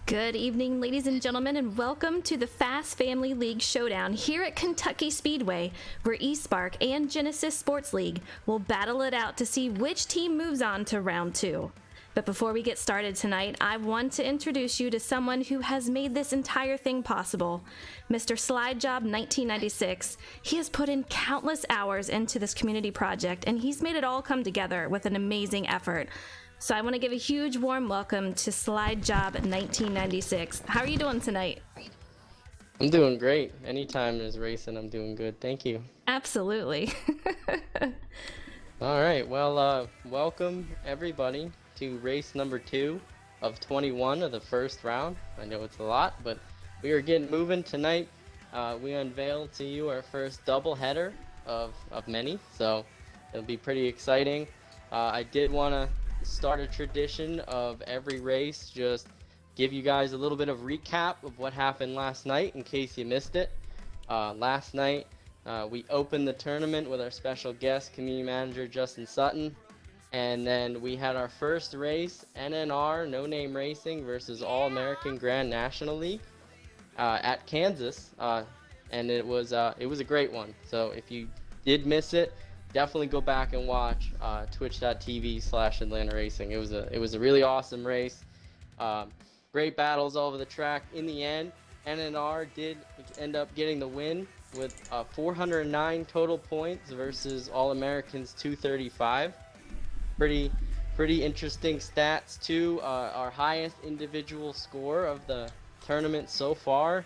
Good evening, ladies and gentlemen, and welcome to the Fast Family League Showdown here at Kentucky Speedway, where Espark and Genesis Sports League will battle it out to see which team moves on to round two. But before we get started tonight, I want to introduce you to someone who has made this entire thing possible. Mr. Slidejob 1996. He has put in countless hours into this community project, and he's made it all come together with an amazing effort. So I want to give a huge warm welcome to Slidejob 1996. How are you doing tonight? I'm doing great. Anytime there's racing, I'm doing good. Thank you. Absolutely. All right. Well, welcome everybody to race number 2 of 21 of the first round. I know it's a lot, but we are getting moving tonight. We unveil to you our first double header of many, so it'll be pretty exciting. I did want to start a tradition of every race, just give you guys a little bit of recap of what happened last night in case you missed it. Last night we opened the tournament with our special guest, community manager Justin Sutton, and then we had our first race, NNR No Name Racing versus All American Grand National League at Kansas, and it was a great one. So if you did miss it, definitely go back and watch twitch.tv/Atlanta Racing. It was a really awesome race. Great battles all over the track. In the end, NNR did end up getting the win with 409 total points versus All Americans 235. Pretty interesting stats too. Our highest individual score of the tournament so far.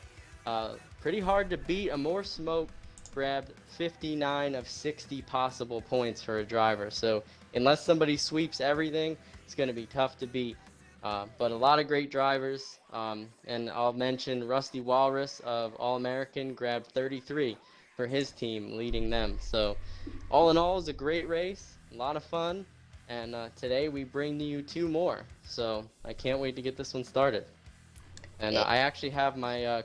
Pretty hard to beat. Amore Smoke grabbed 59 of 60 possible points for a driver. So unless somebody sweeps everything, it's going to be tough to beat. But a lot of great drivers. And I'll mention Rusty Walrus of All-American grabbed 33 for his team, leading them. So all in all, it was a great race, a lot of fun. And today we bring to you 2 more. So I can't wait to get this one started. And I actually have my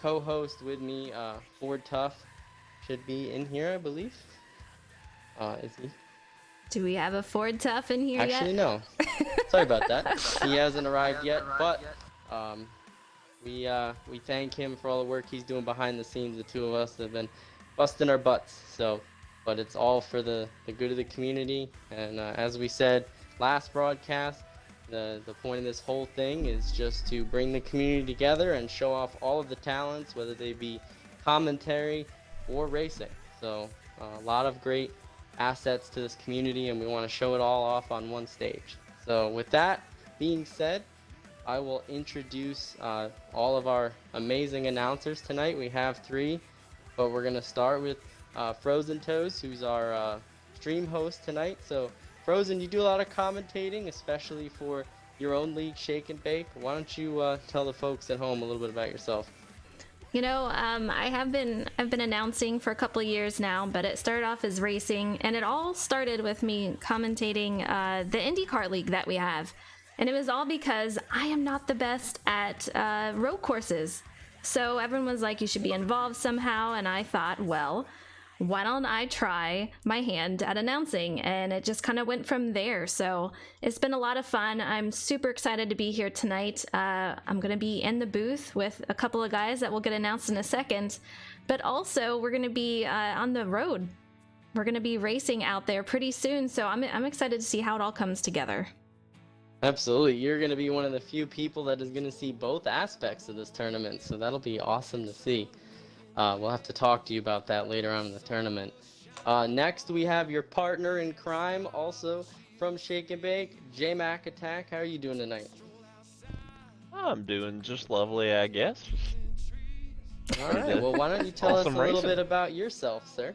co-host with me, Ford Tuff. Should be in here, I believe. Is he? Do we have a Ford Tuff in here yet? Actually, no. Sorry about that. He hasn't arrived yet, but we thank him for all the work he's doing behind the scenes. The two of us have been busting our butts. So, but it's all for the good of the community. And as we said last broadcast, the point of this whole thing is just to bring the community together and show off all of the talents, whether they be commentary or racing. So a lot of great assets to this community, and we want to show it all off on one stage. So with that being said, I will introduce all of our amazing announcers tonight. We have 3, but we're going to start with Frozen Toes, who's our stream host tonight. So Frozen, you do a lot of commentating, especially for your own league, Shake and Bake. Why don't you tell the folks at home a little bit about yourself? You know, I've been announcing for a couple of years now, but it started off as racing, and it all started with me commentating the IndyCar league that we have. And it was all because I am not the best at road courses. So everyone was like, you should be involved somehow, and I thought, well, why don't I try my hand at announcing? And it just kind of went from there. So it's been a lot of fun. I'm super excited to be here tonight. I'm going to be in the booth with a couple of guys that will get announced in a second. But also, we're going to be on the road. We're going to be racing out there pretty soon. So I'm excited to see how it all comes together. Absolutely. You're going to be one of the few people that is going to see both aspects of this tournament. So that'll be awesome to see. We'll have to talk to you about that later on in the tournament. Next, we have your partner in crime, also from Shake and Bake, J Mac Attack. How are you doing tonight? I'm doing just lovely, I guess. All right. Well, why don't you tell us a little racing. bit about yourself, sir?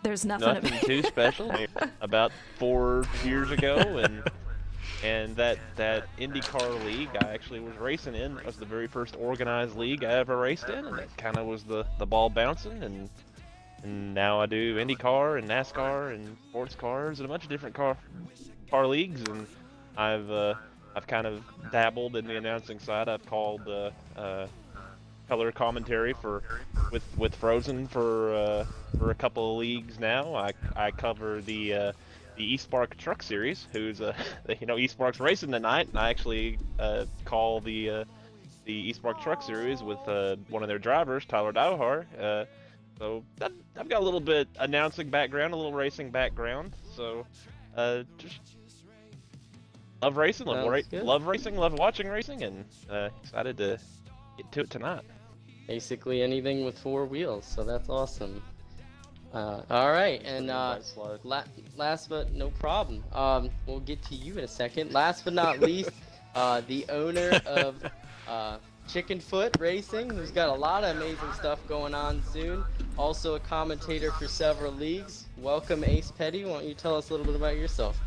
There's nothing too special. About 4 years ago, and that IndyCar league I actually was racing in was the very first organized league I ever raced in, and it kind of was the ball bouncing, and now I do IndyCar and NASCAR and sports cars and a bunch of different car leagues, and I've kind of dabbled in the announcing side. I've called color commentary with Frozen for a couple of leagues now. I cover the the Espark Truck Series, who's Espark's racing tonight, and I actually call the Espark Truck Series with one of their drivers, Tyler Dowhar. So I've got a little bit announcing background, a little racing background. So just love racing, love racing, love watching racing, and excited to get to it tonight. Basically anything with 4 wheels, so that's awesome. All right, and last but no problem. We'll get to you in a second. Last but not least, the owner of Chickenfoot Racing, who's got a lot of amazing stuff going on soon. Also a commentator for several leagues. Welcome, Ace Petty. Why don't you tell us a little bit about yourself?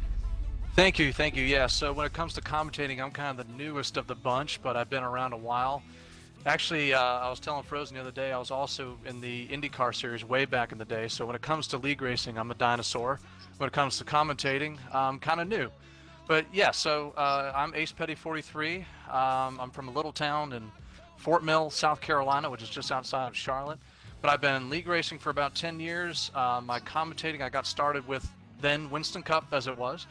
Thank you. Yeah, so when it comes to commentating, I'm kind of the newest of the bunch, but I've been around a while. Actually, I was telling Frozen the other day, I was also in the IndyCar series way back in the day. So when it comes to league racing, I'm a dinosaur. When it comes to commentating, I'm kind of new. But yeah, so I'm Ace Petty 43. I'm from a little town in Fort Mill, South Carolina, which is just outside of Charlotte. But I've been in league racing for about 10 years. My commentating, I got started with then Winston Cup as it was,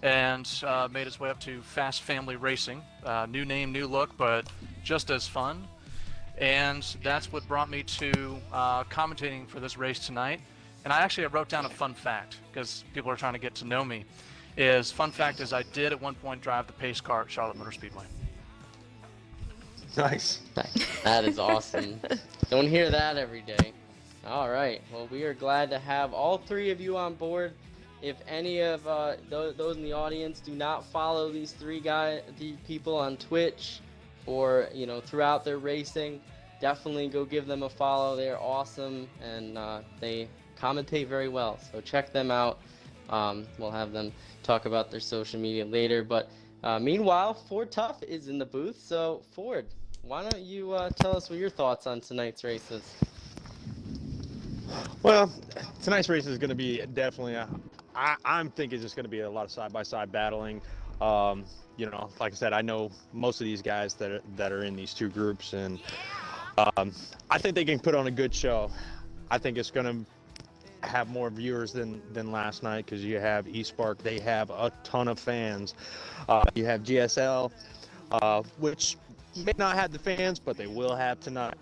and made its way up to Fast Family Racing. New name, new look, but just as fun. And that's what brought me to commentating for this race tonight. And I wrote down a fun fact, because people are trying to get to know me. Fun fact is I did at one point drive the pace car at Charlotte Motor Speedway. Nice. That is awesome. Don't hear that every day. All right. Well, we are glad to have all 3 of you on board. If any of those in the audience do not follow these 3 people on Twitch or throughout their racing, definitely go give them a follow. They're awesome and they commentate very well. So check them out. We'll have them talk about their social media later. But meanwhile, Ford Tough is in the booth. So Ford, why don't you tell us what your thoughts on tonight's races? Well, tonight's race is going to be definitely I'm thinking it's going to be a lot of side-by-side battling. Like I said, I know most of these guys that are in these 2 groups, and I think they can put on a good show. I think it's going to have more viewers than last night, because you have Espark, they have a ton of fans. You have GSL, which may not have the fans, but they will have tonight.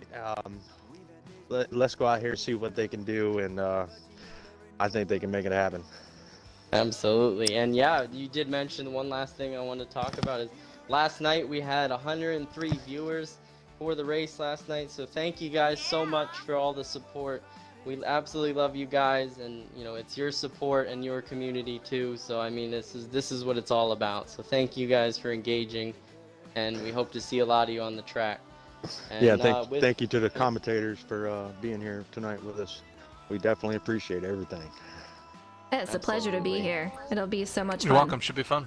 Let's go out here and see what they can do, and I think they can make it happen. Absolutely. And yeah, you did mention one last thing I want to talk about is last night we had 103 viewers for the race last night. So thank you guys so much for all the support. We absolutely love you guys, and it's your support and your community too. So I mean, this is what it's all about. So thank you guys for engaging, and we hope to see a lot of you on the track. And, yeah, thank you to the commentators for being here tonight with us. We definitely appreciate everything. It's a pleasure to be here. It'll be so much fun. You're welcome. Should be fun.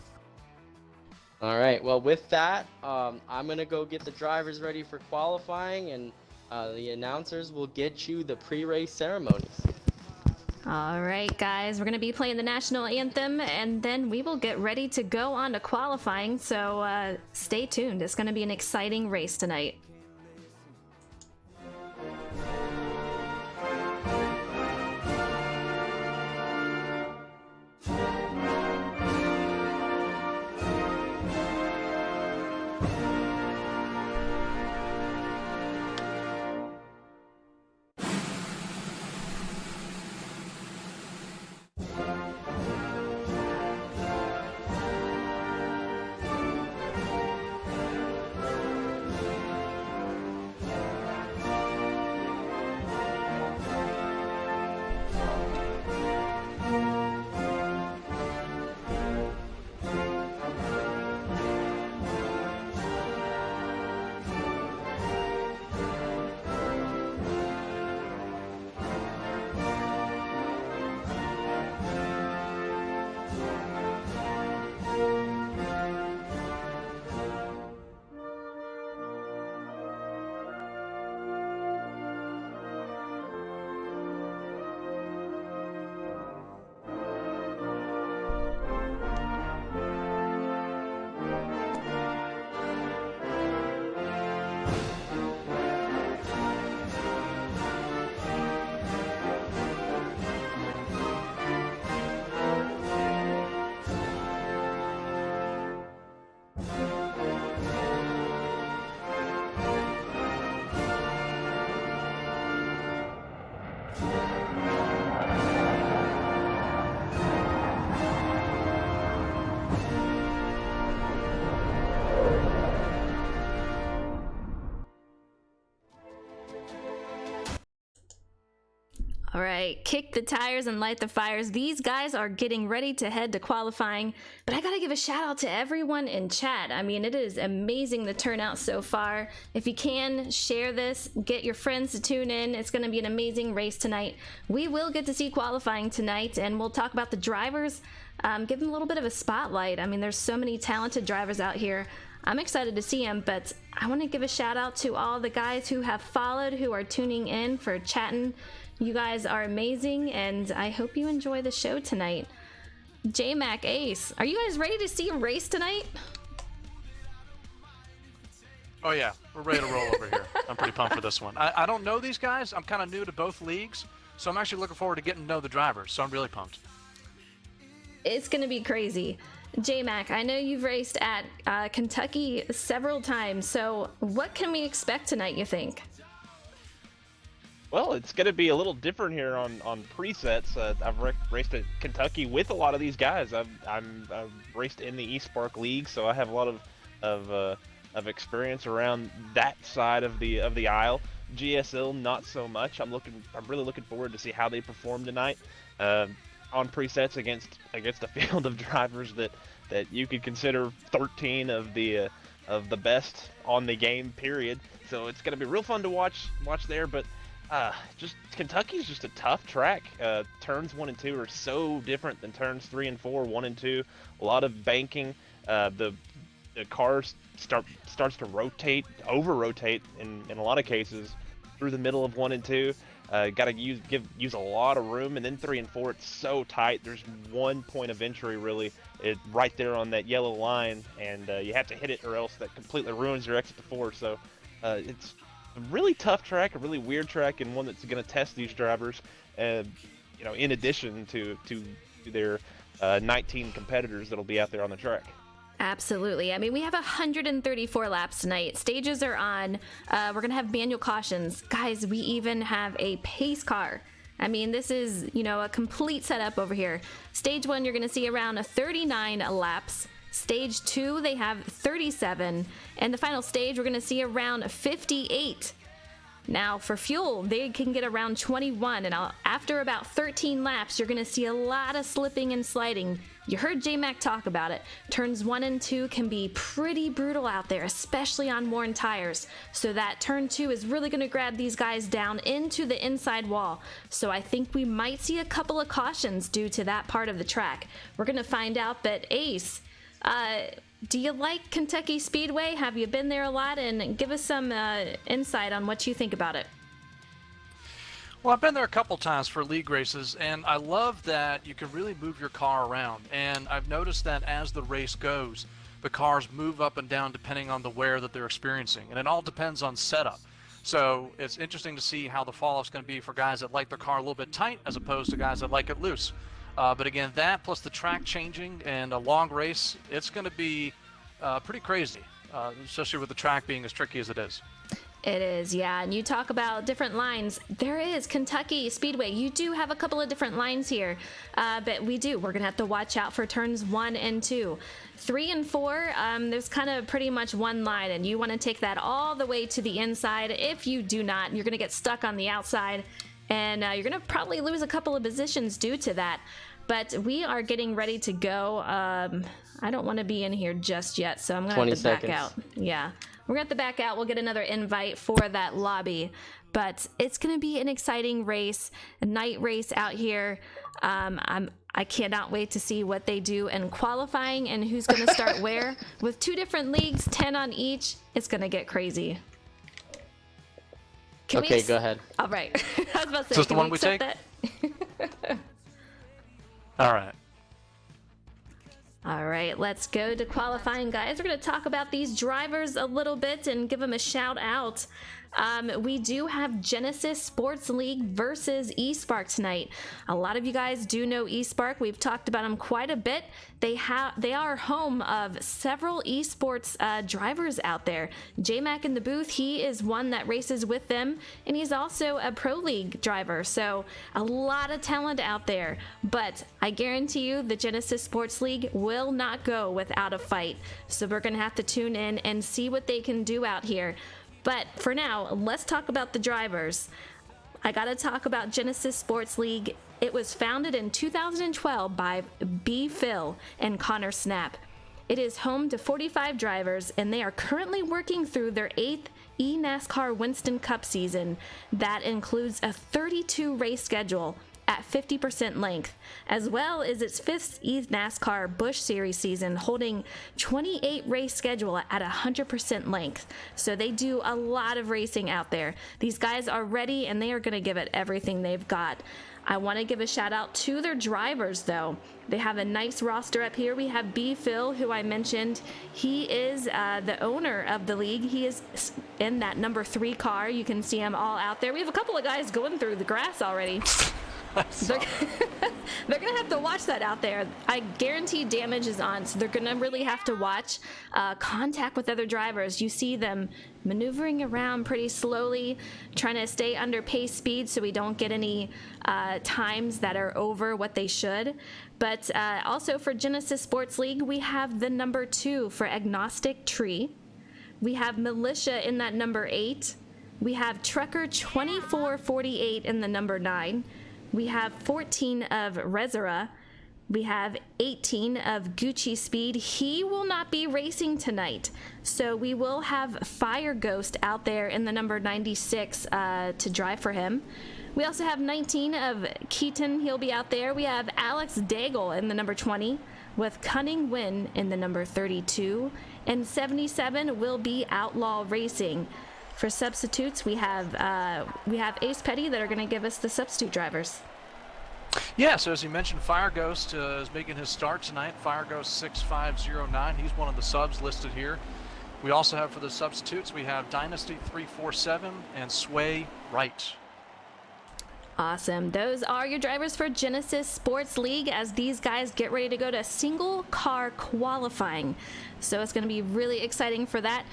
All right. Well, with that, I'm going to go get the drivers ready for qualifying, and the announcers will get you the pre-race ceremonies. All right, guys. We're going to be playing the national anthem, and then we will get ready to go on to qualifying. So stay tuned. It's going to be an exciting race tonight. All right, kick the tires and light the fires. These guys are getting ready to head to qualifying, but I gotta give a shout out to everyone in chat. I mean, it is amazing the turnout so far. If you can, share this, get your friends to tune in. It's gonna be an amazing race tonight. We will get to see qualifying tonight, and we'll talk about the drivers, give them a little bit of a spotlight. I mean, there's so many talented drivers out here. I'm excited to see them, but I want to give a shout out to all the guys who have followed, who are tuning in for chatting. You guys are amazing, and I hope you enjoy the show tonight. J-Mac, Ace, are you guys ready to see a race tonight? Oh yeah, we're ready to roll over here. I'm pretty pumped for this one. I don't know these guys. I'm kind of new to both leagues, so I'm actually looking forward to getting to know the drivers, so I'm really pumped. It's going to be crazy. J-Mac, I know you've raced at Kentucky several times, so what can we expect tonight, you think? Well, it's going to be a little different here on presets. I've raced at Kentucky with a lot of these guys. I've raced in the Espark League, so I have a lot of experience around that side of the aisle. GSL, not so much. I'm really looking forward to see how they perform tonight on presets against a field of drivers that you could consider 13 of the best on the game. Period. So it's going to be real fun to watch there, but. Just Kentucky's just a tough track. Turns 1 and 2 are so different than turns 3 and 4, 1 and 2. A lot of banking. The cars starts to over-rotate in a lot of cases through the middle of 1 and 2. Got to use a lot of room, and then 3 and 4 it's so tight. There's one point of entry really, right there on that yellow line, and you have to hit it or else that completely ruins your exit to 4. So it's a really tough track, a really weird track, and one that's going to test these drivers, in addition to their 19 competitors that'll be out there on the track. Absolutely. I mean, we have 134 laps tonight. Stages are on. We're going to have manual cautions. Guys, we even have a pace car. I mean, this is, a complete setup over here. Stage 1, you're going to see around 39 laps. Stage 2, they have 37, and the final stage, we're going to see around 58. Now, for fuel, they can get around 21, and after about 13 laps, you're going to see a lot of slipping and sliding. You heard J-Mac talk about it. Turns 1 and 2 can be pretty brutal out there, especially on worn tires. So that turn 2 is really going to grab these guys down into the inside wall. So I think we might see a couple of cautions due to that part of the track. We're going to find out, but Ace, do you like Kentucky Speedway? Have you been there a lot? And give us some insight on what you think about it. Well, I've been there a couple times for league races, and I love that you can really move your car around. And I've noticed that as the race goes, the cars move up and down depending on the wear that they're experiencing. And it all depends on setup. So it's interesting to see how the fall-off's going to be for guys that like their car a little bit tight as opposed to guys that like it loose. But again, that plus the track changing and a long race, it's going to be pretty crazy, especially with the track being as tricky as it is. It is, yeah. And you talk about different lines. There is Kentucky Speedway. You do have a couple of different lines here, but we're going to have to watch out for turns 1 and 2. 3 and 4, there's kind of pretty much one line, and you want to take that all the way to the inside. If you do not, you're going to get stuck on the outside, and you're going to probably lose a couple of positions due to that. But we are getting ready to go. I don't want to be in here just yet, so I'm going to have to back out. Yeah. We're going to have to back out. We'll get another invite for that lobby. But it's going to be an exciting race, a night race out here. I cannot wait to see what they do in qualifying and who's going to start where. With 2 different leagues, 10 on each, it's going to get crazy. Okay, go ahead. All right. I was about to say, is this the one we take? All right. All right, let's go to qualifying, guys. We're going to talk about these drivers a little bit and give them a shout out. We do have Genesis Sports League versus Espark tonight. A lot of you guys do know Espark. We've talked about them quite a bit. They are home of several esports drivers out there. J-Mac in the booth, he is one that races with them, and he's also a pro league driver. So a lot of talent out there. But I guarantee you the Genesis Sports League will not go without a fight. So we're going to have to tune in and see what they can do out here. But for now, let's talk about the drivers. I gotta talk about Genesis Sports League. It was founded in 2012 by B. Phil and Connor Snap. It is home to 45 drivers, and they are currently working through their 8th eNASCAR Winston Cup season that includes a 32 race schedule at 50% length, as well as its 5th eNASCAR Busch Series season holding 28 race schedule at 100% length. So they do a lot of racing out there. These guys are ready, and they are going to give it everything they've got. I want to give a shout out to their drivers, though. They have a nice roster up here. We have B. Phil, who I mentioned. He is the owner of the league. He is in that number 3 car. You can see him all out there. We have a couple of guys going through the grass already. They're gonna have to watch that out there. I guarantee damage is on, so they're gonna really have to watch contact with other drivers. You see them maneuvering around pretty slowly, trying to stay under pace speed so we don't get any times that are over what they should. But also for Genesis Sports League, we have the number 2 for Agnostic Tree. We have Militia in that number 8. We have Trucker 2448 in the number 9. We have 14 of Rezera. We have 18 of Gucci Speed. He will not be racing tonight, so we will have Fire Ghost out there in the number 96 to drive for him. We also have 19 of Keaton. He'll be out there. We have Alex Daigle in the number 20 with Cunning Win in the number 32. And 77 will be Outlaw Racing. For substitutes, we have Ace Petty that are going to give us the substitute drivers. Yeah, so as you mentioned, Fire Ghost is making his start tonight. Fire Ghost 6509. He's one of the subs listed here. We also have for the substitutes, we have Dynasty 347 and Sway Wright. Awesome. Those are your drivers for Genesis Sports League as these guys get ready to go to single car qualifying. So it's going to be really exciting for that.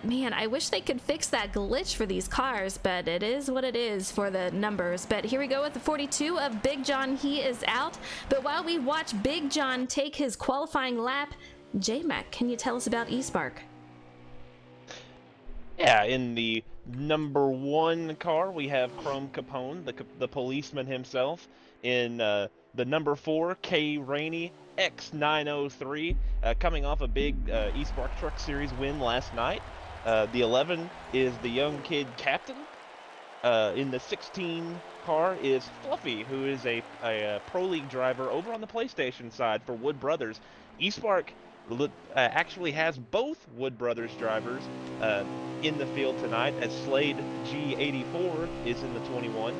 Man, I wish they could fix that glitch for these cars, but it is what it is for the numbers. But here we go with the 42 of Big John. He is out. But while we watch Big John take his qualifying lap, J-Mac, can you tell us about Espark? Yeah, in the number 1 car, we have Chrome Capone, the policeman himself. In the number 4, K. Rainey, X903, coming off a big Espark Truck Series win last night. The 11 is the young kid Captain. In the 16 car is Fluffy, who is a Pro League driver over on the PlayStation side for Wood Brothers. Espark actually has both Wood Brothers drivers in the field tonight, as Slade G84 is in the 21.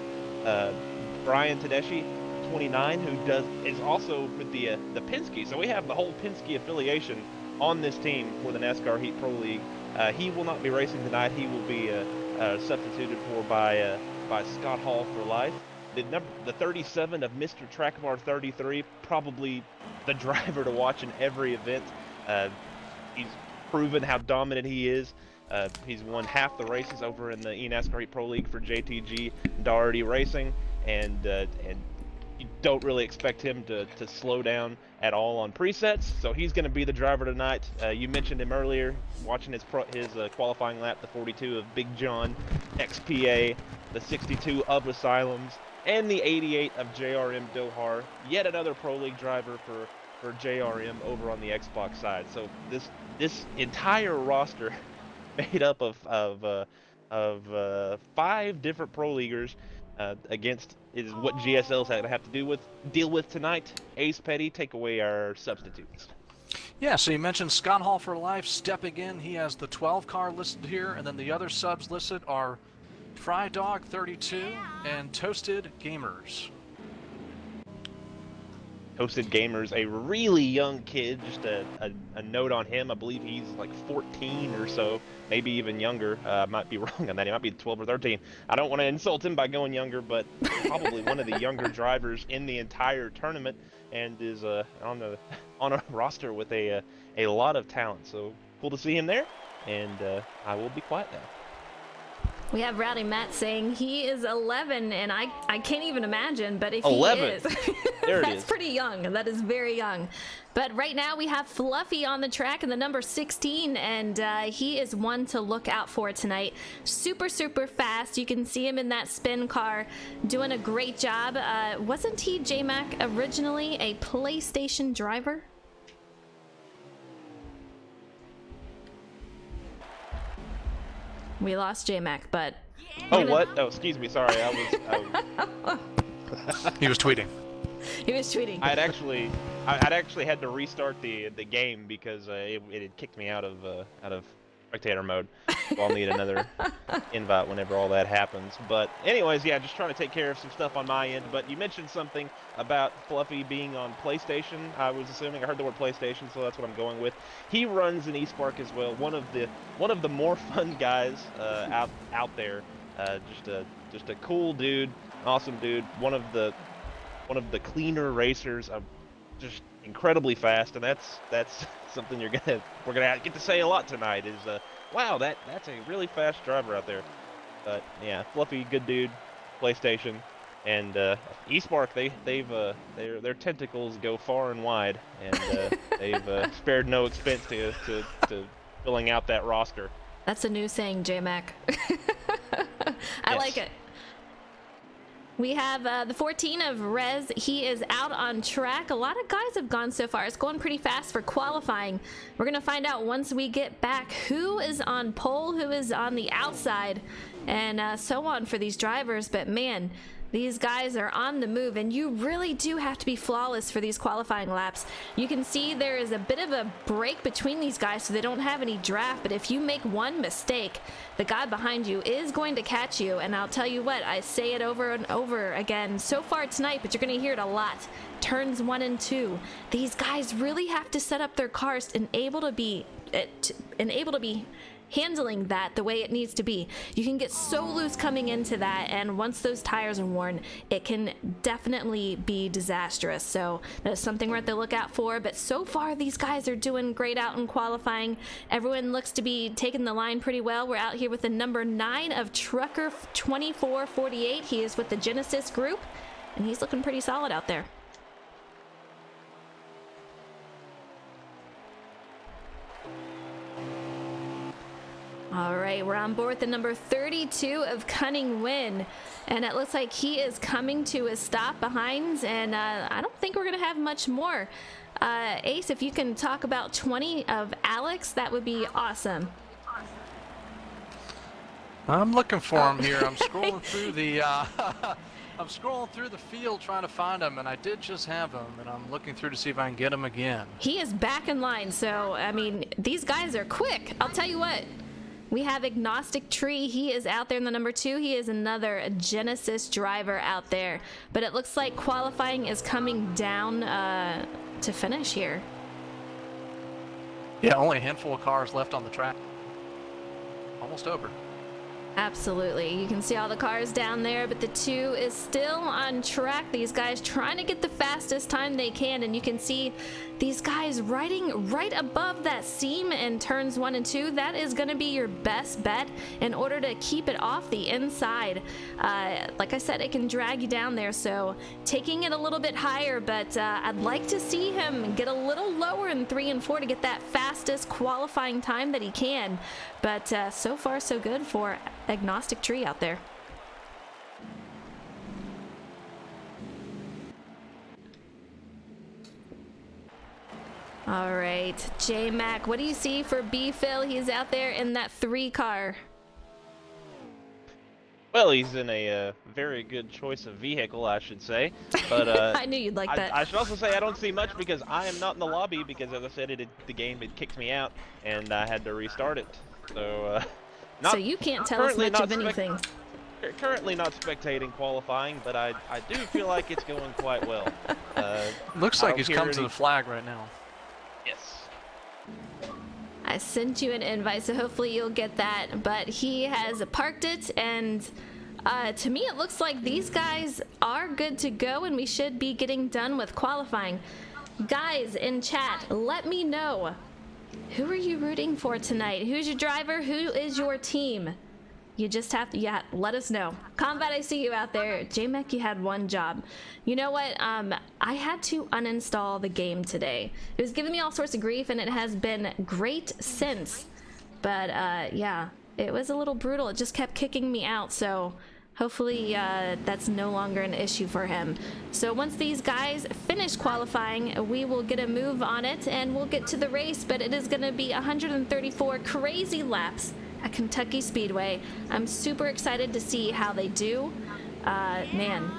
Brian Tedeschi, 29, who is also with the Penske. So we have the whole Penske affiliation on this team for the NASCAR Heat Pro League. He will not be racing tonight. He will be substituted for by Scott Hall for life. The 37 of Mr. Trackbar 33, probably the driver to watch in every event. He's proven how dominant he is. He's won half the races over in the eNASCAR Heat Pro League for JTG Daugherty Racing, and you don't really expect him to slow down at all on presets. So he's going to be the driver tonight. You mentioned him earlier, watching his qualifying lap, the 42 of Big John XPA, the 62 of Asylums, and the 88 of JRM Dohar. Yet another Pro League driver for JRM over on the Xbox side. So this entire roster made up of 5 different Pro Leaguers against is what GSL's had to have to deal with tonight. Ace Petty, take away our substitutes. Yeah, so you mentioned Scott Hall for life stepping in. He has the 12 car listed here, and then the other subs listed are Fry Dog 32 and Toasted Gamers. Toasted Gamers, a really young kid. Just a note on him. I believe he's like 14 or so, maybe even younger. I might be wrong on that. He might be 12 or 13. I don't want to insult him by going younger, but probably one of the younger drivers in the entire tournament, and is on a roster with a lot of talent. So cool to see him there, and I will be quiet now. We have Rowdy Matt saying he is 11, and I can't even imagine, but if 11. he is, There it that's is. pretty young. That is very young. But right now we have Fluffy on the track in the number 16, and he is one to look out for tonight. Super, super fast. You can see him in that spin car doing a great job. Wasn't he, J-Mac, originally a PlayStation driver? We lost J-Mac, but... Oh, what? Oh, excuse me. Sorry, I was He was tweeting. He was tweeting. I'd actually had to restart the game because it had kicked me out of spectator mode. So I'll need another invite whenever all that happens. But anyways, yeah, just trying to take care of some stuff on my end. But you mentioned something about Fluffy being on PlayStation. I was assuming I heard the word PlayStation, so that's what I'm going with. He runs an Espark as well. One of the more fun guys out there. Just a cool dude, awesome dude. One of the cleaner racers, just incredibly fast, and that's something we're gonna get to say a lot tonight. Is wow, that's a really fast driver out there. But yeah, Fluffy, good dude, PlayStation, and Espark. Their tentacles go far and wide, and they've spared no expense to filling out that roster. That's a new saying, J-Mac. I like it. We have the 14 of Rez. He is out on track. A lot of guys have gone so far. It's going pretty fast for qualifying. We're going to find out once we get back who is on pole, who is on the outside, and so on for these drivers. But man, these guys are on the move, and you really do have to be flawless for these qualifying laps. You can see there is a bit of a break between these guys, so they don't have any draft, but if you make one mistake, the guy behind you is going to catch you. And I'll tell you what, I say it over and over again so far tonight, but you're going to hear it a lot. Turns 1 and 2. These guys really have to set up their cars and able to be handling that the way it needs to be. You can get so loose coming into that, and once those tires are worn, it can definitely be disastrous. So that's something we're at the lookout for. But so far, these guys are doing great out in qualifying. Everyone looks to be taking the line pretty well. We're out here with the number 9 of Trucker 2448. He is with the Genesis group, and he's looking pretty solid out there. All right, we're on board with the number 32 of Cunning Win, and it looks like he is coming to a stop behind, and I don't think we're going to have much more. Ace, if you can talk about 20 of Alex, that would be awesome. I'm looking for him here. I'm scrolling through the I'm scrolling through the field trying to find him, and I did just have him, and I'm looking through to see if I can get him again. He is back in line, so I mean, these guys are quick. I'll tell you what. We have Agnostic Tree. He is out there in the number 2. He is another Genesis driver out there. But it looks like qualifying is coming down to finish here. Yeah, only a handful of cars left on the track. Almost over. Absolutely. You can see all the cars down there, but the 2 is still on track. These guys trying to get the fastest time they can, and you can see these guys riding right above that seam in turns 1 and 2. That is going to be your best bet in order to keep it off the inside. Like I said, it can drag you down there, so taking it a little bit higher, but I'd like to see him get a little lower in 3 and 4 to get that fastest qualifying time that he can. But so far, so good for Agnostic Tree out there. All right, J-Mac, what do you see for B-Phil? He's out there in that 3 car. Well, he's in a very good choice of vehicle, I should say. But I knew you'd like that. I should also say I don't see much because I am not in the lobby because, as I said, the game had kicked me out and I had to restart it. So, so you can't tell us much of anything. Currently not spectating qualifying, but I do feel like it's going quite well. Looks like he's come to the flag right now. Yes. I sent you an invite, so hopefully you'll get that. But he has parked it, and to me it looks like these guys are good to go, and we should be getting done with qualifying. Guys in chat, let me know. Who are you rooting for tonight? Who's your driver? Who is your team? You just have to, yeah, let us know. Combat, I see you out there. JMac, you had one job. You know what? I had to uninstall the game today. It was giving me all sorts of grief, and it has been great since. But yeah, it was a little brutal. It just kept kicking me out, so hopefully that's no longer an issue for him. So once these guys finish qualifying, we will get a move on it, and we'll get to the race, but it is going to be 134 crazy laps at Kentucky Speedway. I'm super excited to see how they do. Man,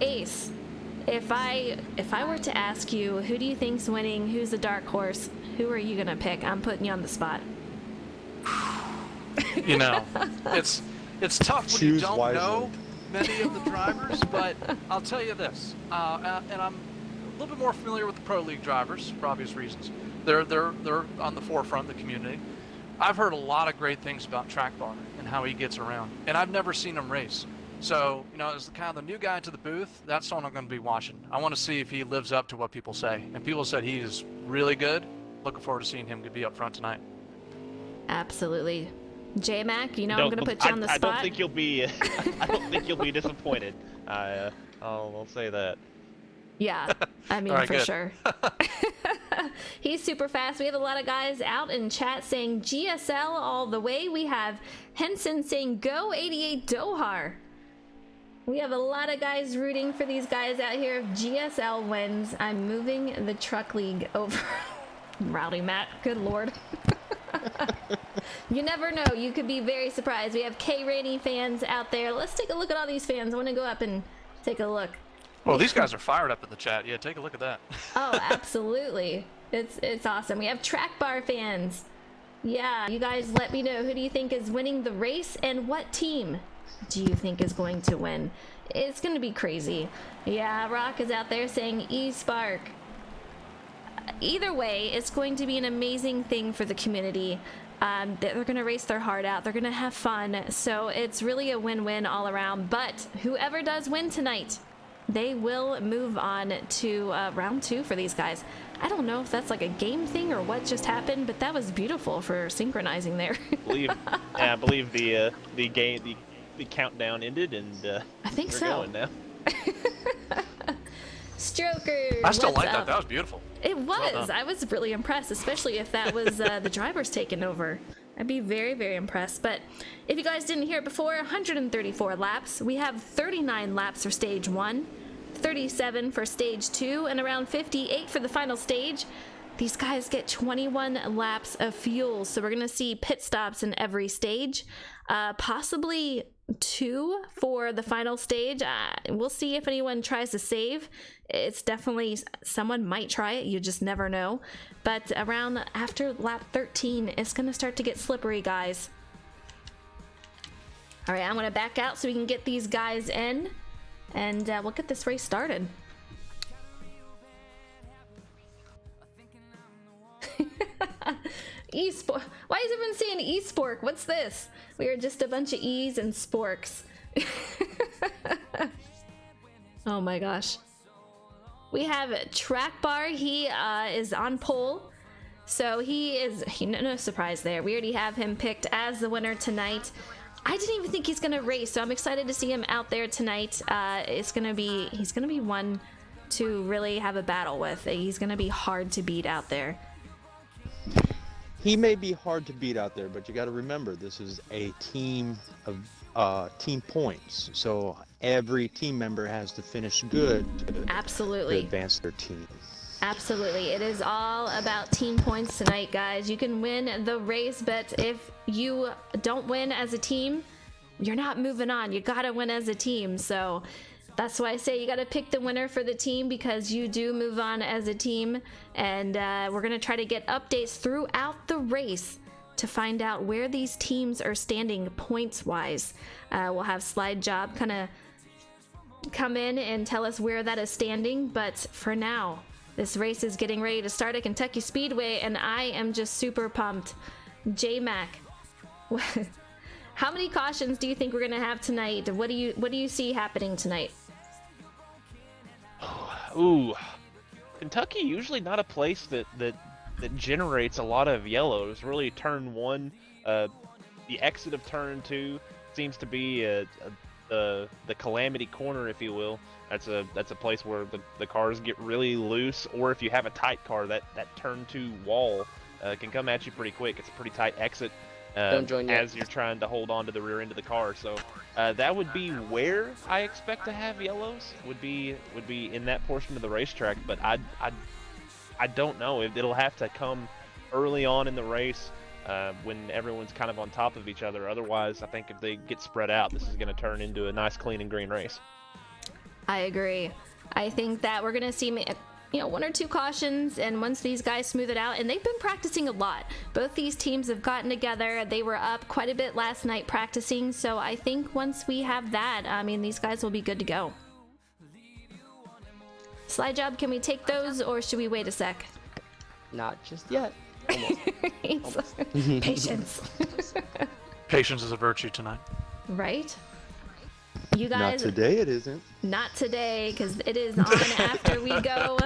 Ace, if I were to ask you, who do you think's winning, who's the dark horse, who are you gonna pick? I'm putting you on the spot. You know, it's tough when you Choose don't wisely. know many of the drivers, but I'll tell you this, and I'm a little bit more familiar with the Pro League drivers for obvious reasons. They're on the forefront of the community. I've heard a lot of great things about Track Bar and how he gets around, and I've never seen him race. So, you know, as kind of the new guy to the booth, that's someone I'm going to be watching. I want to see if he lives up to what people say. And people said he is really good. Looking forward to seeing him be up front tonight. Absolutely. J-Mac, you know I'm gonna put you on the spot. I don't think you'll be. I don't think you'll be disappointed. I'll say that. Yeah, I mean, All right, for good. sure. He's super fast. We have a lot of guys out in chat saying GSL all the way. We have Henson saying go 88 Dohar. We have a lot of guys rooting for these guys out here. If GSL wins, I'm moving the truck league over. Rowdy Matt, good lord. You never know. You could be very surprised. We have K Rainey fans out there. Let's take a look at all these fans. I want to go up and take a look. Well, these guys are fired up in the chat. Yeah, take a look at that. Oh, absolutely. It's awesome. We have Track Bar fans. Yeah, you guys let me know, who do you think is winning the race and what team do you think is going to win? It's going to be crazy. Yeah, Rock is out there saying Espark. Either way, it's going to be an amazing thing for the community. They're going to race their heart out. They're going to have fun. So it's really a win-win all around. But whoever does win tonight, they will move on to round 2 for these guys. I don't know if that's like a game thing or what just happened, but that was beautiful for synchronizing there. I believe the countdown ended, and I think we're so. going now. Stroker, I still what's like that. up? That was beautiful. It was. done. I was really impressed, especially if that was the drivers taking over. I'd be very, very impressed. But if you guys didn't hear it before, 134 laps. We have 39 laps for stage 1, 37 for stage 2, and around 58 for the final stage. These guys get 21 laps of fuel, so we're going to see pit stops in every stage. Possibly 2 for the final stage. We'll see if anyone tries to save. It's definitely, someone might try it, you just never know. But around after lap 13, it's going to start to get slippery, guys. All right, I'm going to back out so we can get these guys in, and we'll get this race started. Esport. Why is everyone saying Espork? What's this? We are just a bunch of E's and sporks. Oh my gosh. We have Track Bar. He is on pole. So no surprise there. We already have him picked as the winner tonight. I didn't even think he's gonna race, so I'm excited to see him out there tonight. He's gonna be one to really have a battle with. He's gonna be hard to beat out there. He may be hard to beat out there, but you got to remember this is a team of team points. So every team member has to finish good to Absolutely. advance their team. Absolutely. It is all about team points tonight, guys. You can win the race, but if you don't win as a team, you're not moving on. You got to win as a team. So that's why I say you got to pick the winner for the team, because you do move on as a team. And we're going to try to get updates throughout the race to find out where these teams are standing points-wise. We'll have Slide Job kind of come in and tell us where that is standing. But for now, this race is getting ready to start at Kentucky Speedway, and I am just super pumped. J-Mac, how many cautions do you think we're going to have tonight? What do you see happening tonight? Ooh, Kentucky usually not a place that generates a lot of yellows. Really, turn 1, the exit of turn 2 seems to be the calamity corner, if you will. That's a place where the cars get really loose, or if you have a tight car, that turn 2 wall can come at you pretty quick. It's a pretty tight exit Don't join yet. as you're trying to hold on to the rear end of the car. So that would be where I expect to have yellows, would be in that portion of the racetrack. But I don't know. It'll have to come early on in the race when everyone's kind of on top of each other. Otherwise, I think if they get spread out, this is going to turn into a nice clean and green race. I agree. I think that we're gonna see, 1 or 2 cautions, and once these guys smooth it out, and they've been practicing a lot. Both these teams have gotten together. They were up quite a bit last night practicing, so I think once we have that, these guys will be good to go. Slide job, can we take those, or should we wait a sec? Not just yet. Almost. Patience. Patience is a virtue tonight. Right? You guys, Not today, it isn't. not today, because it is on after we go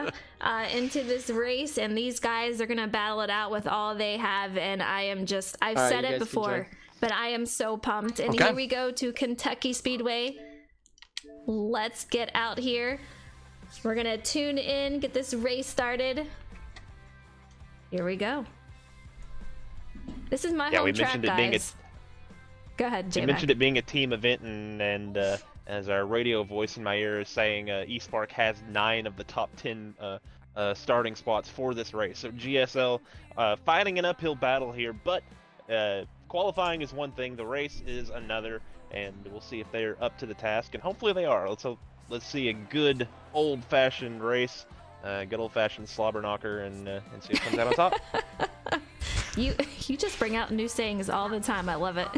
into this race, and these guys are gonna battle it out with all they have, and I've All said right, it you guys can before, join. but I am so pumped. And Okay. here we go to Kentucky Speedway. Let's get out here. We're gonna tune in, get this race started. Here we go. This is my Yeah, home we track, mentioned it being a guys. Go ahead, You J-Mac. mentioned it being a team event, and as our radio voice in my ear is saying, Espark has 9 of the top 10 starting spots for this race. So GSL fighting an uphill battle here, but qualifying is one thing, the race is another, and we'll see if they're up to the task, and hopefully they are. Let's see a good old-fashioned race, good old-fashioned slobber knocker, and see who comes out on top. You just bring out new sayings all the time. I love it.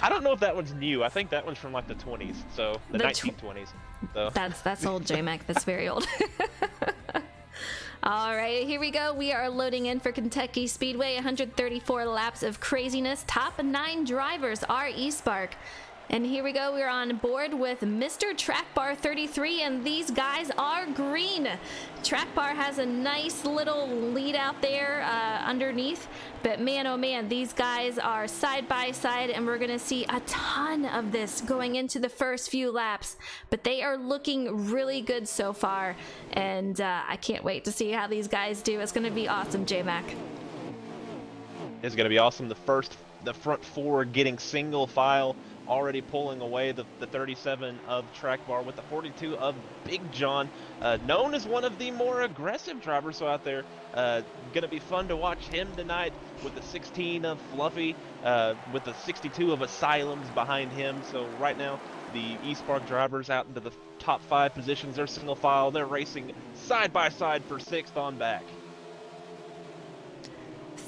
I don't know if that one's new. I think that one's from like the 20s, so the The 1920s. So. That's old, J-Mac. That's very old. All right, here we go. We are loading in for Kentucky Speedway. 134 laps of craziness. Top 9 drivers are Espark. And here we go. We're on board with Mr. Track Bar 33, and these guys are green. Track Bar has a nice little lead out there underneath, but man, oh man, these guys are side by side, and we're gonna see a ton of this going into the first few laps. But they are looking really good so far, and I can't wait to see how these guys do. It's gonna be awesome, J-Mac. It's going to be awesome. The front 4 getting single file, already pulling away the 37 of Track Bar with the 42 of Big John, known as one of the more aggressive drivers out there. Going to be fun to watch him tonight with the 16 of Fluffy, with the 62 of Asylums behind him. So right now, the Espark drivers out into the top 5 positions. They're single file. They're racing side by side for 6th on back.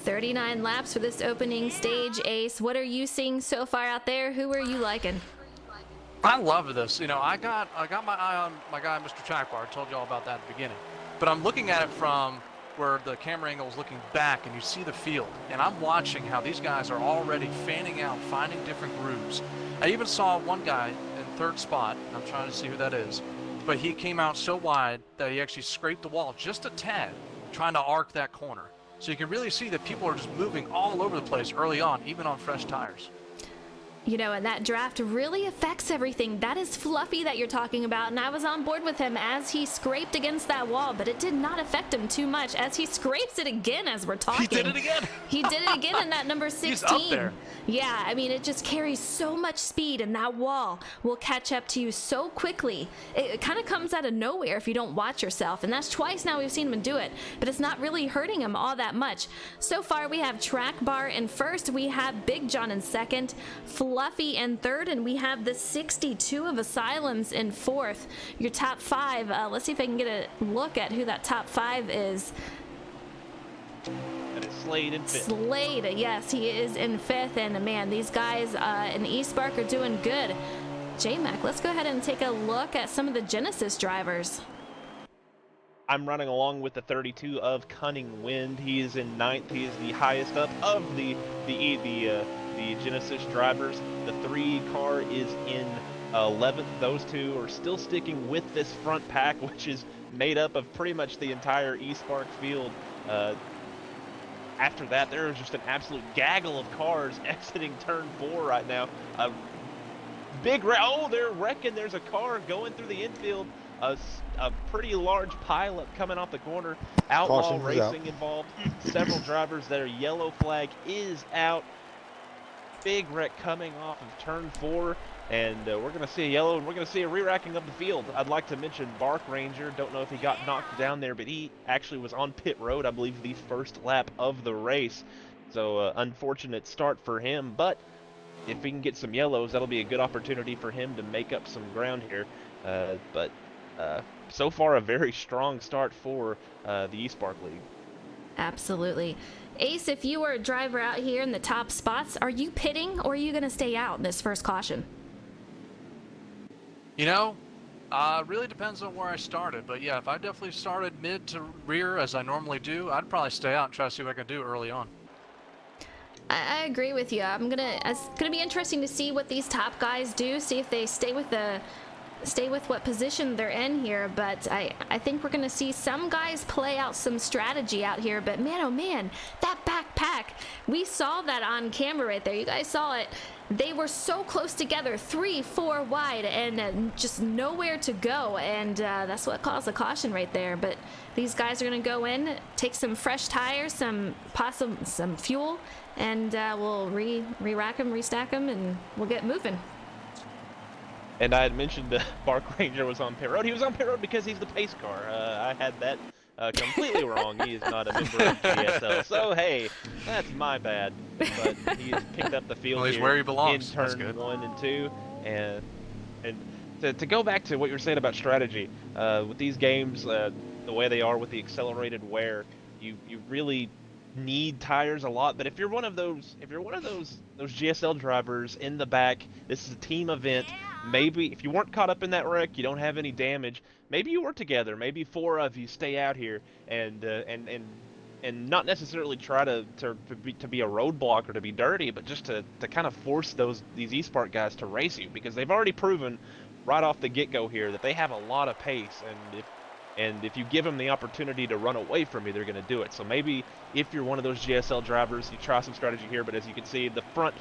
39 laps for this opening stage. Ace, what are you seeing so far out there? Who are you liking? I love this. I got my eye on my guy, Mr. Track Bar. I told you all about that at the beginning. But I'm looking at it from where the camera angle is looking back, and you see the field. And I'm watching how these guys are already fanning out, finding different grooves. I even saw one guy in 3rd spot. I'm trying to see who that is. But he came out so wide that he actually scraped the wall just a tad, trying to arc that corner. So you can really see that people are just moving all over the place early on, even on fresh tires. And that draft really affects everything. That is Fluffy that you're talking about, and I was on board with him as he scraped against that wall, but it did not affect him too much as he scrapes it again as we're talking. He did it again. He did it again in that number 16. He's up there. Yeah, it just carries so much speed, and that wall will catch up to you so quickly. It kind of comes out of nowhere if you don't watch yourself, and that's twice now we've seen him do it, but it's not really hurting him all that much. So far, we have Track Bar in 1st, we have Big John in 2nd, Fluffy in 3rd, and we have the 62 of Asylums in 4th. Your top 5, let's see if I can get a look at who that top 5 is. And it's Slade in 5th. Slade, yes, he is in 5th, and man, these guys in Espark are doing good. J-Mac, let's go ahead and take a look at some of the Genesis drivers. I'm running along with the 32 of Cunning Wind. He is in 9th. He is the highest up of the Genesis drivers. The 3 car is in 11th. Those 2 are still sticking with this front pack, which is made up of pretty much the entire Espark field. after that, there is just an absolute gaggle of cars exiting turn 4 right now. Oh, they're wrecking. There's a car going through the infield. A pretty large pileup coming off the corner. Outlaw Caution is Racing out. involved. Several drivers that are yellow flag is out. Big wreck coming off of turn 4. And we're going to see a yellow, and we're going to see a re-racking of the field. I'd like to mention Bark Ranger. Don't know if he got knocked down there, but he actually was on pit road, I believe, the first lap of the race. So unfortunate start for him, but if we can get some yellows, that'll be a good opportunity for him to make up some ground here. But so far, a very strong start for the Espark League. Absolutely. Ace, if you were a driver out here in the top spots, are you pitting or are you going to stay out in this first caution? You know, really depends on where I started. But yeah, if I definitely started mid to rear as I normally do, I'd probably stay out and try to see what I can do early on. I agree with you. It's gonna be interesting to see what these top guys do. See if they stay with what position they're in here. But I think we're gonna see some guys play out some strategy out here. But man, oh man, that backpack, we saw that on camera right there. You guys saw it. They were so close together, 3, 4 wide, and just nowhere to go. And that's what caused the caution right there. But these guys are gonna go in, take some fresh tires, some fuel, and we'll re-rack them, restack them, and we'll get moving. And I had mentioned Bark Ranger was on pit road. He was on pit road because he's the pace car. I had that completely wrong. He is not a member of GSL. So, hey, that's my bad. But he's picked up the field Well, he's here where he belongs. in That's turn good. 1 and 2. And to go back to what you were saying about strategy, with these games, the way they are with the accelerated wear, you really need tires a lot. But if you're one of those GSL drivers in the back, this is a team event. Maybe if you weren't caught up in that wreck, you don't have any damage, maybe you work together, maybe 4 of you stay out here and not necessarily try to be a roadblock or to be dirty, but just to kind of force these Espark guys to race you, because they've already proven right off the get-go here that they have a lot of pace, and if you give them the opportunity to run away from you, they're going to do it. So maybe if you're one of those GSL drivers, you try some strategy here. But as you can see, the front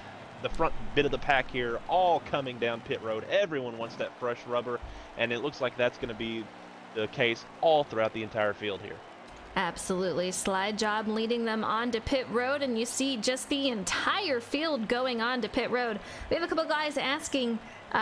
bit of the pack here, all coming down pit road. Everyone wants that fresh rubber, and it looks like that's going to be the case all throughout the entire field here. Absolutely. Slide job leading them onto pit road, and you see just the entire field going on to pit road. We have a couple guys asking,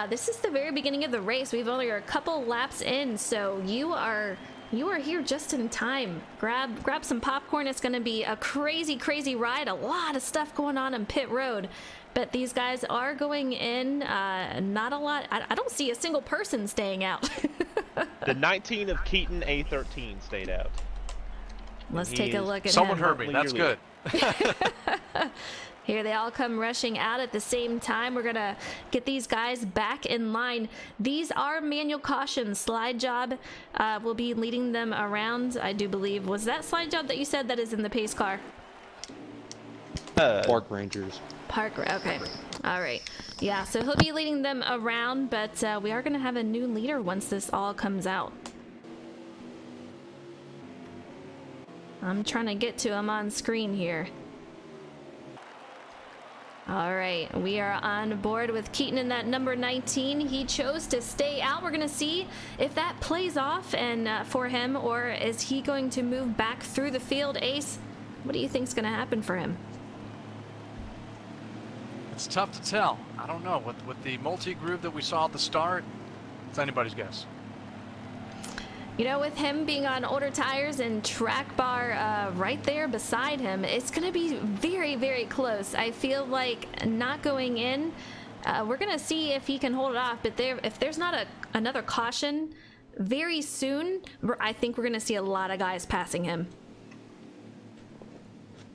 this is the very beginning of the race. We've only are a couple laps in, so you are here just in time. Grab some popcorn. It's going to be a crazy ride. A lot of stuff going on pit road. But these guys are going in, not a lot. I don't see a single person staying out. The 19 of Keaton A13 stayed out. Let's take a look at Someone him. heard me. That's good. Here they all come rushing out at the same time. We're gonna get these guys back in line. These are manual cautions. Slide job will be leading them around, I do believe. Was that slide job that you said that is in the pace car? Park Rangers. Okay. All right. Yeah, so he'll be leading them around, but we are gonna have a new leader once this all comes out. I'm trying to get to him on screen here. All right, we are on board with Keaton in that number 19. He chose to stay out. We're gonna see if that plays off and for him, or is he going to move back through the field? Ace, what do you think's gonna happen for him? It's tough to tell. I don't know. With the multi-groove that we saw at the start, it's anybody's guess. You know, with him being on older tires and track bar right there beside him, it's going to be very close. I feel like not going in, we're going to see if he can hold it off. But if there's not another caution very soon, I think we're going to see a lot of guys passing him.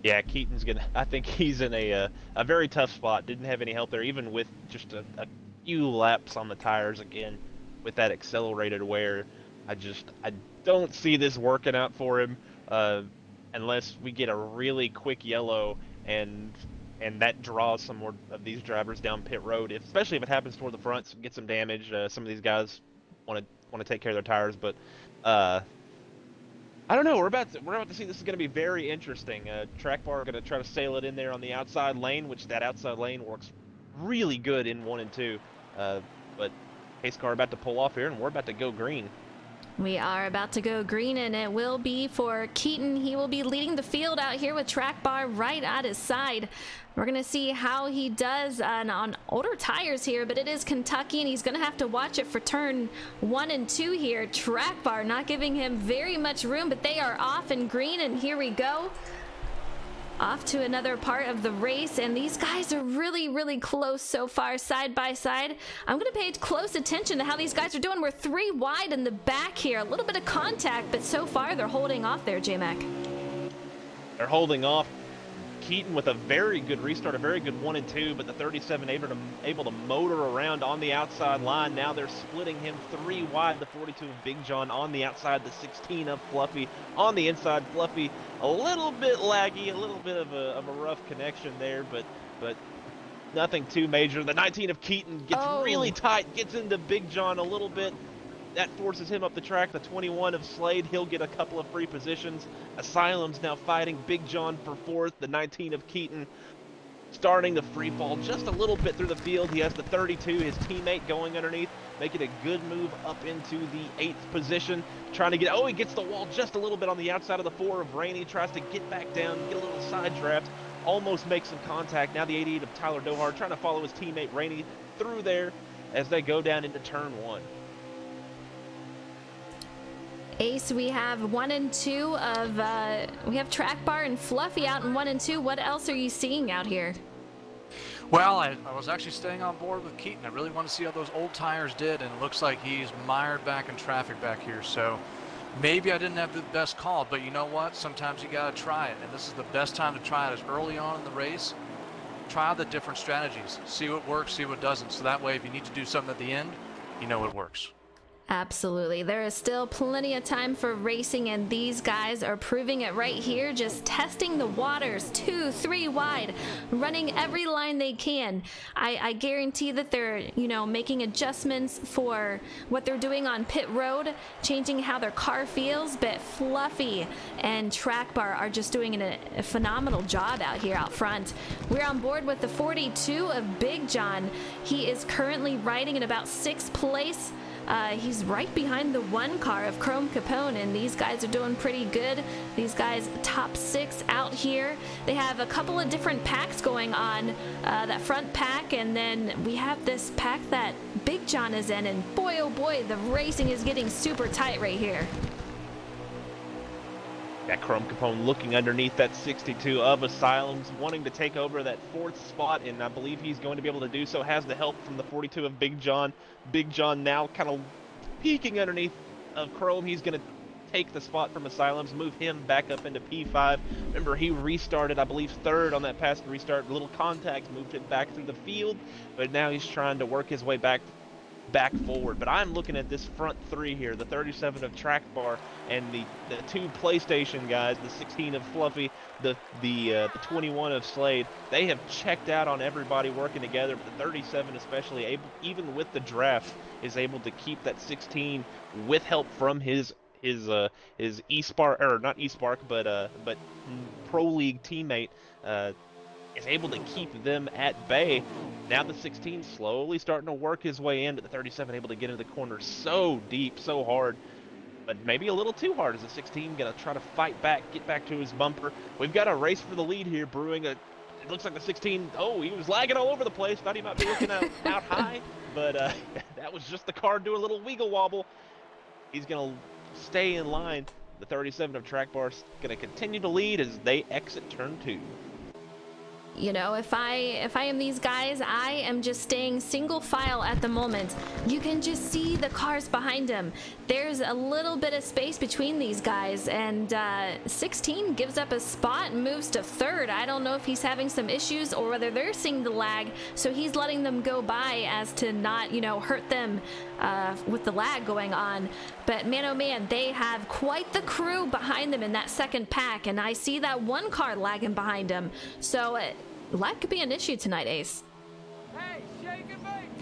Yeah, Keaton's I think he's in a very tough spot. Didn't have any help there, even with just a few laps on the tires again with that accelerated wear. I don't see this working out for him unless we get a really quick yellow and that draws some more of these drivers down pit road. Especially if it happens toward the front, get some damage. Some of these guys want to take care of their tires, but I don't know. We're about to see. This is going to be very interesting. Track bar going to try to sail it in there on the outside lane, which that outside lane works really good in 1 and 2. But pace car about to pull off here, and we're about to go green. We are about to go green, and it will be for Keaton. He will be leading the field out here with track bar right at his side. We're going to see how he does on older tires here, but it is Kentucky, and he's going to have to watch it for turn 1 and 2 here. Track bar not giving him very much room, but they are off in green, and here we go. Off to another part of the race, and these guys are really close so far, side by side. I'm going to pay close attention to how these guys are doing. We're 3 wide in the back here. A little bit of contact, but so far they're holding off there, J-Mac. They're holding off. Keaton with a very good restart, a very good 1 and 2, but the 37 able to motor around on the outside line. Now they're splitting him 3 wide. The 42 of Big John on the outside, the 16 of Fluffy on the inside. Fluffy a little bit laggy, a little bit of a rough connection there, but nothing too major. The 19 of Keaton gets really tight, gets into Big John a little bit. That forces him up the track. The 21 of Slade, he'll get a couple of free positions. Asylum's now fighting Big John for 4th. The 19 of Keaton starting the free fall just a little bit through the field. He has the 32, his teammate going underneath, making a good move up into the 8th position. Trying to get, he gets the wall just a little bit on the outside of the 4 of Rainey. Tries to get back down, get a little side draft. Almost makes some contact. Now the 88 of Tyler Dohar trying to follow his teammate Rainey through there as they go down into turn 1. Ace, we have 1 and 2 of, we have track bar and Fluffy out in 1 and 2. What else are you seeing out here? Well, I was actually staying on board with Keaton. I really want to see how those old tires did, and it looks like he's mired back in traffic back here. So maybe I didn't have the best call, but you know what? Sometimes you got to try it, and this is the best time to try it is early on in the race. Try the different strategies. See what works, see what doesn't. So that way, if you need to do something at the end, you know it works. Absolutely. There is still plenty of time for racing, and these guys are proving it right here, just testing the waters 2, 3 wide, running every line they can. I guarantee that they're, making adjustments for what they're doing on pit road, changing how their car feels, but Fluffy and Track Bar are just doing a phenomenal job out here out front. We're on board with the 42 of Big John. He is currently riding in about 6th place. He's right behind the 1 car of Chrome Capone, and these guys are doing pretty good. These guys top 6 out here. They have a couple of different packs going on, that front pack, and then we have this pack that Big John is in, and boy oh boy, the racing is getting super tight right here. Got Chrome Capone looking underneath that 62 of Asylums, wanting to take over that 4th spot, and I believe he's going to be able to do so. Has the help from the 42 of Big John. Big John now kind of peeking underneath of Chrome. He's going to take the spot from Asylums, move him back up into P5. Remember, he restarted, I believe, 3rd on that past restart. Little contact moved him back through the field, but now he's trying to work his way back forward. But I'm looking at this front 3 here, the 37 of Track Bar and the 2 PlayStation guys, the 16 of Fluffy, the 21 of Slade. They have checked out on everybody working together, but the 37 especially, even with the draft, is able to keep that 16 with help from his Espark, or not Espark, but Pro League teammate, is able to keep them at bay. Now the 16 slowly starting to work his way in, but the 37 able to get into the corner so deep, so hard, but maybe a little too hard. As the 16 gonna try to fight back, get back to his bumper. We've got a race for the lead here brewing. It looks like the 16, he was lagging all over the place. Thought he might be looking out high, but that was just the car doing a little wiggle wobble. He's gonna stay in line. The 37 of Track Bar's gonna continue to lead as they exit turn 2. If I am these guys, I am just staying single file at the moment. You can just see the cars behind him. There's a little bit of space between these guys, and 16 gives up a spot and moves to 3rd. I don't know if he's having some issues or whether they're seeing the lag, so he's letting them go by as to not, hurt them with the lag going on. But man, oh man, they have quite the crew behind them in that 2nd pack, and I see that 1 car lagging behind him. So lag could be an issue tonight, Ace.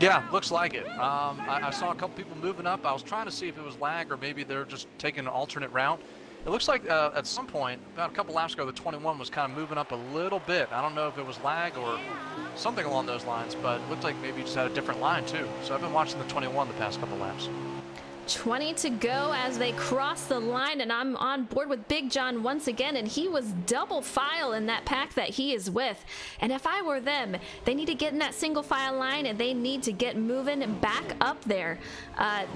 Yeah, looks like it. I saw a couple people moving up. I was trying to see if it was lag or maybe they're just taking an alternate route. It looks like at some point, about a couple laps ago, the 21 was kind of moving up a little bit. I don't know if it was lag or something along those lines, but it looked like maybe he just had a different line too. So I've been watching the 21 the past couple laps. 20 to go as they cross the line, and I'm on board with Big John once again, and he was double file in that pack that he is with. And if I were them, they need to get in that single file line, and they need to get moving back up there.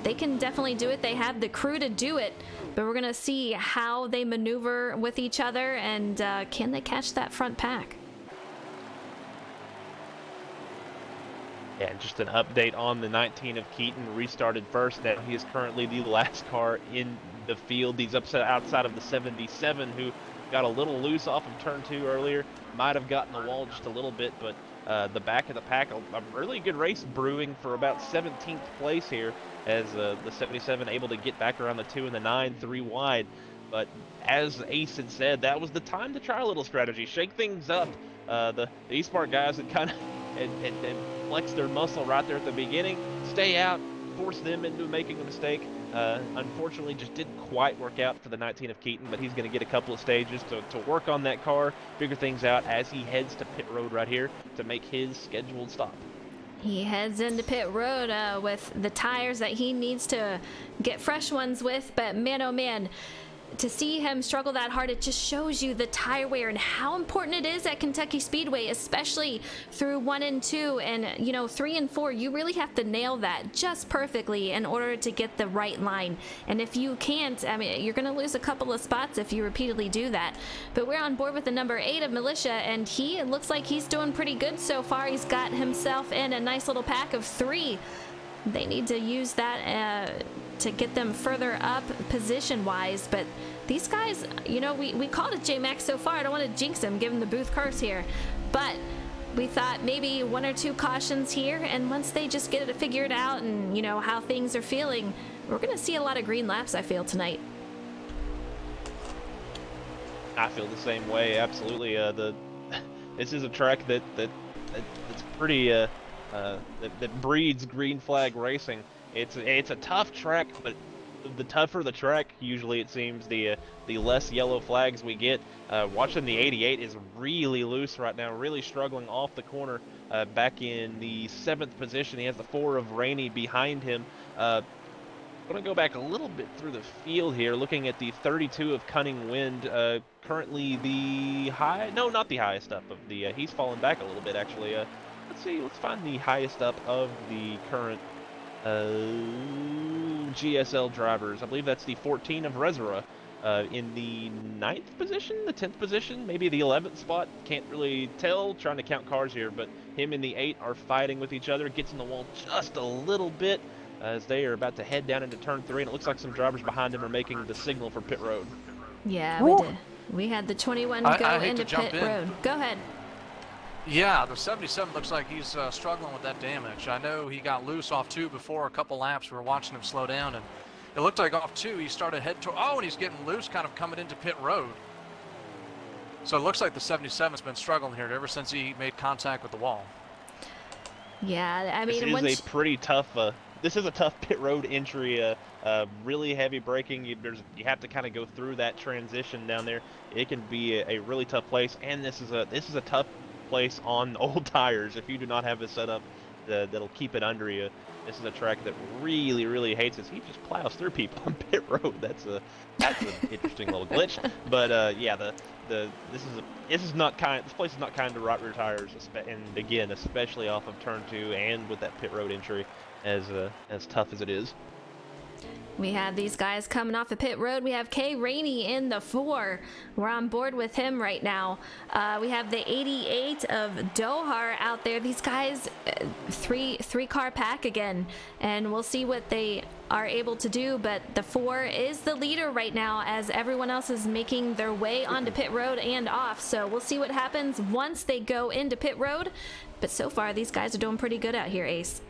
They can definitely do it. They have the crew to do it, but we're gonna see how they maneuver with each other, and can they catch that front pack? Yeah, just an update on the 19 of Keaton. Restarted first. Now he is currently the last car in the field. He's outside of the 77, who got a little loose off of turn 2 earlier. Might have gotten the wall just a little bit, but the back of the pack, a really good race brewing for about 17th place here, as the 77 able to get back around the 2 and the 9, 3 wide. But as Ace had said, that was the time to try a little strategy, shake things up. The Espark guys had kind of and flex their muscle right there at the beginning, stay out, force them into making a mistake. Unfortunately, just didn't quite work out for the 19 of Keaton, but he's going to get a couple of stages to work on that car, figure things out as he heads to pit road right here to make his scheduled stop. He heads into pit road with the tires that he needs to get fresh ones with, but man, oh man, to see him struggle that hard, it just shows you the tire wear and how important it is at Kentucky Speedway, especially through 1 and 2, and 3 and 4. You really have to nail that just perfectly in order to get the right line. And if you can't, I mean, you're going to lose a couple of spots if you repeatedly do that. But we're on board with the number 8 of Militia, and it looks like he's doing pretty good so far. He's got himself in a nice little pack of 3. They need to use that to get them further up position-wise, but these guys, we called it J-Max so far. I don't want to jinx him, given the booth curse here, but we thought maybe 1 or 2 cautions here, and once they just get it figured out and, how things are feeling, we're going to see a lot of green laps, I feel, tonight. I feel the same way, absolutely. This is a track that's pretty that breeds green flag racing. It's a tough track, but the tougher the track, usually it seems, the less yellow flags we get. Watching the 88 is really loose right now, really struggling off the corner. Back in the 7th position, he has the 4 of Rainey behind him. I'm going to go back a little bit through the field here, looking at the 32 of Cunning Wind. Currently the not the highest up of the, he's fallen back a little bit actually. Let's find the highest up of the current GSL drivers. I believe that's the 14 of Rezera, in the 9th position, the 10th position, maybe the 11th spot. Can't really tell, trying to count cars here, but him and the 8 are fighting with each other. Gets in the wall just a little bit as they are about to head down into turn 3, and it looks like some drivers behind him are making the signal for pit road. Yeah, we did. We had the 21 go into pit road. Go ahead. Yeah, the 77 looks like he's struggling with that damage. I know he got loose off 2 before a couple laps. We were watching him slow down, and it looked like off 2 he started head toward, and he's getting loose kind of coming into pit road. So it looks like the 77's been struggling here ever since he made contact with the wall. Yeah, I mean, this is a pretty tough. This is a tough pit road entry. Really heavy braking. You have to kind of go through that transition down there. It can be a really tough place, and this is a tough place on old tires if you do not have a setup that'll keep it under you. This is a track that really hates us. He just plows through people on pit road. That's an interesting little glitch. But yeah, this place is not kind to right rear tires, and again, especially off of turn 2 and with that pit road entry, as tough as it is. We have these guys coming off the pit road. We have Kay Rainey in the 4. We're on board with him right now. We have the 88 of Dohar out there. These guys, three car pack again, and we'll see what they are able to do. But the 4 is the leader right now, as everyone else is making their way onto pit road and off. So we'll see what happens once they go into pit road. But so far, these guys are doing pretty good out here, Ace.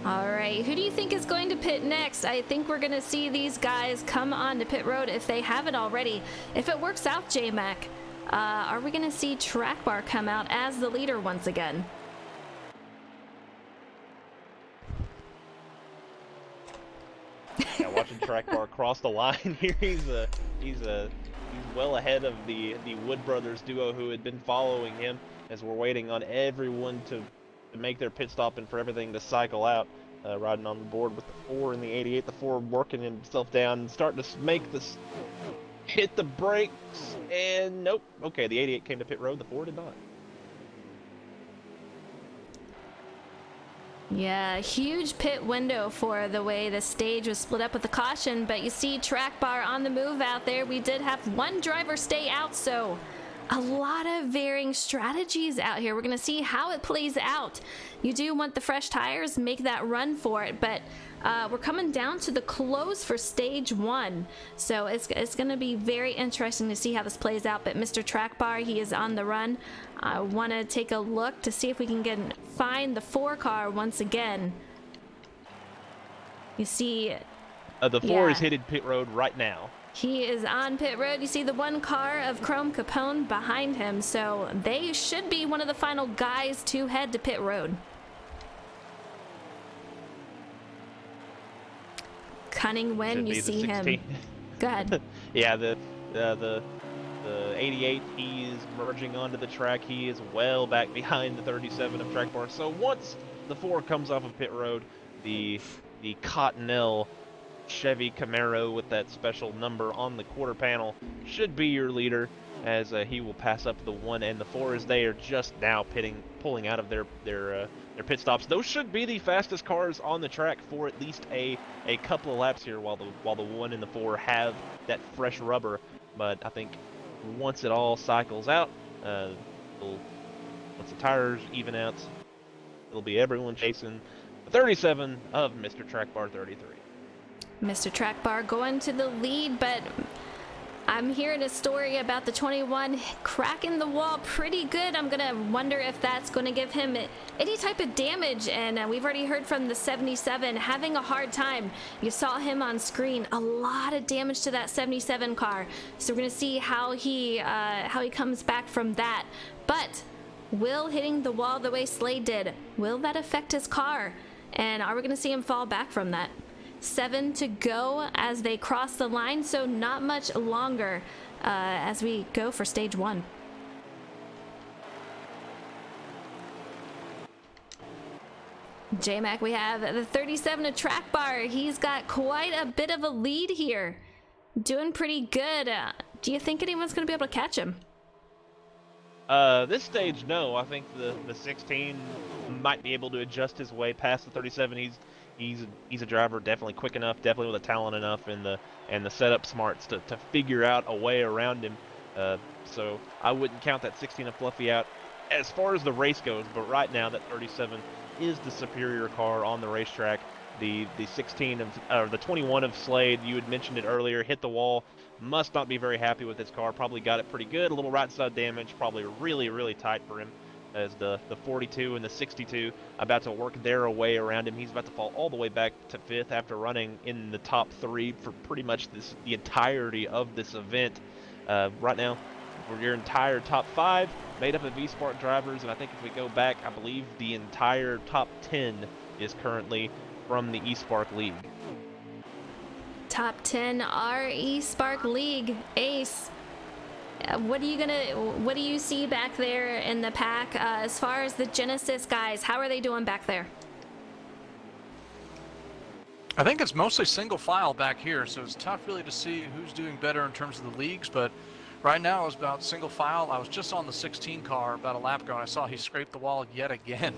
All right, who do you think is going to pit next? I think we're going to see these guys come on to pit road if they haven't already. If it works out, J-Mac, Are we going to see Track Bar come out as the leader once again? Yeah, watching Track Bar cross the line here, he's well ahead of the Wood Brothers duo who had been following him as we're waiting on everyone to make their pit stop and for everything to cycle out. Riding on the board with the 4 and the 88, the 4 working himself down and starting to make this hit the brakes, and nope. Okay, the 88 came to pit road, the 4 did not. Yeah, huge pit window for the way the stage was split up with the caution, but you see Track Bar on the move out there. We did have one driver stay out, so a lot of varying strategies out here. We're going to see how it plays out. You do want the fresh tires, make that run for it, but we're coming down to the close for stage 1, so it's going to be very interesting to see how this plays out. But Mr. Track Bar, he is on the run. I want to take a look to see if we can find the 4 car once again. You see, The 4 is hitting pit road right now. he is on pit road. You see the 1 car of Chrome Capone behind him, so they should be one of the final guys to head to pit road. Cunning when you see him. Go ahead. Yeah, the 88, he is merging onto the track. He is well back behind the 37 of Track Bar. So once the 4 comes off of pit road, the Cottonelle Chevy Camaro with that special number on the quarter panel should be your leader, as he will pass up the 1 and the 4 as they are just now pulling out of their pit stops. Those should be the fastest cars on the track for at least a couple of laps here, while the 1 and the 4 have that fresh rubber. But I think once it all cycles out, once the tires even out, it'll be everyone chasing the 37 of Mr. Track Bar 33. Mr. Track Bar going to the lead, but I'm hearing a story about the 21 cracking the wall pretty good. I'm gonna wonder if that's gonna give him any type of damage, and we've already heard from the 77 having a hard time. You saw him on screen, a lot of damage to that 77 car, so we're gonna see how he comes back from that. But will hitting the wall the way Slade did, will that affect his car, and are we gonna see him fall back from that? 7 to go as they cross the line, so not much longer as we go for stage 1. J-Mac, we have the 37 of Track Bar. He's got quite a bit of a lead here. Doing pretty good. Do you think anyone's going to be able to catch him? This stage, no. I think the 16 might be able to adjust his way past the 37. He's a driver, definitely quick enough, definitely with the talent enough, and the setup smarts to figure out a way around him. So I wouldn't count that 16 of Fluffy out as far as the race goes. But right now, that 37 is the superior car on the racetrack. The 16 of the 21 of Slade, you had mentioned it earlier, hit the wall. Must not be very happy with his car. Probably got it pretty good. A little right side damage. Probably really tight for him. As the 42 and the 62 about to work their way around him. He's about to fall all the way back to 5th after running in the top 3 for pretty much the entirety of this event. Right now, your entire top 5 made up of Espark drivers, and I think if we go back, I believe the entire top 10 is currently from the Espark League. Top 10 are Espark League. Ace, what do you see back there in the pack as far as the Genesis guys? How are they doing back there? I think it's mostly single file back here, so it's tough really to see who's doing better in terms of the leagues, but right now it's about single file. I was just on the 16 car about a lap ago, and I saw he scraped the wall yet again.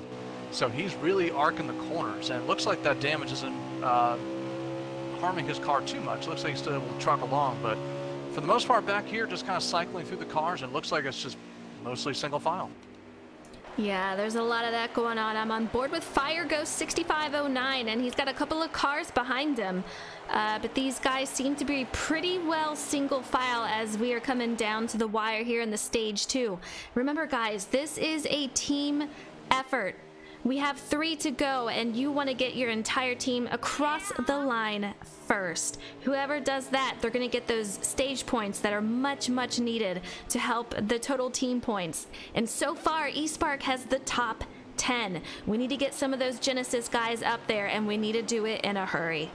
So he's really arcing the corners, and it looks like that damage isn't harming his car too much. It looks like he's still able to truck along, but for the most part back here, just kind of cycling through the cars, and it looks like it's just mostly single file. Yeah, there's a lot of that going on. I'm on board with Fire Ghost 6509, and he's got a couple of cars behind him. But these guys seem to be pretty well single file as we are coming down to the wire here in the stage 2. Remember, guys, this is a team effort. We have 3 to go, and you want to get your entire team across the line first. Whoever does that, they're going to get those stage points that are much, much needed to help the total team points. And so far, Espark has the top 10. We need to get some of those Genesis guys up there, and we need to do it in a hurry.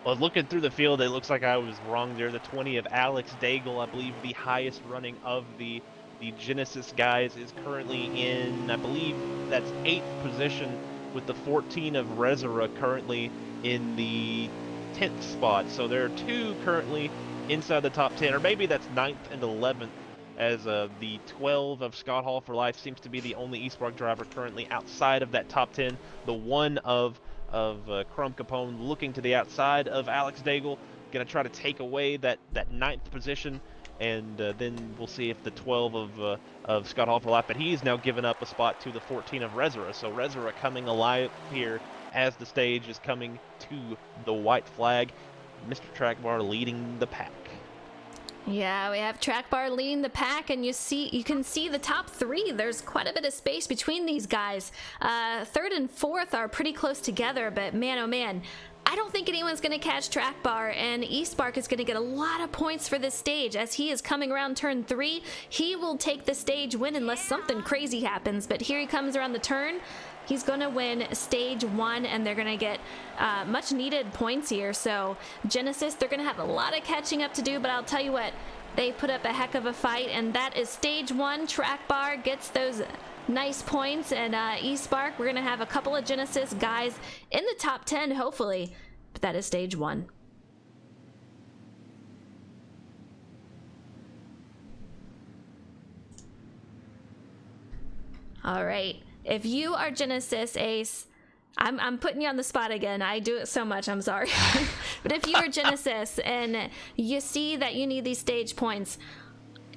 Well, looking through the field, it looks like I was wrong there. The 20 of Alex Daigle, I believe the highest running of the Genesis guys, is currently in, I believe that's 8th position, with the 14 of Rezera currently in the 10th spot. So there are 2 currently inside the top 10, or maybe that's 9th and 11th, as the 12 of Scott Hall for Life seems to be the only Espark driver currently outside of that top 10. The 1 of Chrome Capone looking to the outside of Alex Daigle, going to try to take away that 9th position. And then we'll see if the 12 of Scott Hall for Life, but he's now given up a spot to the 14 of Rezera. So Rezera coming alive here as the stage is coming to the white flag. Mr. Trackbar leading the pack. Yeah, we have Trackbar leading the pack, and you can see the top 3. There's quite a bit of space between these guys. 3rd and 4th are pretty close together, but man, oh man, I don't think anyone's going to catch Trackbar, and Espark is going to get a lot of points for this stage. As he is coming around turn 3, he will take the stage win unless something crazy happens, but here he comes around the turn. He's going to win stage 1, and they're going to get much needed points here. So Genesis, they're going to have a lot of catching up to do, but I'll tell you what, they put up a heck of a fight, and that is stage 1. Trackbar gets those nice points, and Espark, we're going to have a couple of Genesis guys in the top 10, hopefully, but that is stage 1. All right. If you are Genesis, Ace, I'm putting you on the spot again. I do it so much, I'm sorry. But if you are Genesis and you see that you need these stage points,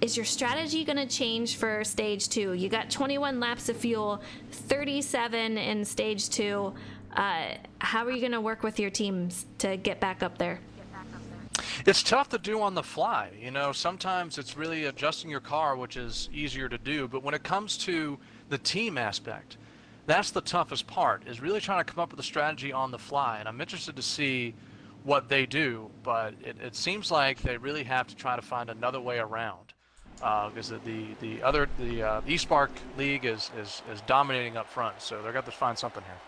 is your strategy going to change for stage 2? You got 21 laps of fuel, 37 in stage 2. How are you going to work with your teams to get back up there? It's tough to do on the fly. You know, sometimes it's really adjusting your car, which is easier to do. But when it comes to the team aspect, that's the toughest part, is really trying to come up with a strategy on the fly. And I'm interested to see what they do, but it seems like they really have to try to find another way around. Because the Espark League is dominating up front, so they're going to find something here.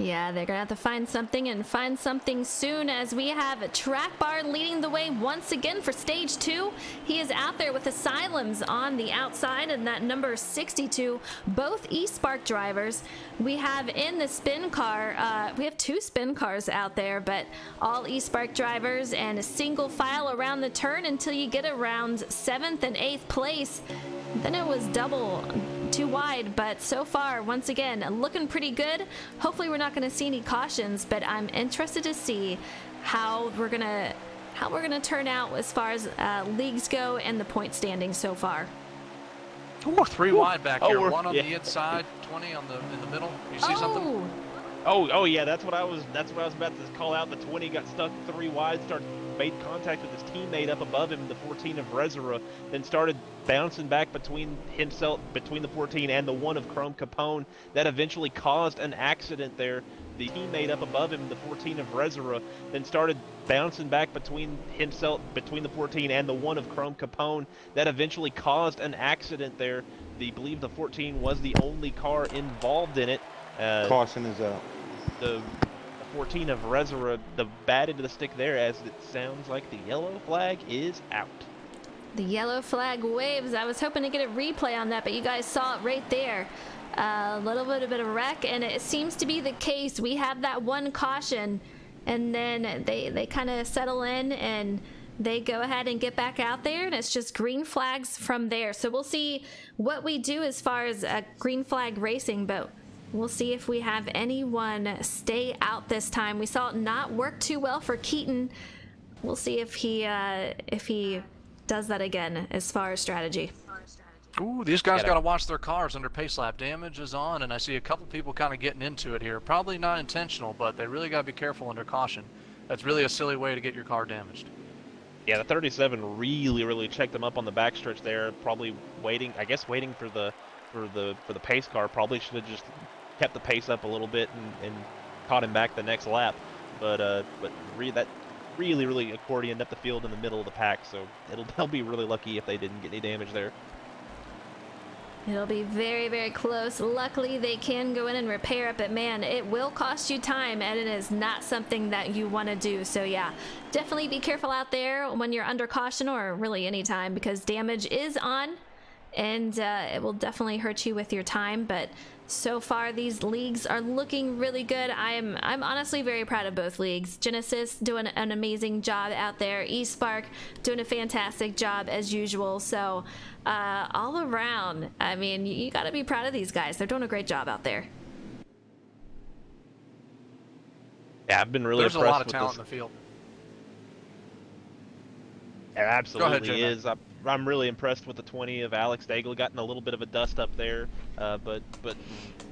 Yeah, they're gonna have to find something, and find something soon, as we have Trackbar leading the way once again for stage 2. He is out there with Asylums on the outside, and that number 62, both Espark drivers. We have in the spin car, we have 2 spin cars out there, but all Espark drivers, and a single file around the turn until you get around 7th and 8th place. Then it was double too wide, but so far, once again, looking pretty good. Hopefully we're not going to see any cautions, but I'm interested to see how we're gonna turn out as far as leagues go and the point standing so far. Ooh, 3 wide back here. 1 on the inside, 20 on in the middle. You see something? Oh yeah, that's what I was about to call out. The 20 got stuck 3 wide, made contact with his teammate up above him, the 14 of Rezera, then started bouncing back between the 14 and the 1 of Chrome Capone. That eventually caused an accident there. The teammate up above him, the 14 of Rezera, then started bouncing back between the 14 and the 1 of Chrome Capone. That eventually caused an accident there. I believe the 14 was the only car involved in it. Caution is out. The 14 of Rezera, the bat into the stick there, as it sounds like the yellow flag is out. The yellow flag waves. I was hoping to get a replay on that, but you guys saw it right there. A little bit of a wreck, and it seems to be the case. We have that 1 caution, and then they kind of settle in, and they go ahead and get back out there, and it's just green flags from there. So we'll see what we do as far as green flag racing, but we'll see if we have anyone stay out this time. We saw it not work too well for Keaton. We'll see if he does that again as far as strategy. Ooh, these guys got to watch their cars under pace lap. Damage is on, and I see a couple people kind of getting into it here. Probably not intentional, but they really got to be careful under caution. That's really a silly way to get your car damaged. Yeah, the 37 really checked them up on the backstretch there. Probably waiting for the for the pace car. Probably should have just kept the pace up a little bit and caught him back the next lap. But that really accordioned up the field in the middle of the pack. So they'll be really lucky if they didn't get any damage there. It'll be very, very close. Luckily, they can go in and repair it, but man, it will cost you time, and it is not something that you want to do. So yeah, definitely be careful out there when you're under caution, or really any time, because damage is on, and it will definitely hurt you with your time. But so far, these leagues are looking really good. I'm honestly very proud of both leagues. Genesis doing an amazing job out there. Espark doing a fantastic job as usual. So all around, I mean, you got to be proud of these guys. They're doing a great job out there. Yeah, I've been really There's a impressed lot of with talent this. in the field. It absolutely J-Mac. is. I'm really impressed with the 20 of Alex Daigle. Gotten a little bit of a dust up there, but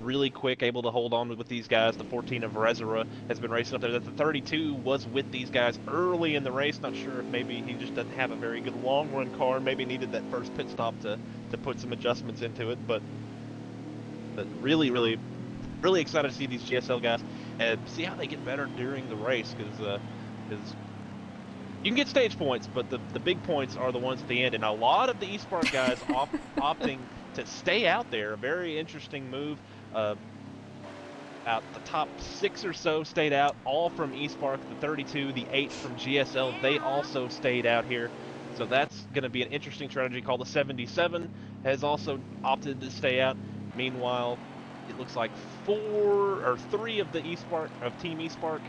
really quick, able to hold on with these guys. The 14 of Rezera has been racing up there. The 32 was with these guys early in the race. Not sure if maybe he just doesn't have a very good long run car. Maybe needed that first pit stop to put some adjustments into it. But really excited to see these GSL guys and see how they get better during the race, because you can get stage points, but the big points are the ones at the end. And a lot of the Espark guys opting to stay out there. A very interesting move. About the top 6 or so stayed out, all from Espark. The 32, the 8 from GSL, they also stayed out here. So that's going to be an interesting strategy. Called the 77 has also opted to stay out. Meanwhile, it looks like 4 of Team Espark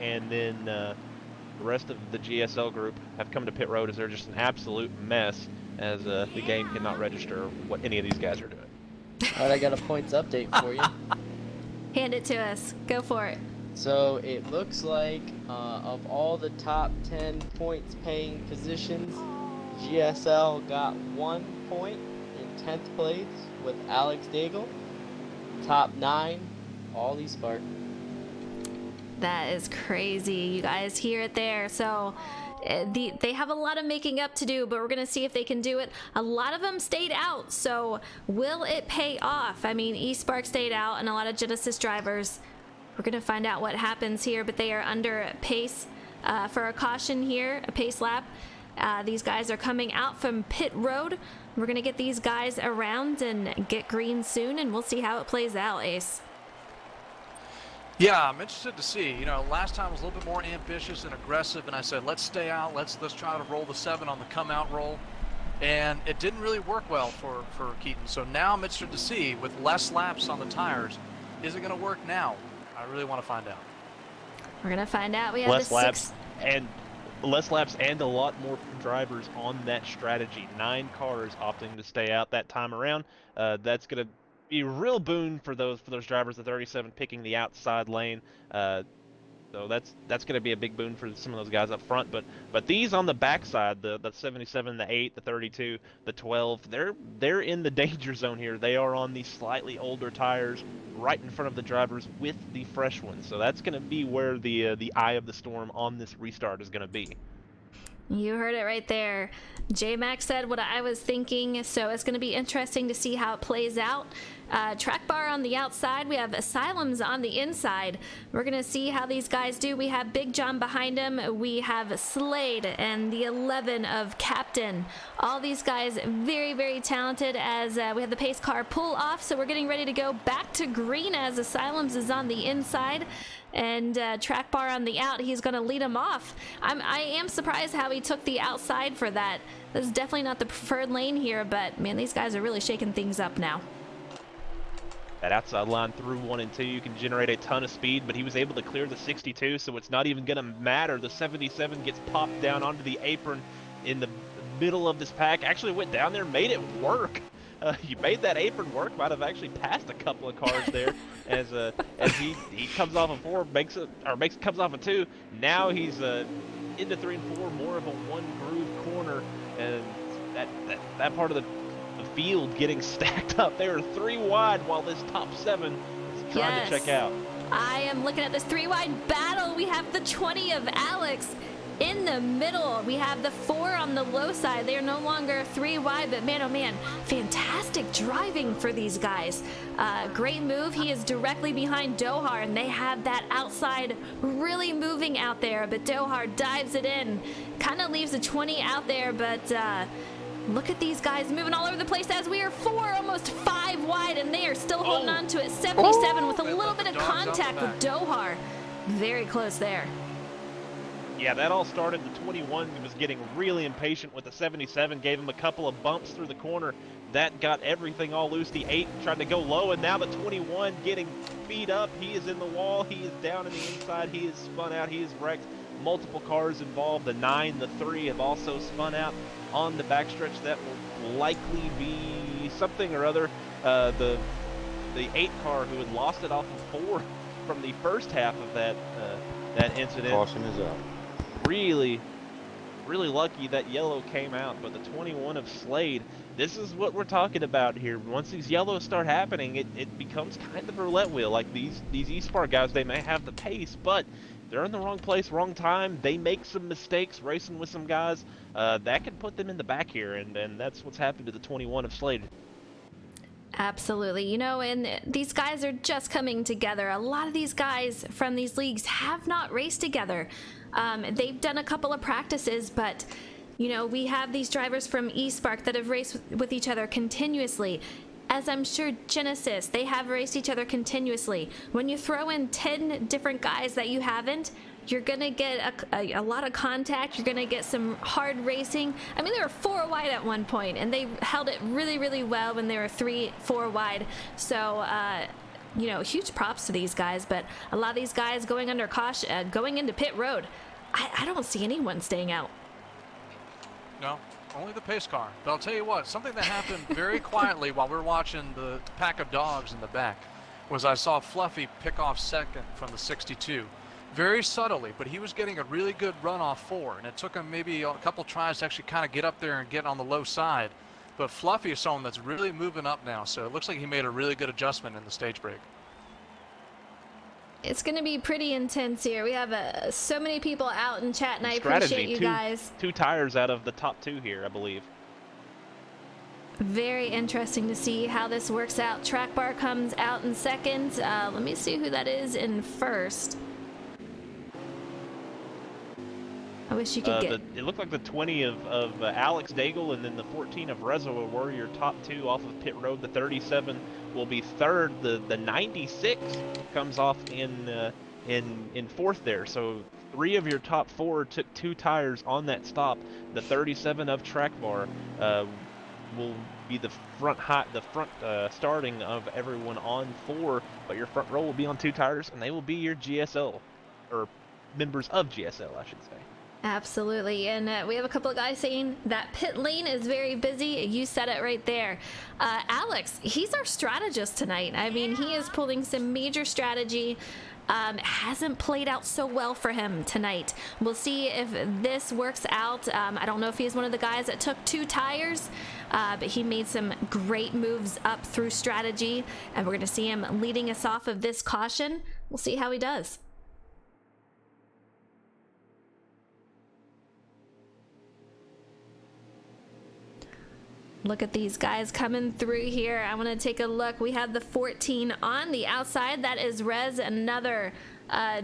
and then the rest of the GSL group have come to pit road as they're just an absolute mess, as the game cannot register what any of these guys are doing. All right, I got a points update for you. Hand it to us. Go for it. So it looks like of all the top 10 points paying positions, GSL got 1 point in 10th place with Alex Daigle. Top 9, all Espark. That is crazy. You guys hear it there. So they have a lot of making up to do, but we're going to see if they can do it. A lot of them stayed out, so will it pay off? I mean, Espark stayed out, and a lot of Genesis drivers. We're going to find out what happens here, but they are under pace for a caution here, a pace lap. These guys are coming out from pit road. We're going to get these guys around and get green soon, and we'll see how it plays out, Ace. Yeah, I'm interested to see. You know, last time I was a little bit more ambitious and aggressive, and I said, let's stay out, let's try to roll the 7 on the come-out roll. And it didn't really work well for Keaton. So now I'm interested to see, with less laps on the tires, is it going to work now? I really want to find out. We're going to find out. We have Less laps and a lot more drivers on that strategy. 9 cars opting to stay out that time around. That's going to be a real boon for those drivers. The 37 picking the outside lane. So that's going to be a big boon for some of those guys up front. But these on the backside, the 77, the 8, the 32, the 12, they're in the danger zone here. They are on the slightly older tires, right in front of the drivers with the fresh ones. So that's going to be where the eye of the storm on this restart is going to be. You heard it right there. J-Mac said what I was thinking, so it's going to be interesting to see how it plays out. Track bar on the outside. We have Asylums on the inside. We're going to see how these guys do. We have Big John behind him. We have Slade and the 11 of Captain. All these guys very, very talented, as we have the pace car pull off, so we're getting ready to go back to green as Asylums is on the inside. And track bar on the out, he's going to lead him off. I am surprised how he took the outside for that. This is definitely not the preferred lane here, but man, these guys are really shaking things up now. That outside line through 1 and 2, you can generate a ton of speed, but he was able to clear the 62, so it's not even going to matter. The 77 gets popped down onto the apron in the middle of this pack. Actually went down there, made it work. You made that apron work. Might have actually passed a couple of cars there, as he comes off a 4, comes off a 2. Now he's into 3 and 4, more of a 1 groove corner, and that part of the field getting stacked up. They are 3 wide while this top 7 is trying to check out. I am looking at this 3 wide battle. We have the 20 of Alex in the middle. We have the 4 on the low side. They are no longer 3 wide, but man, oh man, fantastic driving for these guys. Great move. He is directly behind Dohar, and they have that outside really moving out there, but Dohar dives it in. Kind of leaves a 20 out there, but look at these guys moving all over the place as we are 4, almost 5 wide, and they are still holding on to it. 77 with a little bit of contact with Dohar. Very close there. Yeah, that all started. The 21 was getting really impatient with the 77, gave him a couple of bumps through the corner. That got everything all loose. The 8 tried to go low, and now the 21 getting beat up. He is in the wall. He is down in the inside. He is spun out. He is wrecked. Multiple cars involved. The 9, the 3 have also spun out on the backstretch. That will likely be something or other. The 8 car who had lost it off of 4 from the first half of that incident. Caution is up. Really lucky that yellow came out, but the 21 of Slade, this is what we're talking about here. Once these yellows start happening, it becomes kind of a roulette wheel. Like these Espark guys, they may have the pace, but they're in the wrong place, wrong time. They make some mistakes racing with some guys. That can put them in the back here, and that's what's happened to the 21 of Slade. Absolutely. You know, and these guys are just coming together. A lot of these guys from these leagues have not raced together. They've done a couple of practices, but you know, we have these drivers from Espark that have raced with each other continuously. As I'm sure Genesis, they have raced each other continuously. When you throw in 10 different guys that you haven't, you're gonna get a lot of contact. You're gonna get some hard racing. I mean, they were 4 wide at one point, and they held it really, really well when they were 3, 4 wide. So, you know, huge props to these guys. But a lot of these guys going under caution, going into pit road, I don't see anyone staying out. No, only the pace car. But I'll tell you what, something that happened very quietly while we were watching the pack of dogs in the back was I saw Fluffy pick off second from the 62. Very subtly, but he was getting a really good run off 4, and it took him maybe a couple tries to actually kind of get up there and get on the low side. But Fluffy is someone that's really moving up now, so it looks like he made a really good adjustment in the stage break. It's going to be pretty intense here. We have so many people out in chat, and I appreciate you guys. 2 tires out of the top 2 here, I believe. Very interesting to see how this works out. Track bar comes out in second. Let me see who that is in first. I wish you could get... It looked like the 20 of Alex Daigle, and then the 14 of Rezo were your top 2 off of pit road. The 37 will be third. The 96 comes off in fourth there. So 3 of your top 4 took 2 tires on that stop. The 37 of Track Bar will be the front starting of everyone on 4, but your front row will be on 2 tires, and they will be your GSL, or members of GSL, I should say. Absolutely, and we have a couple of guys saying that pit lane is very busy. You said it right there. Alex, he's our strategist tonight. I mean, he is pulling some major strategy. Hasn't played out so well for him tonight. We'll see if this works out. I don't know if he's one of the guys that took 2 tires, but he made some great moves up through strategy, and we're going to see him leading us off of this caution. We'll see how he does. Look at these guys coming through here. I want to take a look. We have the 14 on the outside. That is Rez, another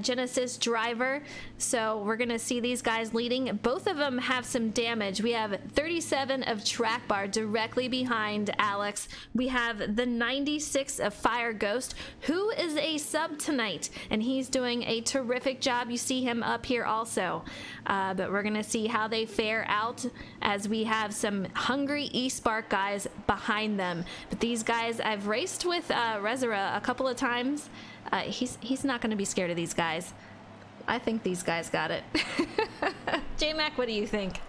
Genesis driver. So we're going to see these guys leading. Both of them have some damage. We have 37 of Track Bar directly behind Alex. We have the 96 of Fire Ghost, who is a sub tonight, and he's doing a terrific job. You see him up here also. But we're going to see how they fare out as we have some hungry Espark guys behind them. But these guys, I've raced with Rezera a couple of times. He's not going to be scared of these guys. I think these guys got it. J-Mac, what do you think?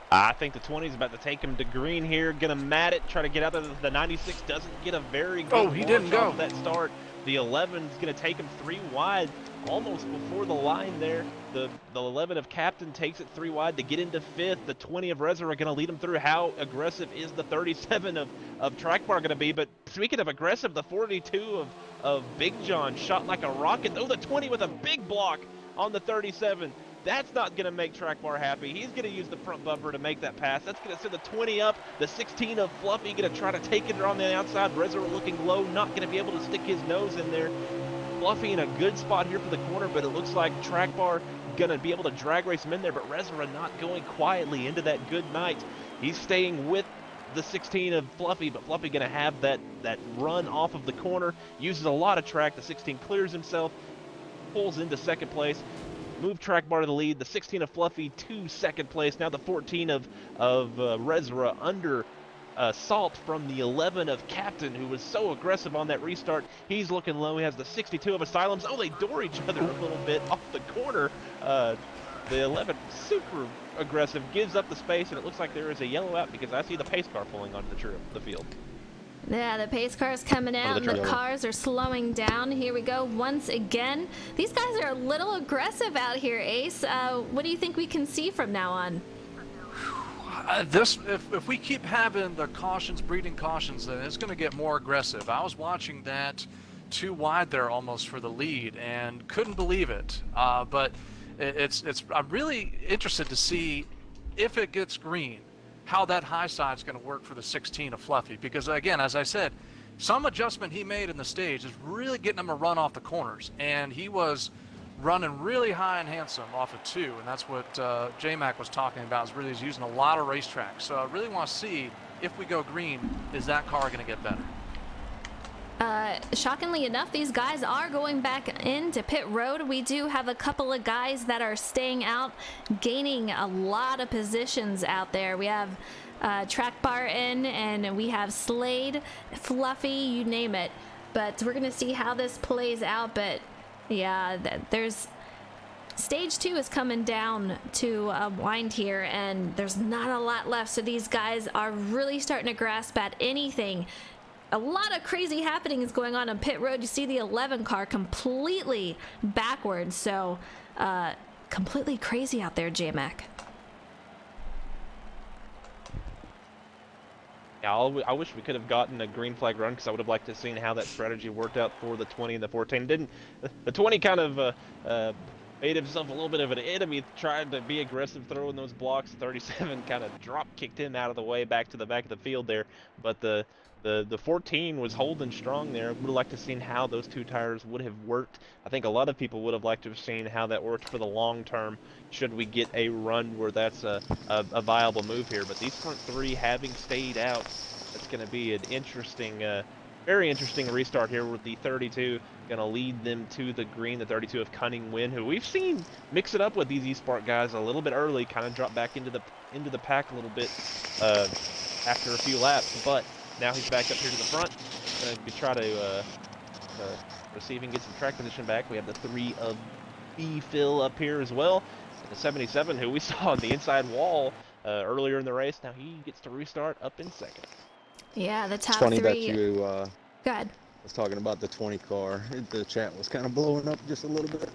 I think the 20 is about to take him to green here. Gonna mat it, try to get out there. The 96 doesn't get a very good he didn't go that start. The 11 is gonna take him 3 wide, almost before the line there. The 11 of Captain takes it 3 wide to get into 5th. The 20 of Rezzer are going to lead him through. How aggressive is the 37 of Track Bar going to be? But speaking of aggressive, the 42 of Big John shot like a rocket. Oh, the 20 with a big block on the 37. That's not going to make Track Bar happy. He's going to use the front bumper to make that pass. That's going to send the 20 up. The 16 of Fluffy going to try to take it on the outside. Reservoir looking low, not going to be able to stick his nose in there. Fluffy in a good spot here for the corner, but it looks like Track Bar going to be able to drag race him in there, but Reservoir not going quietly into that good night. He's staying with the 16 of Fluffy, but Fluffy going to have that run off of the corner. Uses a lot of track. The 16 clears himself, pulls into second place. Move Track Bar to the lead. The 16 of Fluffy to second place. Now the 14 of Reservoir under Salt from the 11 of Captain, who was so aggressive on that restart. He's looking low. He has the 62 of Asylums. Oh, they door each other a little bit off the corner. The 11 super aggressive, gives up the space, and it looks like there is a yellow out because I see the pace car pulling onto the field. Yeah, the pace car's coming out, and the cars are slowing down. Here we go once again. These guys are a little aggressive out here, Ace. What do you think we can see from now on? If we keep having the cautions, breeding cautions, then it's going to get more aggressive. I was watching that too wide there almost for the lead and couldn't believe it. But I'm really interested to see if it gets green, how that high side is going to work for the 16 of Fluffy. Because again, as I said, some adjustment he made in the stage is really getting him a run off the corners, and he was running really high and handsome off of 2, and that's what J-Mac was talking about, is really using a lot of racetrack. So I really want to see, if we go green, is that car going to get better? Shockingly enough, these guys are going back into pit road. We do have a couple of guys that are staying out, gaining a lot of positions out there. We have Track Bar in, and we have Slade, Fluffy, you name it. But we're going to see how this plays out. But yeah, there's stage 2 is coming down to a wind here, and there's not a lot left. So these guys are really starting to grasp at anything. A lot of crazy happenings going on pit road. You see the 11 car completely backwards. So completely crazy out there, J-Mac. Yeah, I wish we could have gotten a green flag run, because I would have liked to have seen how that strategy worked out for the 20 and the 14. The 20 kind of made himself a little bit of an enemy, tried to be aggressive throwing those blocks. 37 kind of drop kicked him out of the way back to the back of the field there, but the 14 was holding strong there. Would have liked to have seen how those 2 tires would have worked. I think a lot of people would have liked to have seen how that worked for the long term, should we get a run where that's a viable move here. But these front 3 having stayed out, that's going to be an interesting, very interesting restart here, with the 32 going to lead them to the green. The 32 of Cunning Win, who we've seen mix it up with these Espark guys a little bit early, kind of drop back into the pack a little bit after a few laps, but now he's back up here to the front. Going to try to receive and get some track position back. We have the 3 of B-Phil up here as well. And the 77, who we saw on the inside wall earlier in the race. Now he gets to restart up in second. Yeah, the top It's funny 3. that you Go ahead. was talking about the 20 car. The chat was kind of blowing up just a little bit.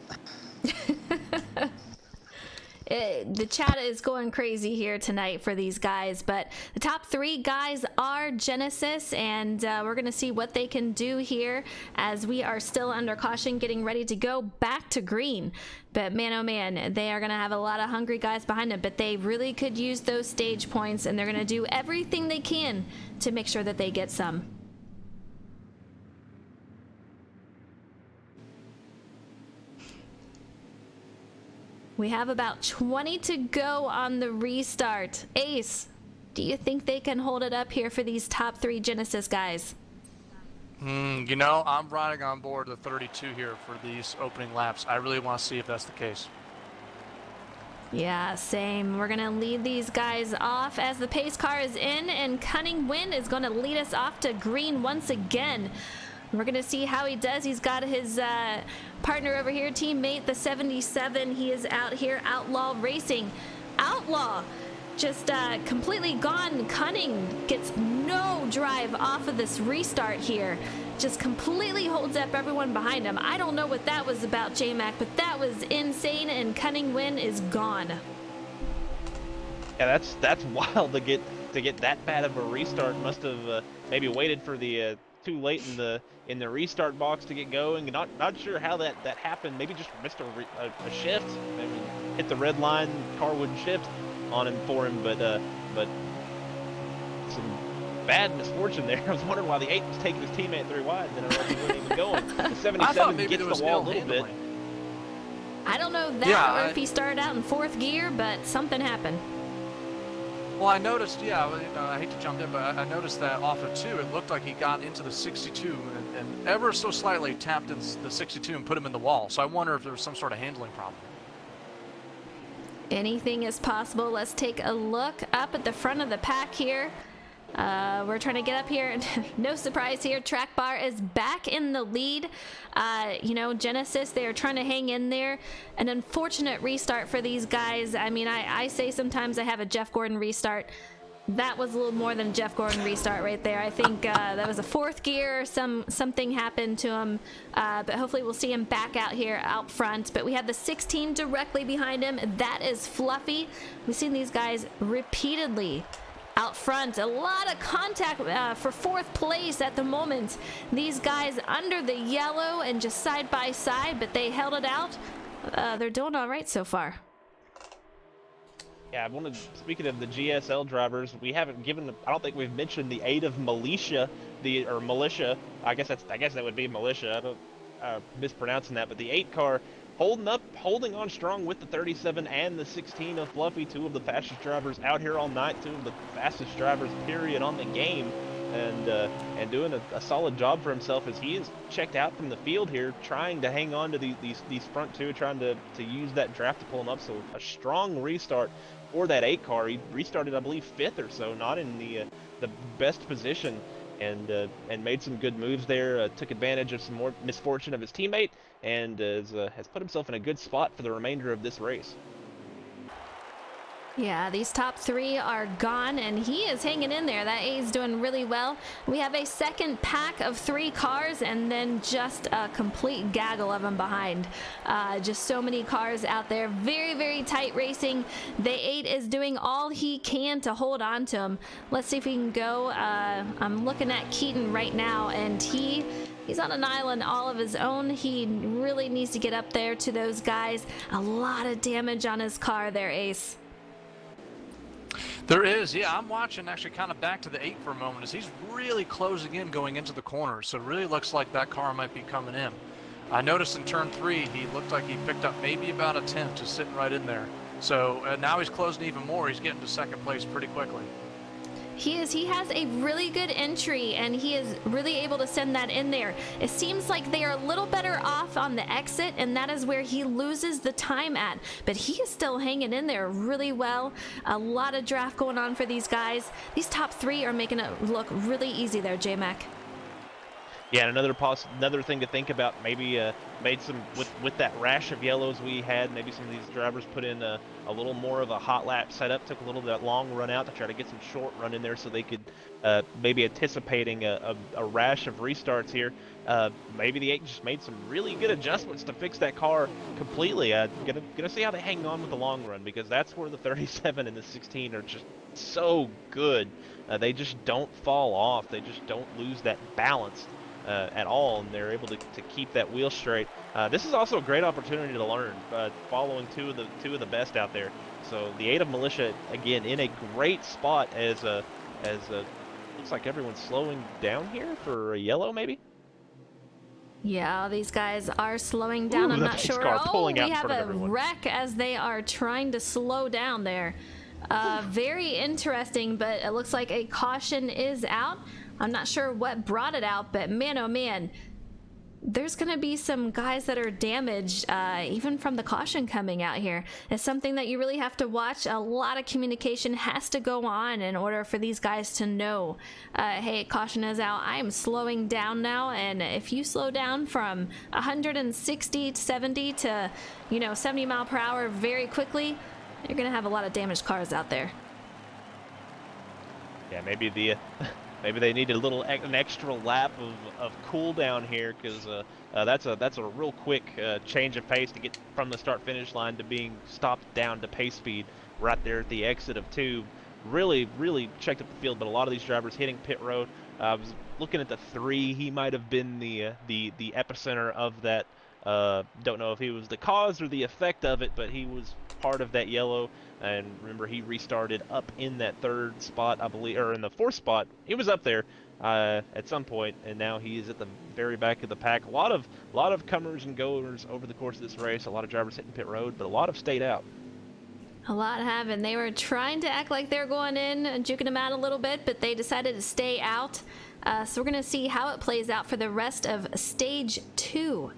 The chat is going crazy here tonight for these guys, but the top 3 guys are Genesis, and we're going to see what they can do here as we are still under caution, getting ready to go back to green. But man, oh man, they are going to have a lot of hungry guys behind them, but they really could use those stage points, and they're going to do everything they can to make sure that they get some. We have about 20 to go on the restart. Ace, do you think they can hold it up here for these top 3 Genesis guys? You know, I'm riding on board the 32 here for these opening laps. I really want to see if that's the case. Yeah, same. We're going to lead these guys off as the pace car is in, and Cunning Wind is going to lead us off to green once again. We're going to see how he does. He's got his partner over here, teammate, the 77. He is out here, Outlaw Racing. Outlaw just completely gone. Cunning gets no drive off of this restart here. Just completely holds up everyone behind him. I don't know what that was about, J-Mac, but that was insane, and Cunning Win is gone. Yeah, that's wild to get that bad of a restart. Must have maybe waited for the too late in the restart box to get going. Not sure how that happened. Maybe just missed a shift. Maybe hit the red line. Car wouldn't shift on him for him, but some bad misfortune there. I was wondering why the 8 was taking his teammate 3 wide, and then he wasn't even going. The 77 gets the wall a little bit. I don't know that or if he started out in 4th gear, but something happened. Well, I noticed, I hate to jump in, but I noticed that off of 2, it looked like he got into the 62 and ever so slightly tapped in the 62 and put him in the wall. So I wonder if there was some sort of handling problem. Anything is possible. Let's take a look up at the front of the pack here. We're trying to get up here. No surprise here. Track Bar is back in the lead. Genesis, they're trying to hang in there. An unfortunate restart for these guys. I mean, I say sometimes I have a Jeff Gordon restart. That was a little more than a Jeff Gordon restart right there. I think that was a 4th gear. Something happened to him. But hopefully we'll see him back out here out front. But we have the 16 directly behind him. That is Fluffy. We've seen these guys repeatedly out front. A lot of contact for 4th place at the moment. These guys under the yellow and just side by side, but they held it out. They're doing all right so far. Yeah, speaking of the GSL drivers, we haven't I don't think we've mentioned the 8 of Militia, Militia. I guess that would be Militia. I don't mispronouncing that, but the 8 car holding on strong with the 37 and the 16 of Fluffy, 2 of the fastest drivers out here all night, 2 of the fastest drivers period on the game, and doing a solid job for himself as he is checked out from the field here, trying to hang on to these front 2, trying to use that draft to pull him up. So a strong restart for that 8 car. He restarted, I believe, 5th or so, not in the best position, and made some good moves there. Took advantage of some more misfortune of his teammate, and has put himself in a good spot for the remainder of this race. Yeah, these top 3 are gone, and he is hanging in there. That A is doing really well. We have a second pack of 3 cars, and then just a complete gaggle of them behind. Just so many cars out there. Very, very tight racing. The 8 is doing all he can to hold on to him. Let's see if we can go. I'm looking at Keaton right now, and he's on an island all of his own. He really needs to get up there to those guys. A lot of damage on his car there, Ace. There is, yeah. I'm watching actually kind of back to the 8 for a moment as he's really closing in going into the corner. So it really looks like that car might be coming in. I noticed in turn 3, he looked like he picked up maybe about a 10th just sitting right in there. So now he's closing even more. He's getting to 2nd place pretty quickly. He has a really good entry, and he is really able to send that in there. It seems like they are a little better off on the exit, and that is where he loses the time at. But he is still hanging in there really well. A lot of draft going on for these guys. These top 3 are making it look really easy there, J-Mac. Yeah, and another thing to think about, maybe made some with that rash of yellows we had. Maybe some of these drivers put in a little more of a hot lap setup, took a little of that long run out to try to get some short run in there, so they could maybe anticipating a rash of restarts here. Maybe the 8 just made some really good adjustments to fix that car completely. Gonna see how they hang on with the long run, because that's where the 37 and the 16 are just so good. They just don't fall off. They just don't lose that balance at all, and they're able to keep that wheel straight. This is also a great opportunity to learn, following two of the best out there. So the 8 of Militia, again, in a great spot as looks like everyone's slowing down here for a yellow, maybe. Yeah, these guys are slowing down. I'm not sure. We have a wreck as they are trying to slow down there. Very interesting, but it looks like a caution is out. I'm not sure what brought it out, but man, oh man, there's going to be some guys that are damaged, even from the caution coming out here. It's something that you really have to watch. A lot of communication has to go on in order for these guys to know, hey, caution is out. I am slowing down now, and if you slow down from 160 to 70 to, 70 mile per hour very quickly, you're going to have a lot of damaged cars out there. Yeah, maybe maybe they need an extra lap of cool down here, because that's a real quick change of pace to get from the start finish line to being stopped down to pace speed right there at the exit of 2. Really checked up the field, but a lot of these drivers hitting pit road I was looking at the 3. He might have been the epicenter of that. Don't know if he was the cause or the effect of it, but he was part of that yellow. And remember, he restarted up in that 3rd spot, I believe, or in the 4th spot. He was up there at some point, and now he is at the very back of the pack. A lot of comers and goers over the course of this race. A lot of drivers hitting pit road, but a lot have stayed out. A lot haven't. They were trying to act like they're going in and juking them out a little bit, but they decided to stay out. So we're going to see how it plays out for the rest of stage 2.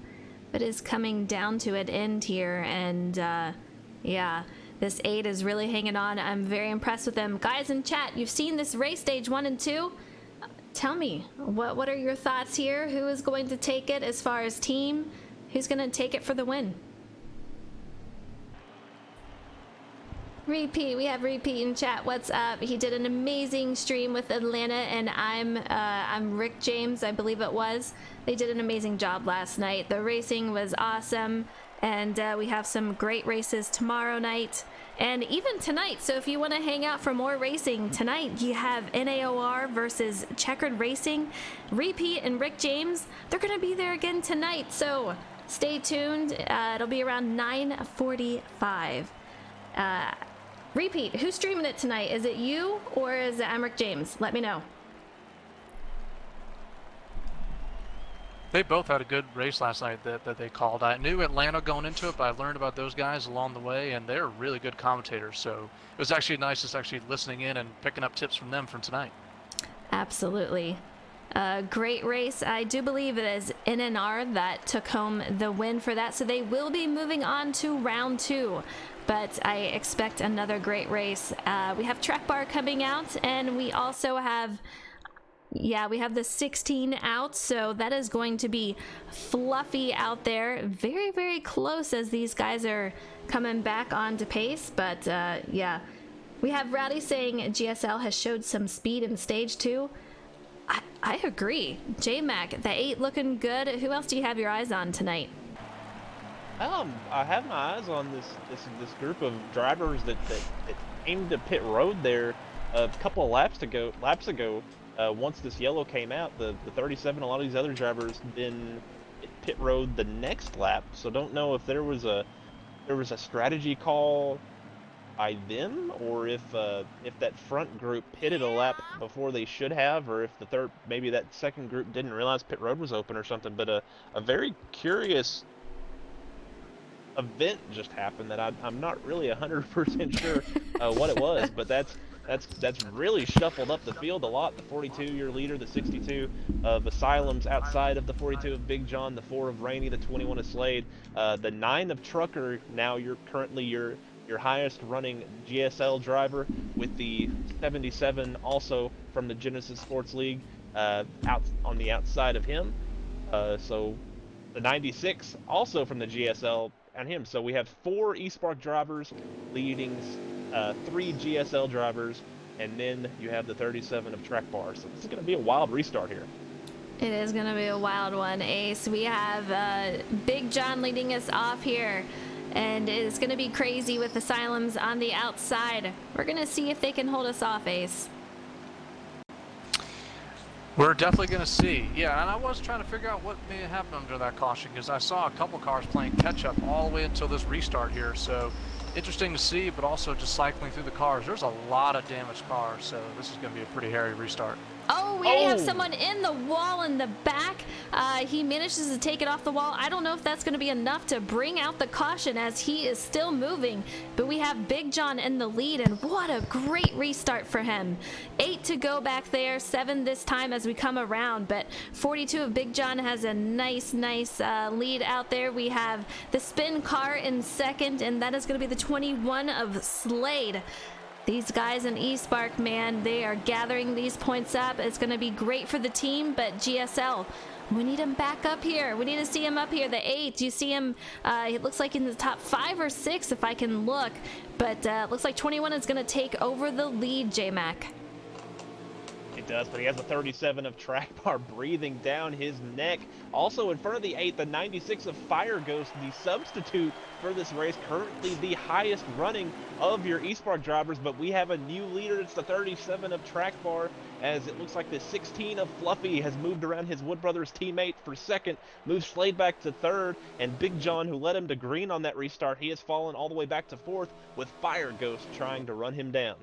But is coming down to an end here, and yeah, this 8 is really hanging on. I'm very impressed with them. Guys in chat, you've seen this race, stage 1 and 2. Tell me, what are your thoughts here? Who is going to take it as far as team? Who's going to take it for the win? Repeat, we have Repeat in chat. What's up? He did an amazing stream with Atlanta, and I'm Rick James, I believe it was. They did an amazing job last night. The racing was awesome, and we have some great races tomorrow night and even tonight. So if you want to hang out for more racing tonight, you have NAOR versus Checkered Racing. Repeat and Rick James, they're going to be there again tonight, so stay tuned. It'll be around 9:45. Repeat, who's streaming it tonight? Is it you or is it Rick James? Let me know. They both had a good race last night that they called. I knew Atlanta going into it, but I learned about those guys along the way, and they're really good commentators. So it was actually nice just actually listening in and picking up tips from them from tonight. Absolutely. Great race. I do believe it is NNR that took home the win for that, so they will be moving on to round 2. But I expect another great race. We have Track Bar coming out, and we also have, we have the 16 out, so that is going to be fluffy out there. Very, very close as these guys are coming back onto pace, but yeah. We have Rowdy saying GSL has showed some speed in stage 2. I agree. J-Mac, the 8 looking good. Who else do you have your eyes on tonight? I have my eyes on this group of drivers that came to pit road there a couple of laps ago. Once this yellow came out, the 37, a lot of these other drivers been at pit road the next lap. So don't know if there was a strategy call by them, or if that front group pitted a lap before they should have, or if maybe that second group didn't realize pit road was open or something. But a very curious event just happened that I'm not really 100% sure what it was, but that's really shuffled up the field a lot. The 42, your leader, the 62 of Asylum's outside of the 42 of Big John, the 4 of Rainey, the 21 of Slade, the 9 of Trucker. Now you're currently your highest running GSL driver, with the 77 also from the Genesis Sports League out on the outside of him. So the 96 also from the GSL and him. So we have 4 Espark drivers leading 3 GSL drivers, and then you have the 37 of Track Bar. So this is going to be a wild restart here. It is going to be a wild one, Ace. We have Big John leading us off here, and it's going to be crazy with Asylums on the outside. We're going to see if they can hold us off, Ace. We're definitely going to see. Yeah, and I was trying to figure out what may have happened under that caution, because I saw a couple cars playing catch-up all the way until this restart here. So interesting to see, but also just cycling through the cars. There's a lot of damaged cars, so this is going to be a pretty hairy restart. Oh, we have someone in the wall in the back. He manages to take it off the wall. I don't know if that's going to be enough to bring out the caution, as he is still moving. But we have Big John in the lead, and what a great restart for him. 8 to go back there, 7 this time as we come around. But 42 of Big John has a nice lead out there. We have the spin car in second, and that is going to be the 21 of Slade. These guys in Espark, man, they are gathering these points up. It's going to be great for the team, but GSL, we need him back up here. We need to see him up here. The 8, you see him, it looks like in the top 5 or 6 if I can look. But looks like 21 is going to take over the lead, J-Mac. does, but he has a 37 of track bar breathing down his neck. Also in front of the 8, the 96 of Fire Ghost, the substitute for this race, currently the highest running of your Espark drivers, but we have a new leader. It's the 37 of track bar, as it looks like the 16 of Fluffy has moved around his Wood Brothers teammate for second, moves Slade back to third, and Big John, who led him to green on that restart, he has fallen all the way back to fourth, with Fire Ghost trying to run him down.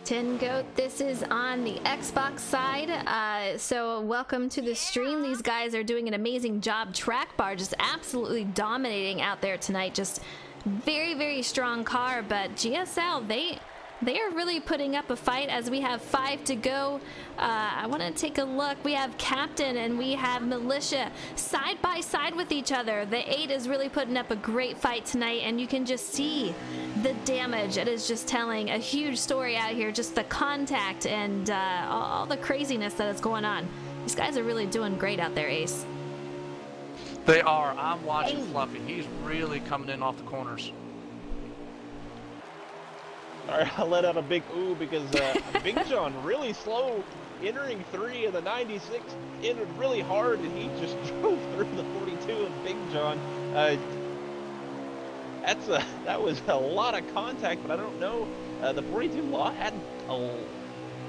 Tin Goat, this is on the Xbox side, so welcome to the stream. These guys are doing an amazing job. Track bar just absolutely dominating out there tonight. Just very, very strong car, but GSL, they are really putting up a fight as we have 5 to go. I want to take a look. We have Captain and we have Militia side by side with each other. The 8 is really putting up a great fight tonight, and you can just see the damage. It is just telling a huge story out here, just the contact and all the craziness that is going on. These guys are really doing great out there, Ace. They are. I'm watching Fluffy. He's really coming in off the corners. Alright, I let out a big ooh because Big John really slow entering 3 of the 96, entered really hard, and he just drove through the 42 of Big John. That was a lot of contact, but I don't know. The 42 Law had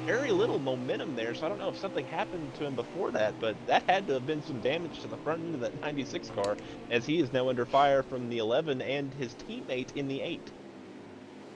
very little momentum there, so I don't know if something happened to him before that, but that had to have been some damage to the front end of that 96 car, as he is now under fire from the 11 and his teammate in the 8.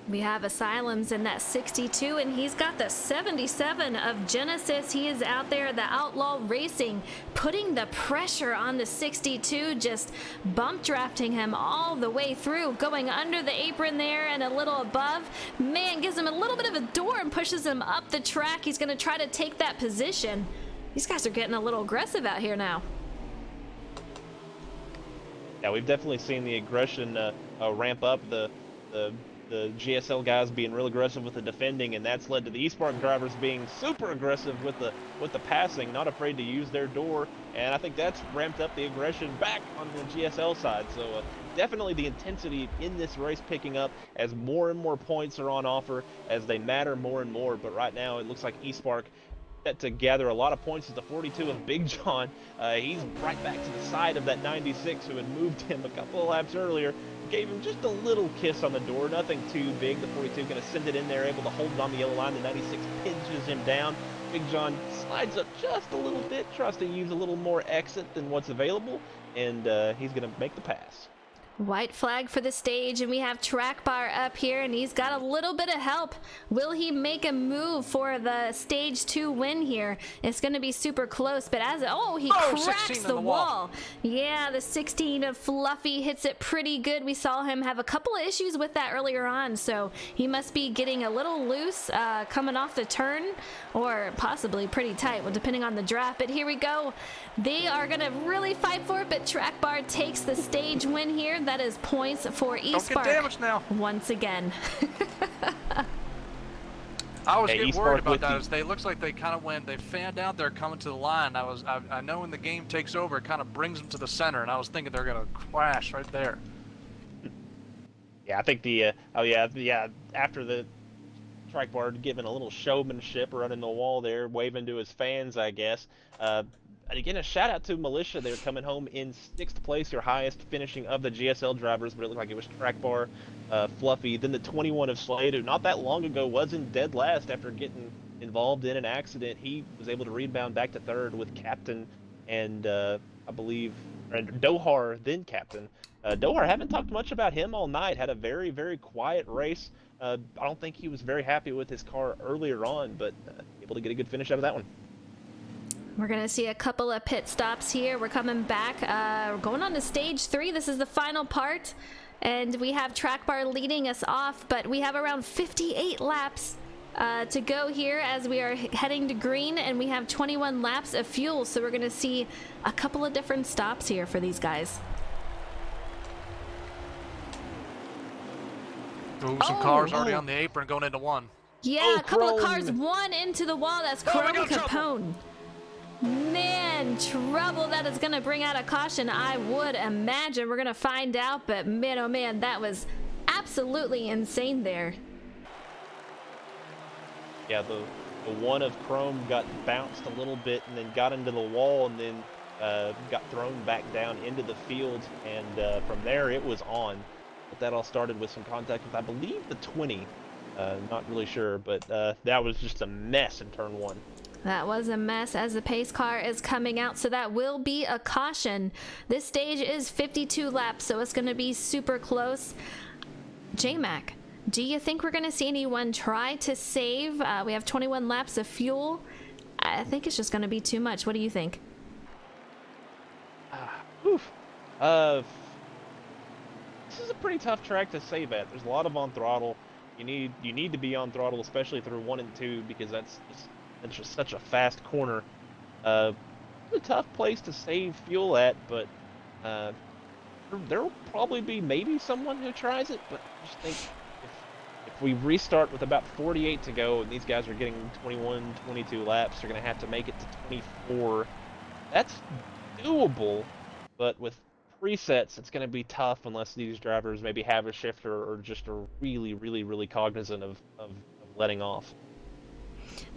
We have Asylums in that 62, and he's got the 77 of Genesis. He is out there, the Outlaw Racing, putting the pressure on the 62, just bump drafting him all the way through, going under the apron there and a little above. Man, gives him a little bit of a door and pushes him up the track. He's going to try to take that position. These guys are getting a little aggressive out here now. Yeah, we've definitely seen the aggression ramp up. The GSL guys being real aggressive with the defending, and that's led to the Espark drivers being super aggressive with the passing, not afraid to use their door, and I think that's ramped up the aggression back on the GSL side. So definitely the intensity in this race picking up as more and more points are on offer, as they matter more and more. But right now it looks like Espark set to gather a lot of points at the 42 of Big John. He's right back to the side of that 96 who had moved him a couple of laps earlier. Gave him just a little kiss on the door, nothing too big. The 42 going to send it in there, able to hold it on the yellow line. The 96 pinches him down. Big John slides up just a little bit, tries to use a little more exit than what's available, and he's going to make the pass. White flag for the stage, and we have Track Bar up here, and he's got a little bit of help. Will he make a move for the stage 2 win here? It's going to be super close, but he cracks the wall. Yeah, the 16 of Fluffy hits it pretty good. We saw him have a couple of issues with that earlier on, so he must be getting a little loose coming off the turn, or possibly pretty tight, well, depending on the draft. But here we go. They are going to really fight for it, but Track Bar takes the stage win here. That is points for Espark. Don't get damaged now. Once again. I was getting worried about that. It looks like they kind of, when they fanned out, they're coming to the line. I know when the game takes over, it kind of brings them to the center, and I was thinking they're going to crash right there. Yeah, I think after the Track Bar giving a little showmanship, running the wall there, waving to his fans, I guess. And again, a shout out to Militia. They're coming home in 6th place, your highest finishing of the GSL drivers, but it looked like it was Track Bar, Fluffy, then the 21 of Slade, who not that long ago was in dead last after getting involved in an accident. He was able to rebound back to 3rd with Captain and I believe Dohar, then Captain. Dohar, haven't talked much about him all night. Had a very, very quiet race. I don't think he was very happy with his car earlier on, but able to get a good finish out of that one. We're going to see a couple of pit stops here. We're coming back. We're going on to stage 3. This is the final part. And we have Track Bar leading us off, but we have around 58 laps to go here as we are heading to green, and we have 21 laps of fuel. So we're going to see a couple of different stops here for these guys. Ooh, some cars already on the apron going into one. Yeah, a couple of cars, one into the wall. That's Chrome Capone. Man, trouble. That is going to bring out a caution, I would imagine. We're going to find out, but man, oh man, that was absolutely insane there. Yeah, the one of Chrome got bounced a little bit and then got into the wall and then got thrown back down into the field, and from there it was on. But that all started with some contact with, I believe, the 20. Not really sure, but that was just a mess in turn 1. That was a mess as the pace car is coming out, so that will be a caution. This stage is 52 laps, so it's going to be super close. J-Mac, do you think we're going to see anyone try to save? We have 21 laps of fuel. I think it's just going to be too much. What do you think? This is a pretty tough track to save at. There's a lot of on throttle. You need to be on throttle, especially through 1 and 2, because that's just such a fast corner. It's a tough place to save fuel at, but there'll probably be maybe someone who tries it. But I just think if we restart with about 48 to go, and these guys are getting 21, 22 laps, they're going to have to make it to 24. That's doable, but with presets, it's going to be tough unless these drivers maybe have a shifter or just are really, really, really cognizant of letting off.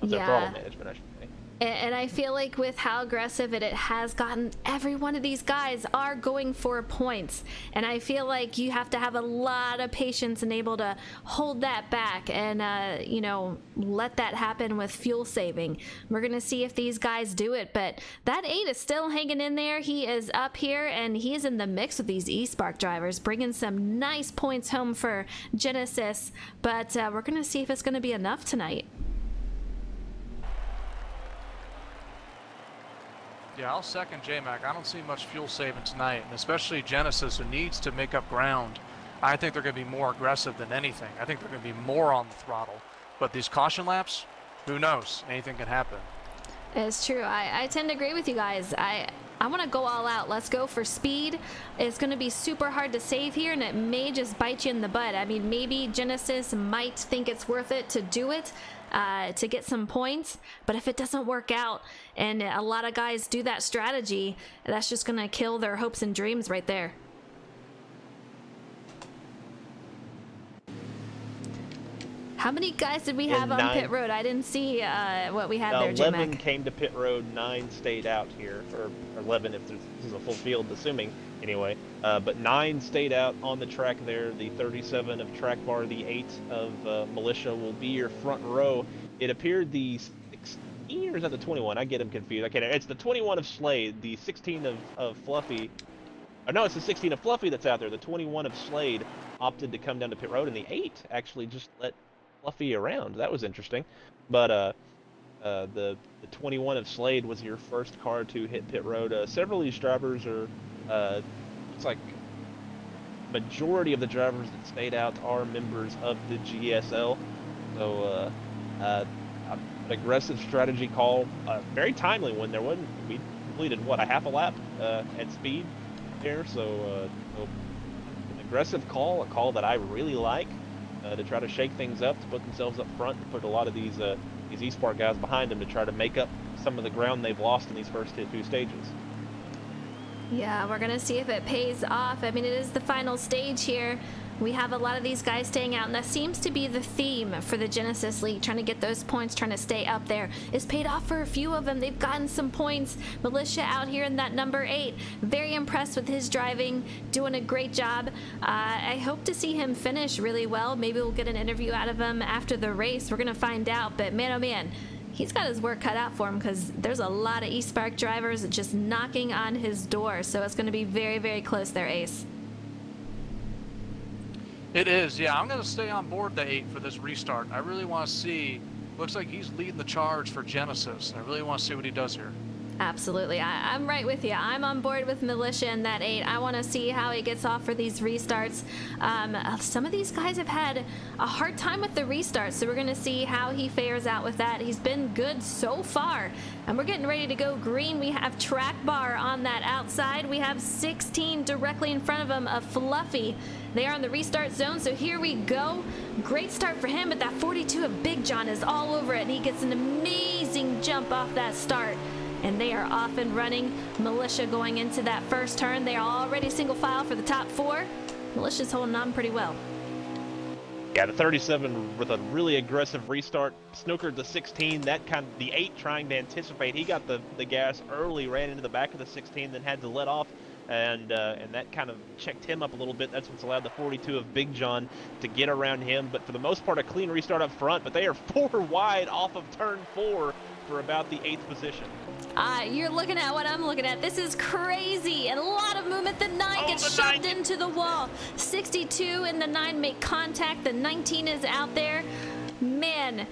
Of their throttle management, I should say. And I feel like with how aggressive it has gotten, every one of these guys are going for points. And I feel like you have to have a lot of patience and able to hold that back and, let that happen with fuel saving. We're going to see if these guys do it. But that 8 is still hanging in there. He is up here and he is in the mix with these Espark drivers, bringing some nice points home for Genesis. But we're going to see if it's going to be enough tonight. Yeah, I'll second J-Mac. I don't see much fuel saving tonight, and especially Genesis, who needs to make up ground. I think they're going to be more aggressive than anything. I think they're going to be more on the throttle. But these caution laps, who knows? Anything can happen. It's true. I tend to agree with you guys. I want to go all out. Let's go for speed. It's going to be super hard to save here, and it may just bite you in the butt. I mean, maybe Genesis might think it's worth it to do it, to get some points, but if it doesn't work out and a lot of guys do that strategy, that's just gonna kill their hopes and dreams right there. How many guys did we have on pit road? I didn't see what we had there, J-Mac. 11 came to pit road, 9 stayed out here, or 11 if this is a full field, assuming, anyway. But 9 stayed out on the track there. The 37 of track bar, the 8 of militia will be your front row. It appeared the 16, or is that the 21? I get them confused. Okay, it's the 21 of Slade, the 16 of Fluffy. Oh, no, it's the 16 of Fluffy that's out there. The 21 of Slade opted to come down to pit road, and the 8 actually just let Fluffy around. That was interesting. But the 21 of Slade was your first car to hit pit road. Several of these drivers are, it's like majority of the drivers that stayed out are members of the GSL. So an aggressive strategy call, very timely one. There wasn't, we completed what, a half a lap at speed there. So an aggressive call, a call that I really like. To try to shake things up, to put themselves up front, to put a lot of these Espark guys behind them to try to make up some of the ground they've lost in these first 2 stages. Yeah, we're gonna see if it pays off. I mean, it is the final stage here. We have a lot of these guys staying out, and that seems to be the theme for the Genesis League, trying to get those points, trying to stay up there. It's paid off for a few of them. They've gotten some points. Militia out here in that number 8. Very impressed with his driving, doing a great job. I hope to see him finish really well. Maybe we'll get an interview out of him after the race. We're going to find out, but man, oh man, he's got his work cut out for him because there's a lot of Espark drivers just knocking on his door, so it's going to be very, very close there, Ace. It is, yeah. I'm going to stay on board the 8 for this restart. I really want to see, looks like he's leading the charge for Genesis. I really want to see what he does here. Absolutely. I'm right with you. I'm on board with Militia in that 8. I want to see how he gets off for these restarts. Some of these guys have had a hard time with the restarts, so we're going to see how he fares out with that. He's been good so far, and we're getting ready to go green. We have track bar on that outside. We have 16 directly in front of him of Fluffy. They are in the restart zone, so here we go. Great start for him, but that 42 of Big John is all over it, and he gets an amazing jump off that start. And they are off and running. Militia going into that first turn. They are already single file for the top 4. Militia's holding on pretty well. Yeah, the 37 with a really aggressive restart, snookered the 16. The 8 trying to anticipate. He got the gas early, ran into the back of the 16, then had to let off, and that kind of checked him up a little bit. That's what's allowed the 42 of Big John to get around him. But for the most part, a clean restart up front. But they are 4 wide off of turn 4 for about the 8th position. You're looking at what I'm looking at. This is crazy. And a lot of movement. The 9 gets shoved into the wall. 62 and the 9 make contact. The 19 is out there. Man,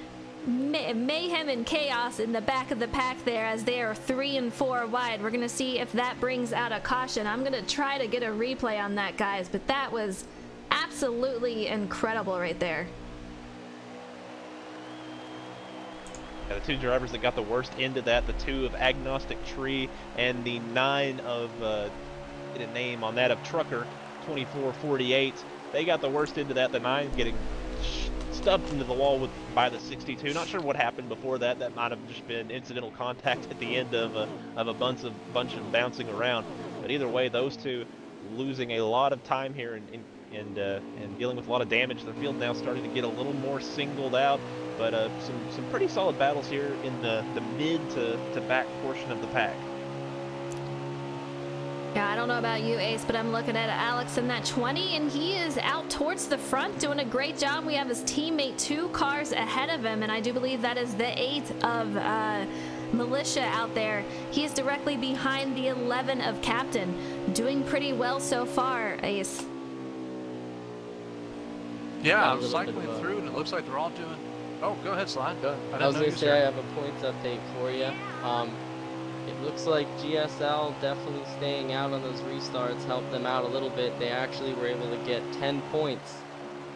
mayhem and chaos in the back of the pack there as they are 3 and 4 wide. We're going to see if that brings out a caution. I'm going to try to get a replay on that, guys. But that was absolutely incredible right there. Yeah, the 2 drivers that got the worst end of that, the 2 of Agnostic Tree and the 9 of, get a name on that, of Trucker, 2448. They got the worst end of that, the 9 getting stuffed into the wall by the 62. Not sure what happened before that. That might have just been incidental contact at the end of a bunch of bouncing around. But either way, those 2 losing a lot of time here and dealing with a lot of damage. Their field now starting to get a little more singled out. But some pretty solid battles here in the mid to back portion of the pack. Yeah, I don't know about you, Ace, but I'm looking at Alex in that 20, and he is out towards the front doing a great job. We have his teammate 2 cars ahead of him, and I do believe that is the 8 of Militia out there. He is directly behind the 11 of Captain. Doing pretty well so far, Ace. Yeah, I'm cycling through, and it looks like they're all doing... Oh, go ahead, Slide. I was going to say I have a points update for you. It looks like GSL definitely staying out on those restarts helped them out a little bit. They actually were able to get 10 points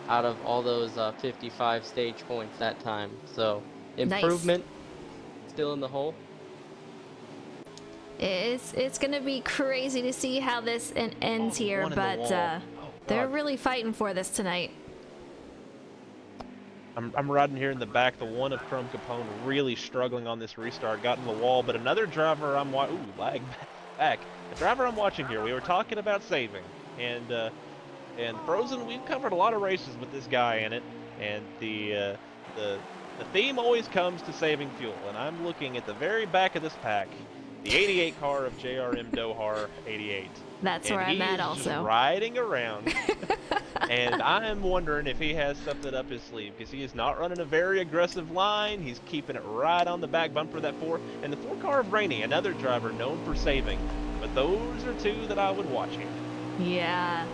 out of all those 55 stage points that time. So, improvement. Nice. Still in the hole. It's going to be crazy to see how this ends here, but they're really fighting for this tonight. I'm riding here in the back. The 1 of Chrome Capone really struggling on this restart, got in the wall. But another driver I'm watching, lag back. The driver I'm watching here, we were talking about saving, and Frozen. We've covered a lot of races with this guy in it, and the theme always comes to saving fuel. And I'm looking at the very back of this pack, the 88 car of JRM Dohar 88. That's where I'm at also. Just riding around. And I'm wondering if he has something up his sleeve, because he is not running a very aggressive line. He's keeping it right on the back bumper of that 4. And the 4 car of Rainey, another driver known for saving. But those are 2 that I would watch here. Yeah.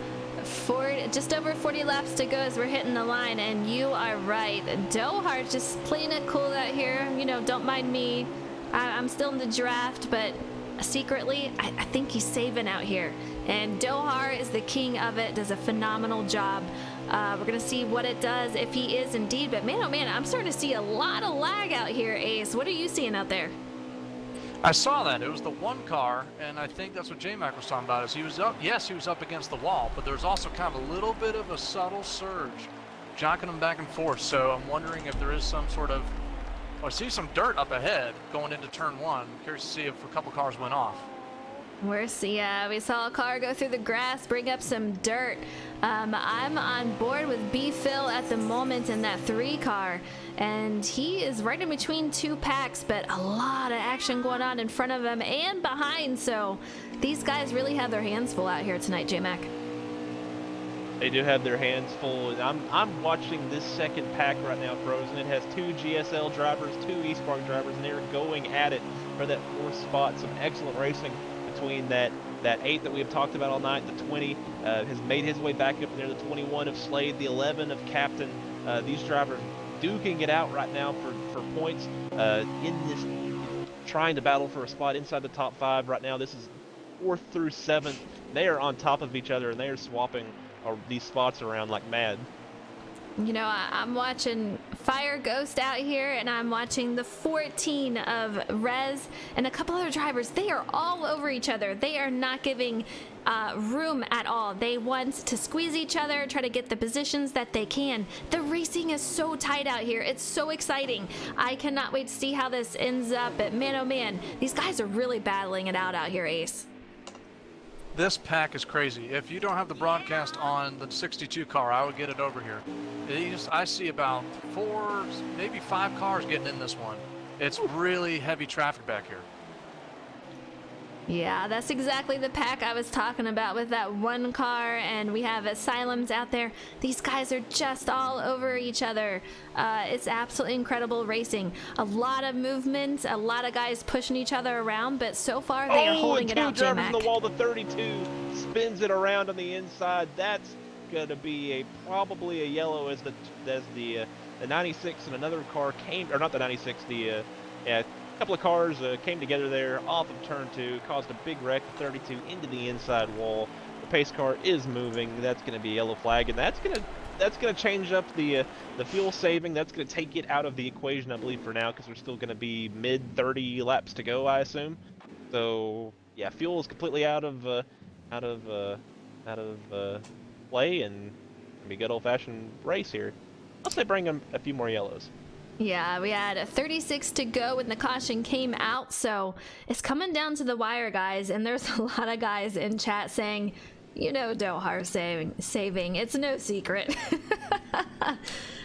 Just over 40 laps to go as we're hitting the line, and you are right. Dohart just playing it cool out here. You know, don't mind me. I'm still in the draft, but secretly, I think he's saving out here. And Dohar is the king of it, does a phenomenal job. We're going to see what it does if he is indeed. But man, oh man, I'm starting to see a lot of lag out here, Ace. What are you seeing out there? I saw that. It was the 1 car, and I think that's what J-Mac was talking about. Is he was up, yes, he was up against the wall, but there's also kind of a little bit of a subtle surge, jocking him back and forth. So I'm wondering if there is some sort of... I see some dirt up ahead going into turn 1. I'm curious to see if a couple cars went off. We saw a car go through the grass, bring up some dirt. I'm on board with B-Phil at the moment in that 3 car, and he is right in between 2 packs, but a lot of action going on in front of him and behind, so these guys really have their hands full out here tonight, J-Mac. They do have their hands full. I'm watching this second pack right now, Frozen. It has 2 GSL drivers, 2 Espark drivers, and they're going at it for that 4th spot. Some excellent racing between that 8 that we have talked about all night. The 20 has made his way back up there. The 21 of Slade, the 11 of Captain. These drivers duking it out right now for points in this, trying to battle for a spot inside the top 5 right now. This is 4th through 7th. They are on top of each other, and they are swapping these spots around like mad. You know, I'm watching Fire Ghost out here, and I'm watching the 14 of Rez and a couple other drivers. They are all over each other. They are not giving room at all. They want to squeeze each other, try to get the positions that they can. The racing is so tight out here. It's so exciting. I cannot wait to see how this ends up. But man, oh man, these guys are really battling it out here, Ace. This pack is crazy. If you don't have the broadcast on the 62 car, I would get it over here. I see about 4, maybe 5 cars getting in this one. It's really heavy traffic back here. Yeah, that's exactly the pack I was talking about with that one car, and we have asylums out there. These guys are just all over each other. It's absolutely incredible racing. A lot of movement, a lot of guys pushing each other around, but so far they are holding it out, Two drivers J-Mac. on the wall. The 32 spins it around on the inside. That's gonna be probably a yellow as the 96 and another car came, or not the 96, a couple of cars came together there off of turn 2, caused a big wreck. The 32 into the inside wall. The pace car is moving. That's going to be a yellow flag, and that's gonna change up the fuel saving. That's going to take it out of the equation, I believe, for now, because there's still going to be mid 30 laps to go, I assume. So yeah, fuel is completely out of play, and it'll be a good old-fashioned race here. Unless they bring them a few more yellows. Yeah, we had 36 to go when the caution came out, so it's coming down to the wire, guys, and there's a lot of guys in chat saying, you know, Dohar saving, it's no secret.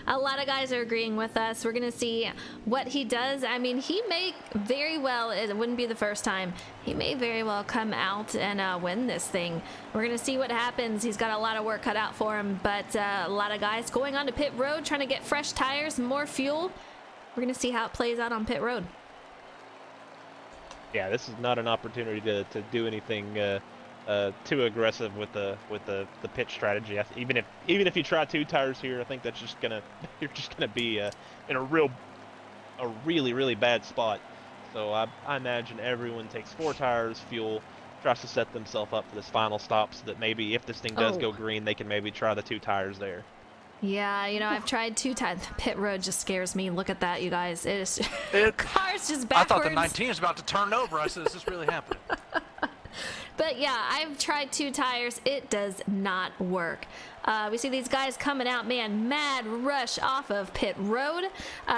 A lot of guys are agreeing with us. We're going to see what he does. I mean, he may very well, it wouldn't be the first time, he may very well come out and win this thing. We're going to see what happens. He's got a lot of work cut out for him, but a lot of guys going on to pit road, trying to get fresh tires, more fuel. We're going to see how it plays out on pit road. Yeah, this is not an opportunity to do anything too aggressive with the pit strategy. Even if you try 2 tires here, I think that's you're just gonna be in a really bad spot. So I imagine everyone takes 4 tires, fuel, tries to set themselves up for this final stop, so that maybe if this thing does go green, they can maybe try the 2 tires there. Yeah, you know, I've tried 2 times. Pit road just scares me. Look at that, you guys. It is cars just backwards. I thought the 19 was about to turn over. I said, is this really happening? But yeah, I've tried 2 tires. It does not work. We see these guys coming out, man, mad rush off of pit road.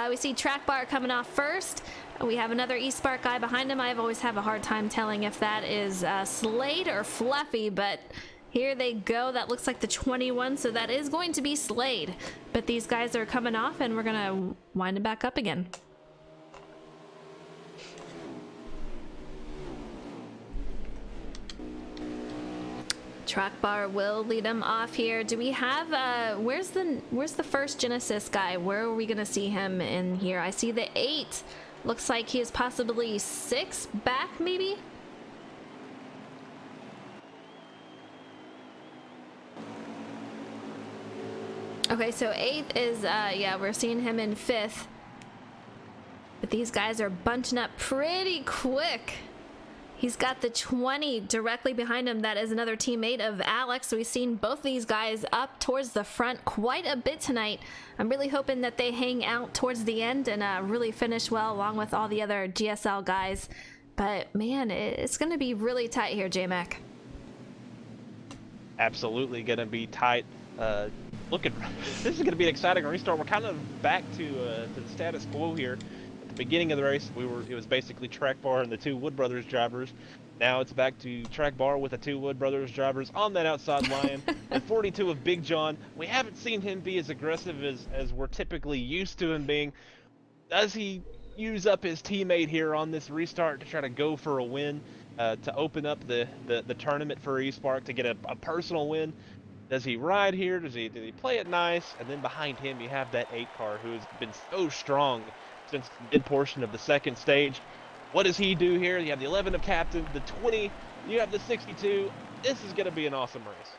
We see Track Bar coming off first. We have another Espark guy behind him. I've always have a hard time telling if that is Slade or Fluffy, but here they go. That looks like the 21, so that is going to be Slade. But these guys are coming off, and we're going to wind it back up again. Track Bar will lead him off here. Do we have where's the first Genesis guy? Where are we gonna see him in here? I see the 8. Looks like he is possibly 6 back, maybe. Okay, so 8th is yeah, we're seeing him in 5th. But these guys are bunching up pretty quick. He's got the 20 directly behind him. That is another teammate of Alex. So we've seen both these guys up towards the front quite a bit tonight. I'm really hoping that they hang out towards the end and really finish well along with all the other GSL guys. But man, it's going to be really tight here, J-Mac. Absolutely going to be tight. This is going to be an exciting restart. We're kind of back to the status quo here. Beginning of the race, it was basically Track Bar and the 2 Wood Brothers drivers. Now it's back to Track Bar with the 2 Wood Brothers drivers on that outside line. And 42 of Big John. We haven't seen him be as aggressive as we're typically used to him being. Does he use up his teammate here on this restart to try to go for a win, to open up the tournament for Espark to get a personal win? Does he ride here? Does he play it nice? And then behind him you have that 8 car who has been so strong since the mid portion of the second stage. What does he do here? You have the 11 of Captain, the 20, you have the 62. This is going to be an awesome race.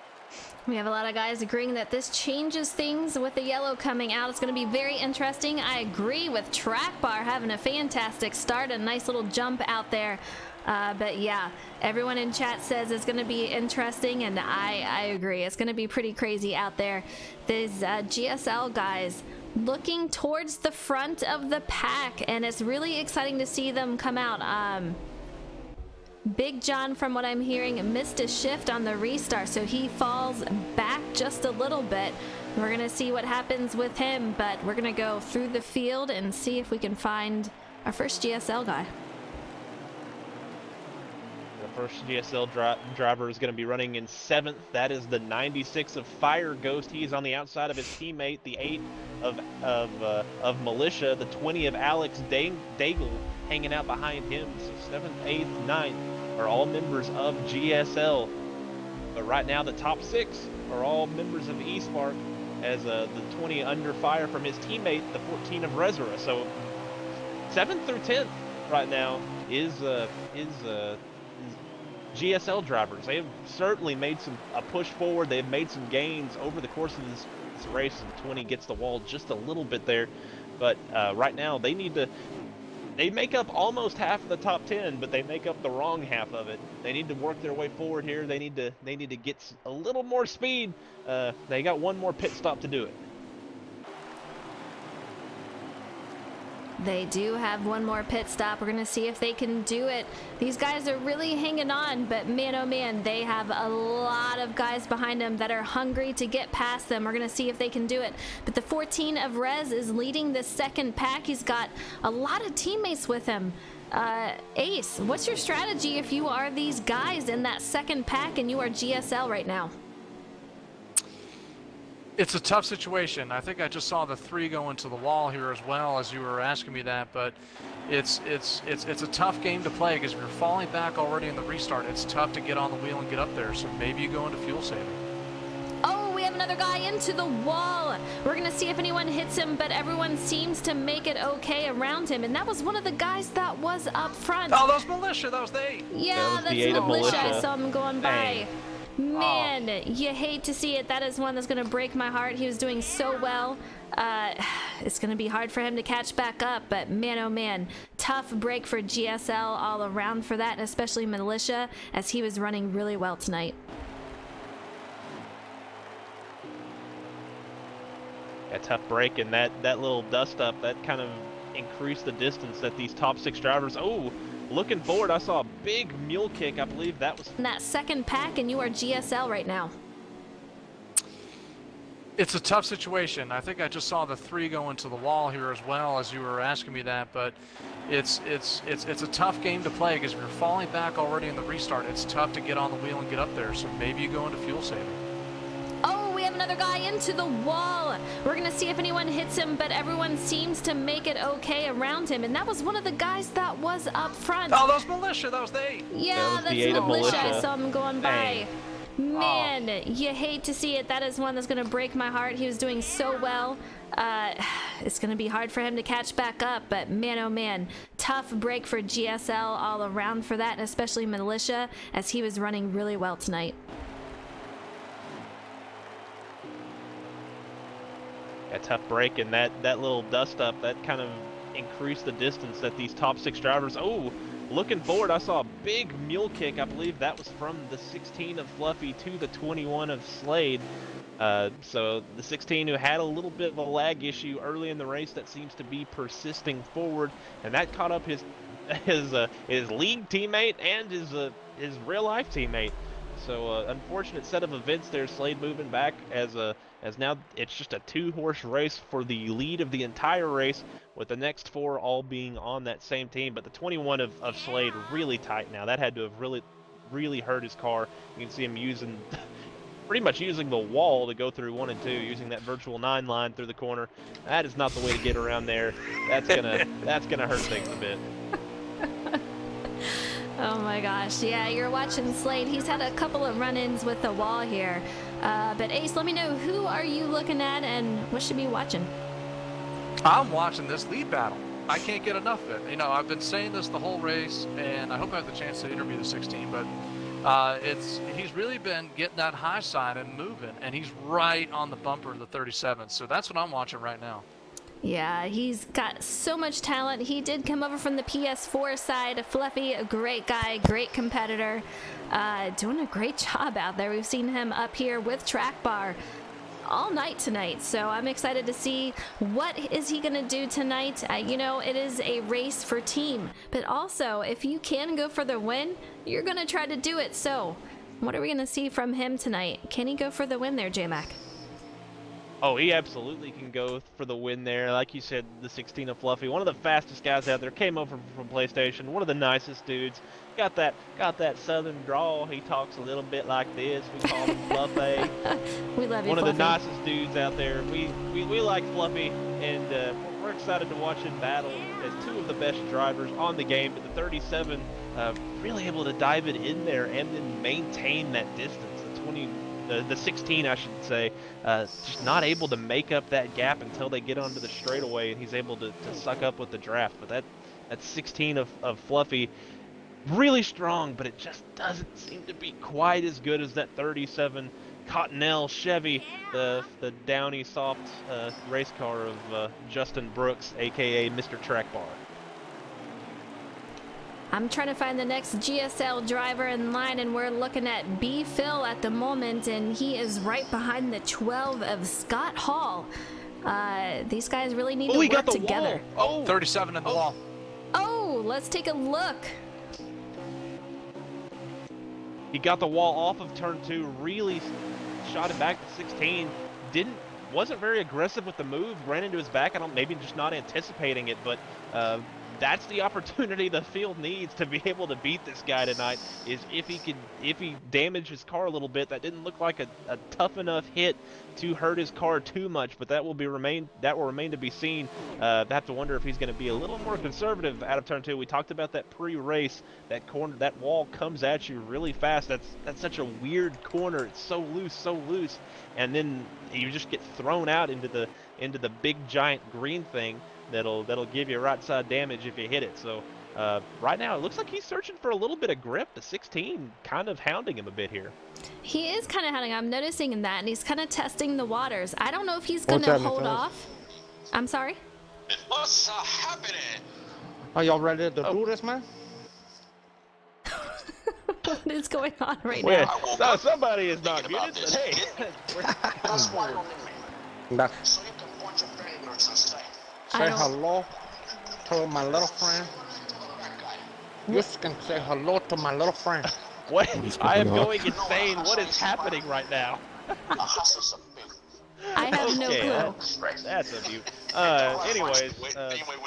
We have a lot of guys agreeing that this changes things with the yellow coming out. It's going to be very interesting. I agree with Track Bar having a fantastic start, a nice little jump out there. But yeah, everyone in chat says it's going to be interesting, and I agree. It's going to be pretty crazy out there. These GSL guys looking towards the front of the pack, and it's really exciting to see them come out. Big John, from what I'm hearing, missed a shift on the restart, so he falls back just a little bit. We're gonna see what happens with him, but we're gonna go through the field and see if we can find our first GSL guy. First GSL driver is going to be running in 7th. That is the 96 of Fire Ghost. He is on the outside of his teammate, the 8 of Militia, the 20 of Alex Daigle hanging out behind him. So 7th, 8th, 9th are all members of GSL. But right now the top 6 are all members of Espark, as the 20 under fire from his teammate, the 14 of Rezera. So 7th through 10th right now is GSL drivers. They have certainly made a push forward. They've made some gains over the course of this race. And 20 gets the wall just a little bit there, but right now they make up almost half of the top 10, but they make up the wrong half of it. They need to work their way forward here. They need to get a little more speed. They got one more pit stop to do it. They do have one more pit stop. We're going to see if they can do it. These guys are really hanging on, but man, oh man, they have a lot of guys behind them that are hungry to get past them. We're going to see if they can do it. But the 14 of Rez is leading the second pack. He's got a lot of teammates with him. Ace, what's your strategy if you are these guys in that second pack and you are GSL right now? It's a tough situation. I think I just saw the 3 go into the wall here as well as you were asking me that, but it's a tough game to play because if you're falling back already in the restart, it's tough to get on the wheel and get up there. So maybe you go into fuel saving. Oh, we have another guy into the wall. We're going to see if anyone hits him, but everyone seems to make it okay around him. And that was one of the guys that was up front. Oh, that was Militia. That was the 8. Yeah, that's Militia. I saw him going by. Man, you hate to see it. That is one that's going to break my heart. He was doing so well. It's going to be hard for him to catch back up, but man, oh man, tough break for GSL all around for that, and especially Militia, as he was running really well tonight. A tough break, and that little dust up, that kind of increased the distance that these top 6 drivers. Oh, looking forward, I saw a big mule kick. I believe that was in that second pack, and you are GSL right now. It's a tough situation. I think I just saw the 3 go into the wall here as well as you were asking me that, but it's a tough game to play because if you're falling back already in the restart, it's tough to get on the wheel and get up there. So maybe you go into fuel saving. Oh, we have another guy into the wall. We're going to see if anyone hits him, but everyone seems to make it okay around him. And that was one of the guys that was up front. Oh, that was Militia. That was the 8. Yeah, that's Militia. I saw him going by. Man, you hate to see it. That is one that's going to break my heart. He was doing so well. It's going to be hard for him to catch back up, but man, oh man, tough break for GSL all around for that, and especially Militia, as he was running really well tonight. a tough break, and that little dust up, that kind of increased the distance that these top 6 drivers. Oh, looking forward, I saw a big mule kick. I believe that was from the 16 of Fluffy to the 21 of Slade. So the 16 who had a little bit of a lag issue early in the race that seems to be persisting forward, and that caught up his league teammate and his real life teammate. So unfortunate set of events there. Slade moving back as now it's just a 2-horse race for the lead of the entire race, with the next 4 all being on that same team. But the 21 of Slade really tight now. That had to have really hurt his car. You can see him using pretty much using the wall to go through 1 and 2, using that virtual 9 line through the corner. That is not the way to get around there. That's gonna hurt things a bit. Oh my gosh, yeah, you're watching Slade. He's had a couple of run-ins with the wall here. But Ace, let me know, who are you looking at and what should be watching? I'm watching this lead battle. I can't get enough of it. You know, I've been saying this the whole race, and I hope I have the chance to interview the 16, but he's really been getting that high side and moving, and he's right on the bumper of the 37. So that's what I'm watching right now. Yeah, he's got so much talent. He did come over from the PS4 side. Fluffy, a great guy, great competitor, doing a great job out there. We've seen him up here with Track Bar all night tonight, so I'm excited to see what is he gonna do tonight. You know, it is a race for team, but also if you can go for the win, you're gonna try to do it. So what are we gonna see from him tonight? Can he go for the win there, J-Mac? Oh, he absolutely can go for the win there. Like you said, the 16 of Fluffy, one of the fastest guys out there. Came over from PlayStation, one of the nicest dudes. Got that southern drawl. He talks a little bit like this. We call him Fluffy. We love you, One of Fluffy. the nicest dudes out there. We like Fluffy, and we're excited to watch him battle as two of the best drivers on the game. But the 37 really able to dive it in there and then maintain that distance. The 16, I should say, just not able to make up that gap until they get onto the straightaway, and he's able to suck up with the draft. But that 16 of Fluffy, really strong, but it just doesn't seem to be quite as good as that 37 Cottonelle Chevy, the downy soft race car of Justin Brooks, aka Mr. Track Bar. I'm trying to find the next GSL driver in line, and we're looking at B. Phil at the moment, and he is right behind the 12 of Scott Hall. These guys really need to work together. Wall. Oh, 37 in the wall. Oh, let's take a look. He got the wall off of turn 2, really shot it back to 16. Wasn't very aggressive with the move, ran into his back. Maybe just not anticipating it, but that's the opportunity the field needs to be able to beat this guy tonight. Is if he damaged his car a little bit. That didn't look like a tough enough hit to hurt his car too much, but that will remain to be seen. I have to wonder if he's going to be a little more conservative out of turn 2. We talked about that pre-race. That wall comes at you really fast. That's such a weird corner. It's so loose, and then you just get thrown out into the big giant green thing that'll give you right side damage if you hit it. So right now it looks like he's searching for a little bit of grip. The 16 kind of hounding him a bit here. He is kind of hounding. I'm noticing that, and he's kind of testing the waters. I don't know if he's going to hold off. I'm sorry? What's happening? Are y'all ready to do this, man? What is going on right Well, now? somebody is not Thinking about muted, this. but hey. That's why don't me. That, So you can point your fingers and say, I say don't- hello to my little friend. You can say hello to my little friend. What? I am going insane. What is happening right now? I hustle some big. I have no Okay, clue. That's a view. Anyways,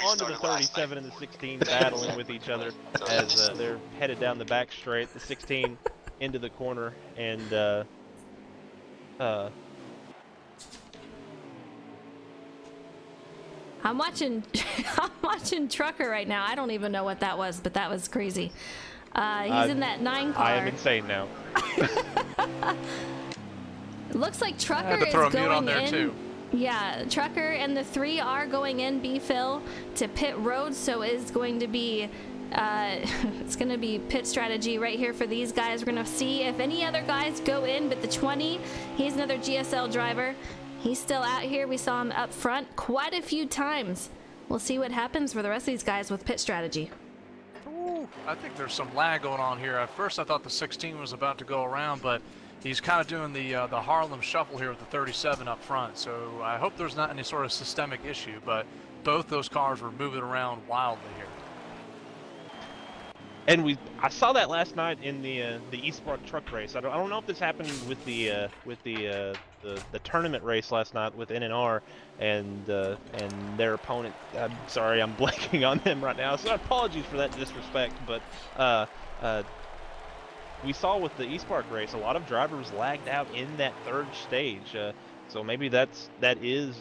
on to the 37 and the 16 battling with each other as they're headed down the back straight. The 16 into the corner, and I'm watching I'm watching Trucker right now. I don't even know what that was, but that was crazy. He's in that 9 car. I am insane now. It looks like I Trucker had to is throw a mute going on there in. too. Yeah, Trucker and the 3 are going in B-Phil to pit road, so it's going to be it's going to be pit strategy right here for these guys. We're going to see if any other guys go in, but the 20, he's another GSL driver. He's still out here. We saw him up front quite a few times. We'll see what happens for the rest of these guys with pit strategy. Ooh, I think there's some lag going on here. At first I thought the 16 was about to go around, but he's kind of doing the Harlem shuffle here with the 37 up front. So I hope there's not any sort of systemic issue, but both those cars were moving around wildly here. And I saw that last night in the Espark truck race. I don't know if this happened with the tournament race last night with NNR and their opponent. I'm sorry, I'm blanking on them right now. So apologies for that disrespect. But we saw with the Espark race, a lot of drivers lagged out in that third stage. So maybe that is,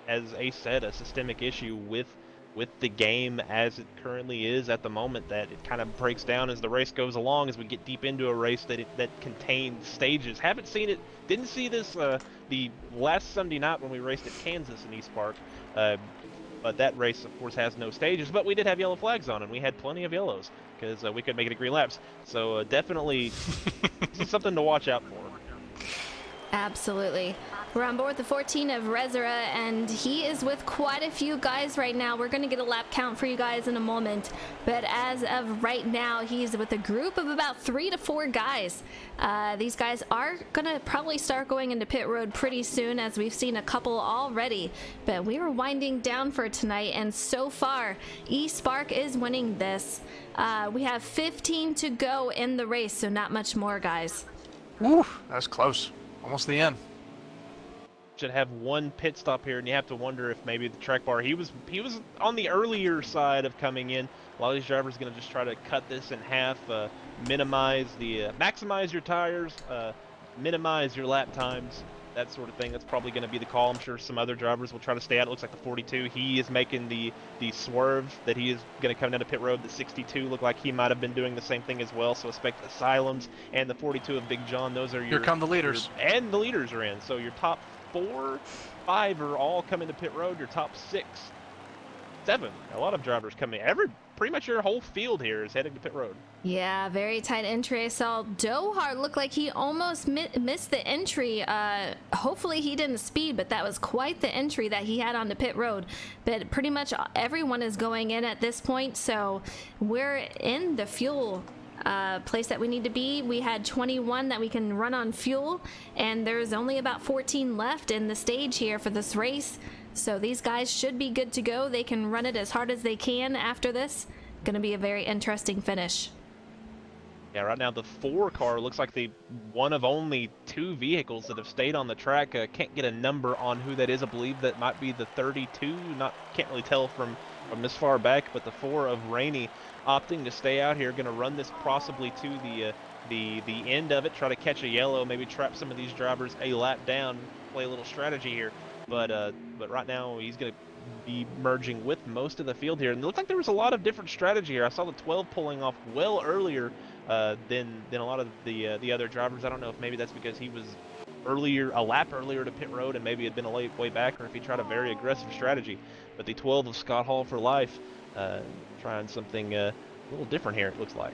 as Ace said, a systemic issue with the game as it currently is at the moment, that it kind of breaks down as the race goes along, as we get deep into a race that contains stages. Didn't see this the last Sunday night when we raced at Kansas in Espark, but that race of course has no stages, but we did have yellow flags on, and we had plenty of yellows because we could make it a green laps. So definitely something to watch out for. Absolutely. We're on board the 14 of Rezera, and he is with quite a few guys right now. We're going to get a lap count for you guys in a moment, but as of right now, he's with a group of about 3 to 4 guys. These guys are going to probably start going into pit road pretty soon, as we've seen a couple already, but we were winding down for tonight, and so far, Espark is winning this. We have 15 to go in the race, so not much more, guys. Woo, that's close. Almost the end. should have one pit stop here, and you have to wonder if maybe the track bar, he was on the earlier side of coming in. A lot of these drivers are going to just try to cut this in half, maximize your tires, minimize your lap times, that sort of thing. That's probably going to be the call. I'm sure some other drivers will try to stay out. It looks like the 42, he is making the swerve that he is going to come down to pit road. The 62 look like he might have been doing the same thing as well. So expect the Asylums and the 42 of Big John. Those are your... Here come the leaders. And the leaders are in. So your top 4, 5 are all coming to pit road. Your top 6, 7, a lot of drivers coming. Pretty much your whole field here is heading to pit road. Yeah, very tight entry. I saw Dohar look like he almost missed the entry. Hopefully he didn't speed, but that was quite the entry that he had on the pit road. But pretty much everyone is going in at this point, so we're in the fuel place that we need to be. We had 21 that we can run on fuel, and there's only about 14 left in the stage here for this race. So these guys should be good to go. They can run it as hard as they can after this. Gonna be a very interesting finish. Yeah, right now the 4 car looks like the one of only 2 vehicles that have stayed on the track. Can't get a number on who that is. I believe that might be the 32. Can't really tell from this far back, but the 4 of Rainey opting to stay out here, gonna run this possibly to the end of it, try to catch a yellow, maybe trap some of these drivers a lap down, play a little strategy here. But right now he's going to be merging with most of the field here. And it looked like there was a lot of different strategy here. I saw the 12 pulling off well earlier than a lot of the other drivers. I don't know if maybe that's because he was a lap earlier to pit road and maybe had been a late way back, or if he tried a very aggressive strategy. But the 12 of Scott Hall for life, trying something a little different here, it looks like.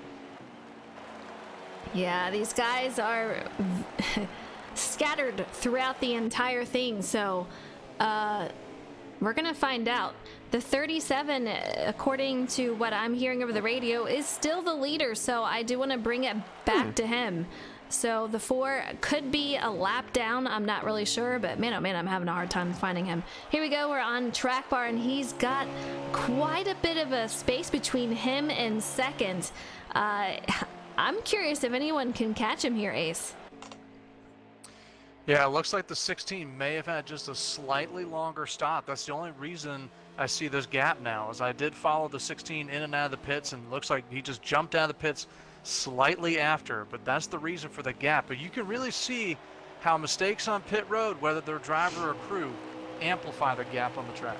Yeah, these guys are scattered throughout the entire thing, so we're gonna find out. The 37, according to what I'm hearing over the radio, is still the leader, so I do want to bring it back to him. So the 4 could be a lap down, I'm not really sure, but man, oh man, I'm having a hard time finding him. Here we go, we're on track bar, and he's got quite a bit of a space between him and second. I'm curious if anyone can catch him here, Ace. Yeah, it looks like the 16 may have had just a slightly longer stop. That's the only reason I see this gap now, is I did follow the 16 in and out of the pits, and it looks like he just jumped out of the pits slightly after, but that's the reason for the gap. But you can really see how mistakes on pit road, whether they're driver or crew, amplify the gap on the track.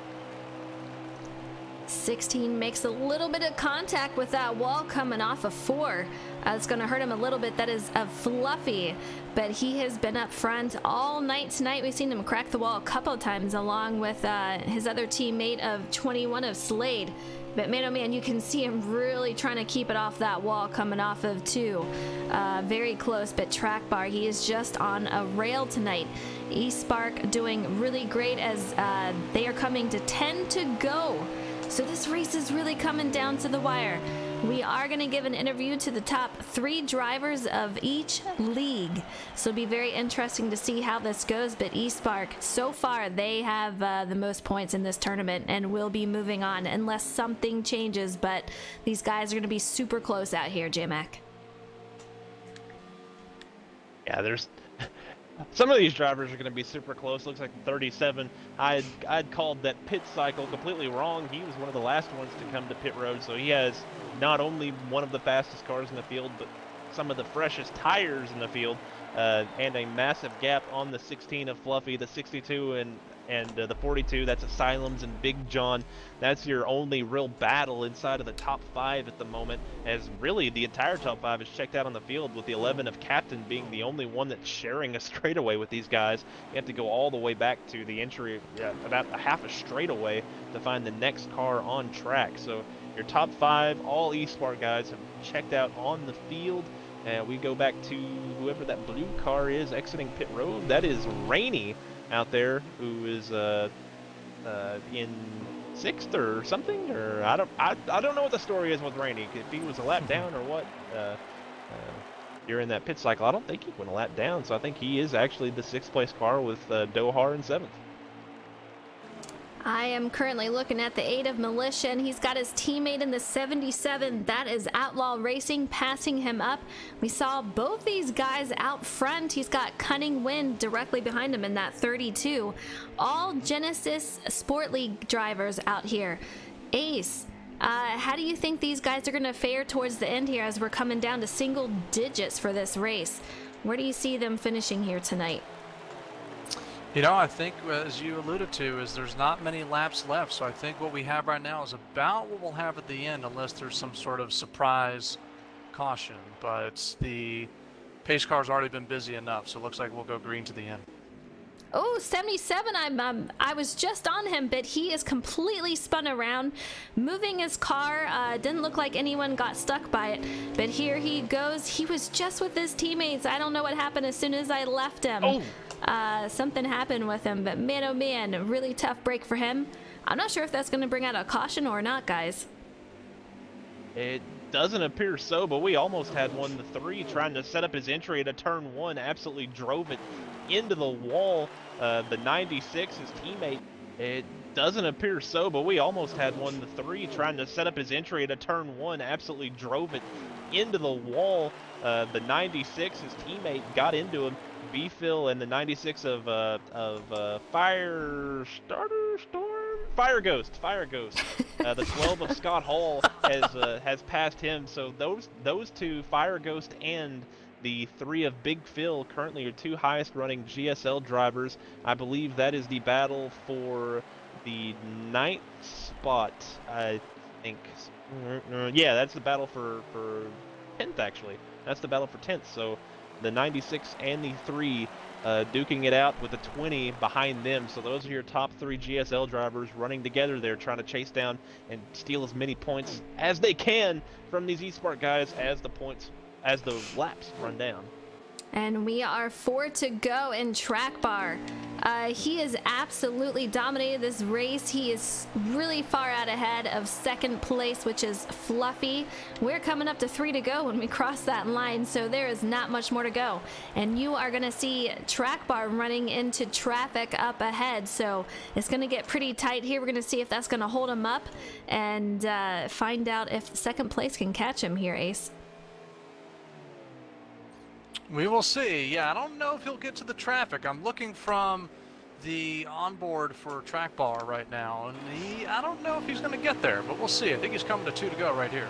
16 makes a little bit of contact with that wall coming off of 4. It's going to hurt him a little bit. That is a Fluffy, but he has been up front all night tonight. We've seen him crack the wall a couple of times along with his other teammate of 21 of Slade. But man, oh man, you can see him really trying to keep it off that wall coming off of 2. Very close, but track bar, he is just on a rail tonight. Espark doing really great as they are coming to 10 to go. So this race is really coming down to the wire. We are going to give an interview to the top 3 drivers of each league. So it'll be very interesting to see how this goes. But Espark, so far, they have the most points in this tournament and will be moving on unless something changes. But these guys are going to be super close out here, J-Mac. Yeah, there's... Some of these drivers are going to be super close. Looks like the 37. I'd called that pit cycle completely wrong. He was one of the last ones to come to pit road, so he has not only one of the fastest cars in the field, but some of the freshest tires in the field, and a massive gap on the 16 of Fluffy, the 62 and the 42. That's Asylums and Big John. That's your only real battle inside of the top 5 at the moment, as really the entire top 5 is checked out on the field, with the 11 of Captain being the only one that's sharing a straightaway with these guys. You have to go all the way back to the entry, about a half a straightaway, to find the next car on track. So your top 5, all Espark guys, have checked out on the field. And we go back to whoever that blue car is exiting pit road. That is Rainey out there, who is in 6th or something, or I don't know what the story is with Rainey. If he was a lap down or what during that pit cycle. I don't think he went a lap down, so I think he is actually the 6th place car with Dohar in 7th. I am currently looking at the 8 of Militia, and he's got his teammate in the 77. That is Outlaw Racing passing him up. We saw both these guys out front. He's got Cunning Wind directly behind him in that 32. All Genesis Sport League drivers out here. Ace, how do you think these guys are going to fare towards the end here as we're coming down to single digits for this race? Where do you see them finishing here tonight? You know, I think, as you alluded to, is there's not many laps left. So I think what we have right now is about what we'll have at the end, unless there's some sort of surprise caution. But the pace car's already been busy enough, so it looks like we'll go green to the end. Oh, 77, I was just on him, but he is completely spun around, moving his car. Didn't look like anyone got stuck by it, but here he goes. He was just with his teammates. I don't know what happened as soon as I left him. Oh. Something happened with him, but man, oh man, a really tough break for him. I'm not sure if that's going to bring out a caution or not, guys. It doesn't appear so, but we almost had one. The 3 trying to set up his entry at a turn 1, absolutely drove it into the wall. The 96, his teammate. It doesn't appear so, but we almost had one. The 3 trying to set up his entry at a turn 1, absolutely drove it into the wall. The 96, his teammate, got into him. B-Phil and the 96 of Fire Ghost. The 12 of Scott Hall has passed him. So those 2, Fire Ghost and the 3 of Big Phil, currently are 2 highest running GSL drivers. I believe that is the battle for the 9th spot, I think. Yeah, that's the battle for 10th, actually. That's the battle for 10th. So the 96 and the 3 duking it out with the 20 behind them. So those are your top 3 GSL drivers running together there, trying to chase down and steal as many points as they can from these Espark guys as the laps run down. And we are 4 to go in track bar. He has absolutely dominated this race. He is really far out ahead of second place, which is Fluffy. We're coming up to 3 to go when we cross that line, so there is not much more to go. And you are going to see track bar running into traffic up ahead, so it's going to get pretty tight here. We're going to see if that's going to hold him up and find out if second place can catch him here, Ace. We will see. Yeah, I don't know if he'll get to the traffic. I'm looking from the onboard for track bar right now, and I don't know if he's going to get there, but we'll see. I think he's coming to 2 to go right here.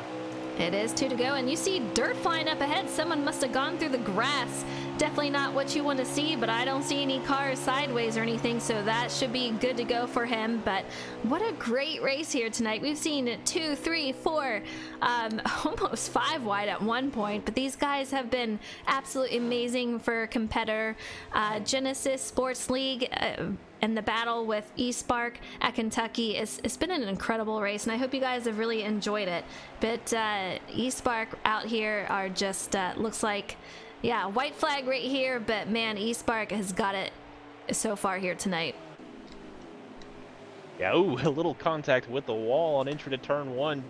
It is 2 to go, and you see dirt flying up ahead. Someone must have gone through the grass. Definitely not what you want to see, but I don't see any cars sideways or anything, so that should be good to go for him. But what a great race here tonight. We've seen 2, 3, 4, almost 5 wide at one point, but these guys have been absolutely amazing for a competitor. Genesis Sports League and the battle with Espark at Kentucky, it's been an incredible race, and I hope you guys have really enjoyed it. But Espark out here are just, looks like, yeah, white flag right here, but man, Espark has got it so far here tonight. Yeah, ooh, a little contact with the wall on entry to turn 1.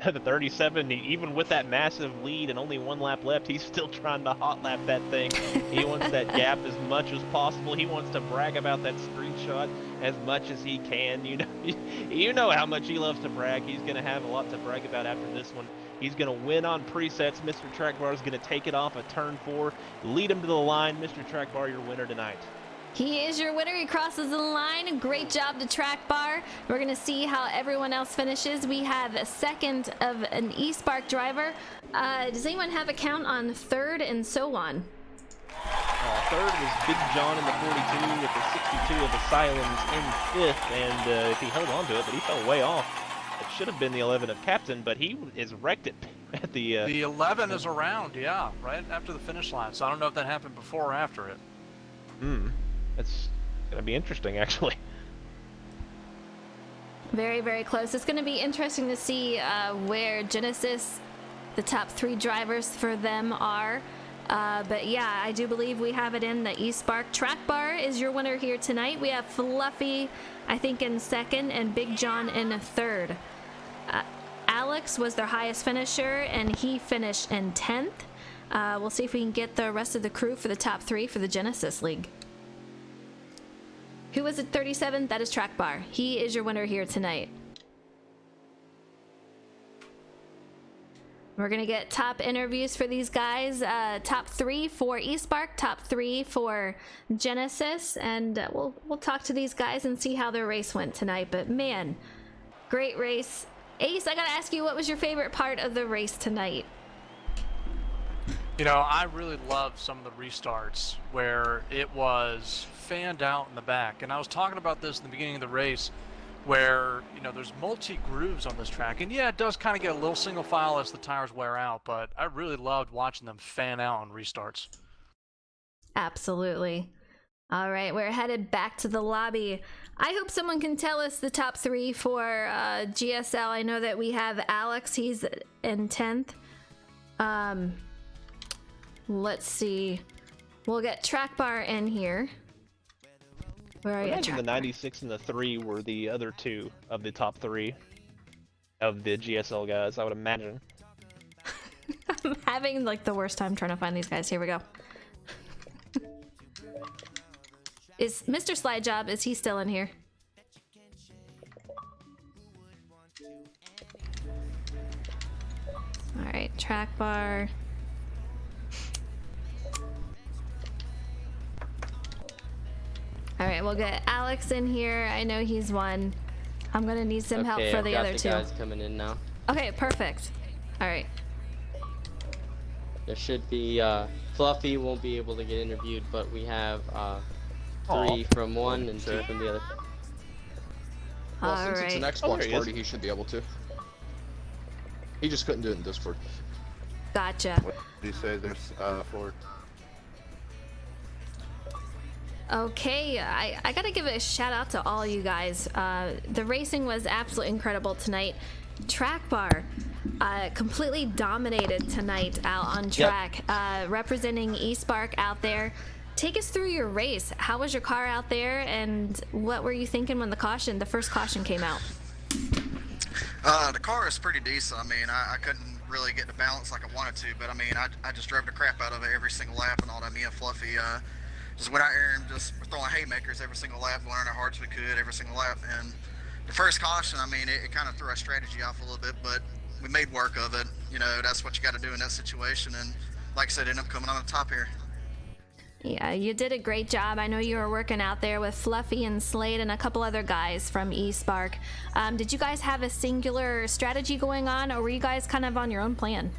The 37, even with that massive lead and only 1 lap left, he's still trying to hot lap that thing. He wants that gap as much as possible. He wants to brag about that screenshot as much as he can. You know how much he loves to brag. He's going to have a lot to brag about after this one. He's going to win on presets. Mr. Trackbar is going to take it off at turn 4, lead him to the line. Mr. Trackbar, your winner tonight. He is your winner. He crosses the line. Great job to track bar. We're going to see how everyone else finishes. We have a second of an Espark driver. Does anyone have a count on third and so on? Third was Big John in the 42 with the 62 of Asylums in 5th, and if he held on to it, but he fell way off. It should have been the 11 of Captain, but he is wrecked it at the... The 11 is around, yeah, right after the finish line, so I don't know if that happened before or after it. It's going to be interesting, actually. Very, very close. It's going to be interesting to see where Genesis, the top 3 drivers for them are. But yeah, I do believe we have it in the Espark. Track Bar is your winner here tonight. We have Fluffy, I think, in second, and Big John in third. Alex was their highest finisher, and he finished in 10th. We'll see if we can get the rest of the crew for the top 3 for the Genesis League. Who was at 37? That is Track Bar. He is your winner here tonight. We're gonna get top interviews for these guys. Top 3 for Espark, top 3 for Genesis, and we'll talk to these guys and see how their race went tonight. But man, great race. Ace, I gotta ask you, what was your favorite part of the race tonight? You know, I really loved some of the restarts where it was fanned out in the back. And I was talking about this in the beginning of the race where, you know, there's multi-grooves on this track. And yeah, it does kind of get a little single file as the tires wear out, but I really loved watching them fan out on restarts. Absolutely. All right, we're headed back to the lobby. I hope someone can tell us the top 3 for GSL. I know that we have Alex, he's in 10th. Let's see. We'll get Track Bar in here. Where are you? I imagine the 96 and the 3 were the other 2 of the top 3 of the GSL guys, I would imagine. I'm having like the worst time trying to find these guys. Here we go. Is Mr. Slide Job, is he still in here? All right, Track Bar. All right, we'll get Alex in here. I know he's one. I'm gonna need some help for the other 2. Guys coming in now. Okay, perfect. All right. There should be Fluffy won't be able to get interviewed, but we have 3 from one and 2 from the other. Well, All since it's an right. Xbox party, he should be able to. He just couldn't do it in Discord. Gotcha. What did you say there's for? Okay, I gotta give a shout out to all you guys. The racing was absolutely incredible tonight. Track Bar completely dominated tonight out on track, representing Espark out there. Take us through your race. How was your car out there, and what were you thinking when the first caution came out? The car is pretty decent. I mean, I couldn't really get the balance like I wanted to, but I mean, I just drove the crap out of it every single lap and all that. Me and Fluffy just went out here and just were throwing haymakers every single lap, going as hard as we could every single lap. And the first caution, I mean, it kind of threw our strategy off a little bit, but we made work of it. You know, that's what you got to do in that situation. And like I said, ended up coming on the top here. Yeah, you did a great job. I know you were working out there with Fluffy and Slade and a couple other guys from Espark. Did you guys have a singular strategy going on, or were you guys kind of on your own plan?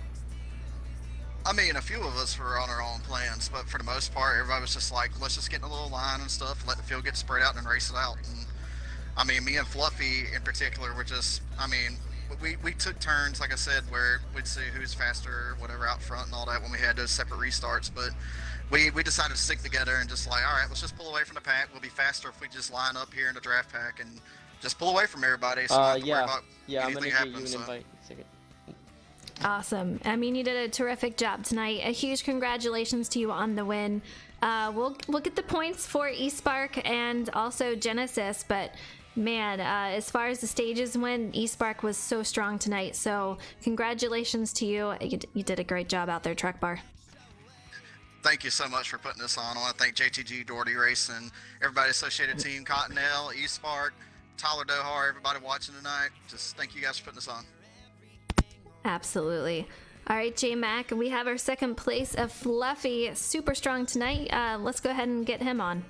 I mean, a few of us were on our own plans, but for the most part, everybody was just like, let's just get in a little line and stuff, let the field get spread out and race it out. And I mean, me and Fluffy in particular were just, I mean, we took turns, like I said, where we'd see who's faster or whatever out front and all that when we had those separate restarts. But we decided to stick together and just like, all right, let's just pull away from the pack. We'll be faster if we just line up here in the draft pack and just pull away from everybody. So I'm gonna get you an invite. Awesome. I mean, you did a terrific job tonight. A huge congratulations to you on the win. We'll get the points for Espark and also Genesis, but man, as far as the stages went, Espark was so strong tonight. So congratulations to you. You did a great job out there, Track Bar. Thank you so much for putting this on. I want to thank JTG, Doherty Racing, everybody associated team, Cottonelle, Espark, Tyler Dohar, everybody watching tonight. Just thank you guys for putting this on. Absolutely. All right, J-Mac, we have our second place of Fluffy, super strong tonight. Let's go ahead and get him on.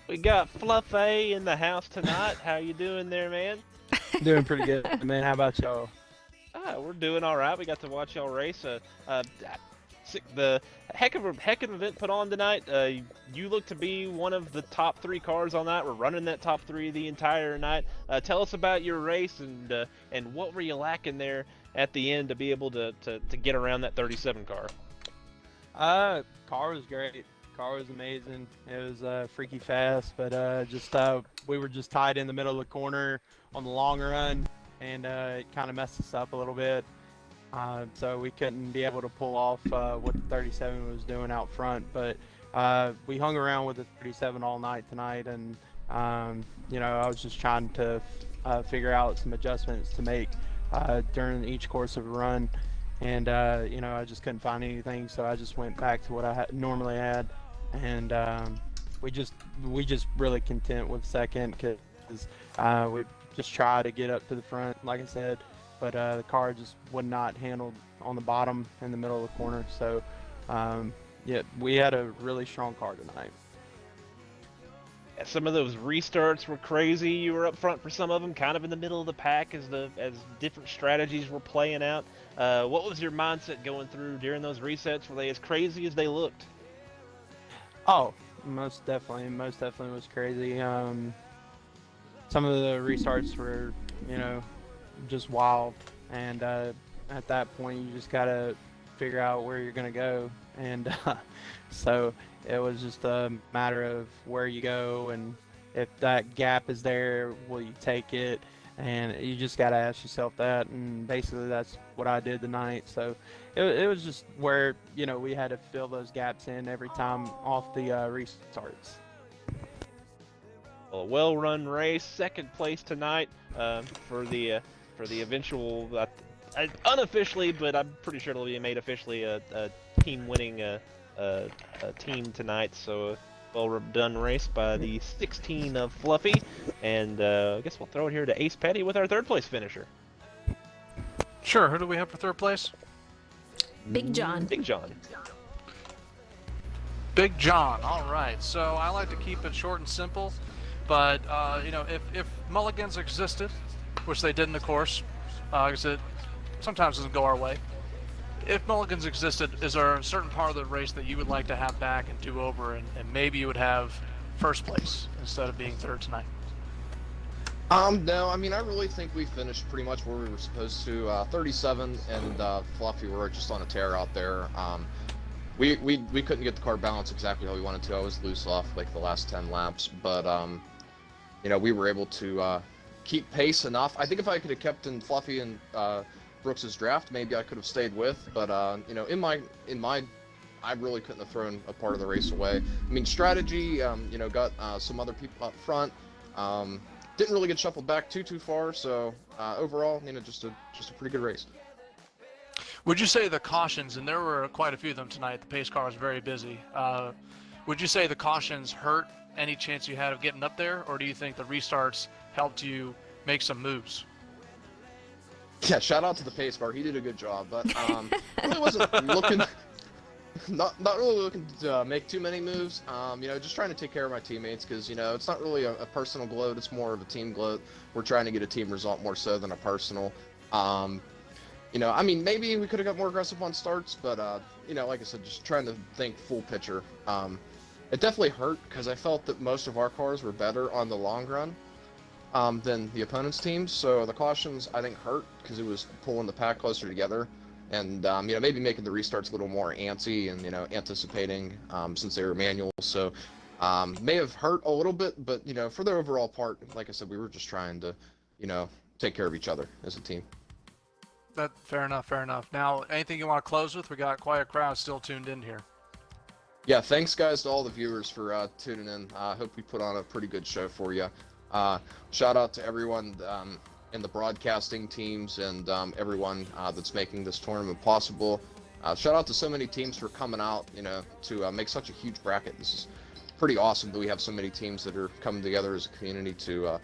We got Fluffy in the house tonight. How you doing there, man? Doing pretty good, man. How about y'all? We're doing all right. We got to watch y'all race. The heck of an event put on tonight. You look to be one of the top 3 cars on that. We're running that top 3 the entire night. Tell us about your race and what were you lacking there at the end to be able to get around that 37 car? Car was great. Car was amazing. It was freaky fast, but we were just tied in the middle of the corner on the long run, and it kind of messed us up a little bit. So we couldn't be able to pull off what the 37 was doing out front, but we hung around with the 37 all night tonight, and you know, I was just trying to figure out some adjustments to make during each course of a run, and you know, I just couldn't find anything, so I just went back to what I normally had, and we just really content with second because we just try to get up to the front, like I said, but the car just would not handle on the bottom in the middle of the corner. So yeah, we had a really strong car tonight. Some of those restarts were crazy. You were up front for some of them, kind of in the middle of the pack as different strategies were playing out. What was your mindset going through during those resets? Were they as crazy as they looked? Oh, most definitely was crazy. Some of the restarts were, just wild, and at that point you just gotta figure out where you're gonna go, and so it was just a matter of where you go, and if that gap is there, will you take it? And you just gotta ask yourself that, and basically that's what I did tonight. So it was just where we had to fill those gaps in every time off the restarts. Well, a well-run race, second place tonight for the eventual, unofficially, but I'm pretty sure it'll be made officially a team-winning team tonight. So well-done race by the 16 of Fluffy, and I guess we'll throw it here to Ace Petty with our third-place finisher. Sure. Who do we have for third place? Big John. Big John. Big John. All right. So I like to keep it short and simple. But, if mulligans existed, which they didn't, of course, because it sometimes doesn't go our way. If mulligans existed, is there a certain part of the race that you would like to have back and do over, and maybe you would have first place instead of being third tonight? No, I mean, I really think we finished pretty much where we were supposed to. 37 and Fluffy were just on a tear out there. We couldn't get the car balanced exactly how we wanted to. I was loose off like the last 10 laps, but we were able to keep pace enough. I think if I could have kept in Fluffy and Brooks's draft, maybe I could have stayed with. But in my, I really couldn't have thrown a part of the race away. I mean, strategy, got some other people up front. Didn't really get shuffled back too far. So overall, just a pretty good race. Would you say the cautions, and there were quite a few of them tonight, the pace car was very busy, would you say the cautions hurt any chance you had of getting up there, or do you think the restarts helped you make some moves? Yeah, shout out to the pace car. He did a good job, but really wasn't looking, not really looking to make too many moves. Just trying to take care of my teammates because it's not really a personal gloat. It's more of a team gloat. We're trying to get a team result more so than a personal. Maybe we could have got more aggressive on starts, but like I said, just trying to think full picture. It definitely hurt because I felt that most of our cars were better on the long run than the opponent's teams. So the cautions I think hurt because it was pulling the pack closer together, and maybe making the restarts a little more antsy and anticipating since they were manual. So may have hurt a little bit, but for the overall part, like I said, we were just trying to take care of each other as a team. Fair enough. Now, anything you want to close with? We got quite a crowd still tuned in here. Yeah, thanks guys to all the viewers for tuning in. I hope we put on a pretty good show for you. Shout out to everyone in the broadcasting teams and everyone that's making this tournament possible. Shout out to so many teams for coming out, to make such a huge bracket. This is pretty awesome that we have so many teams that are coming together as a community to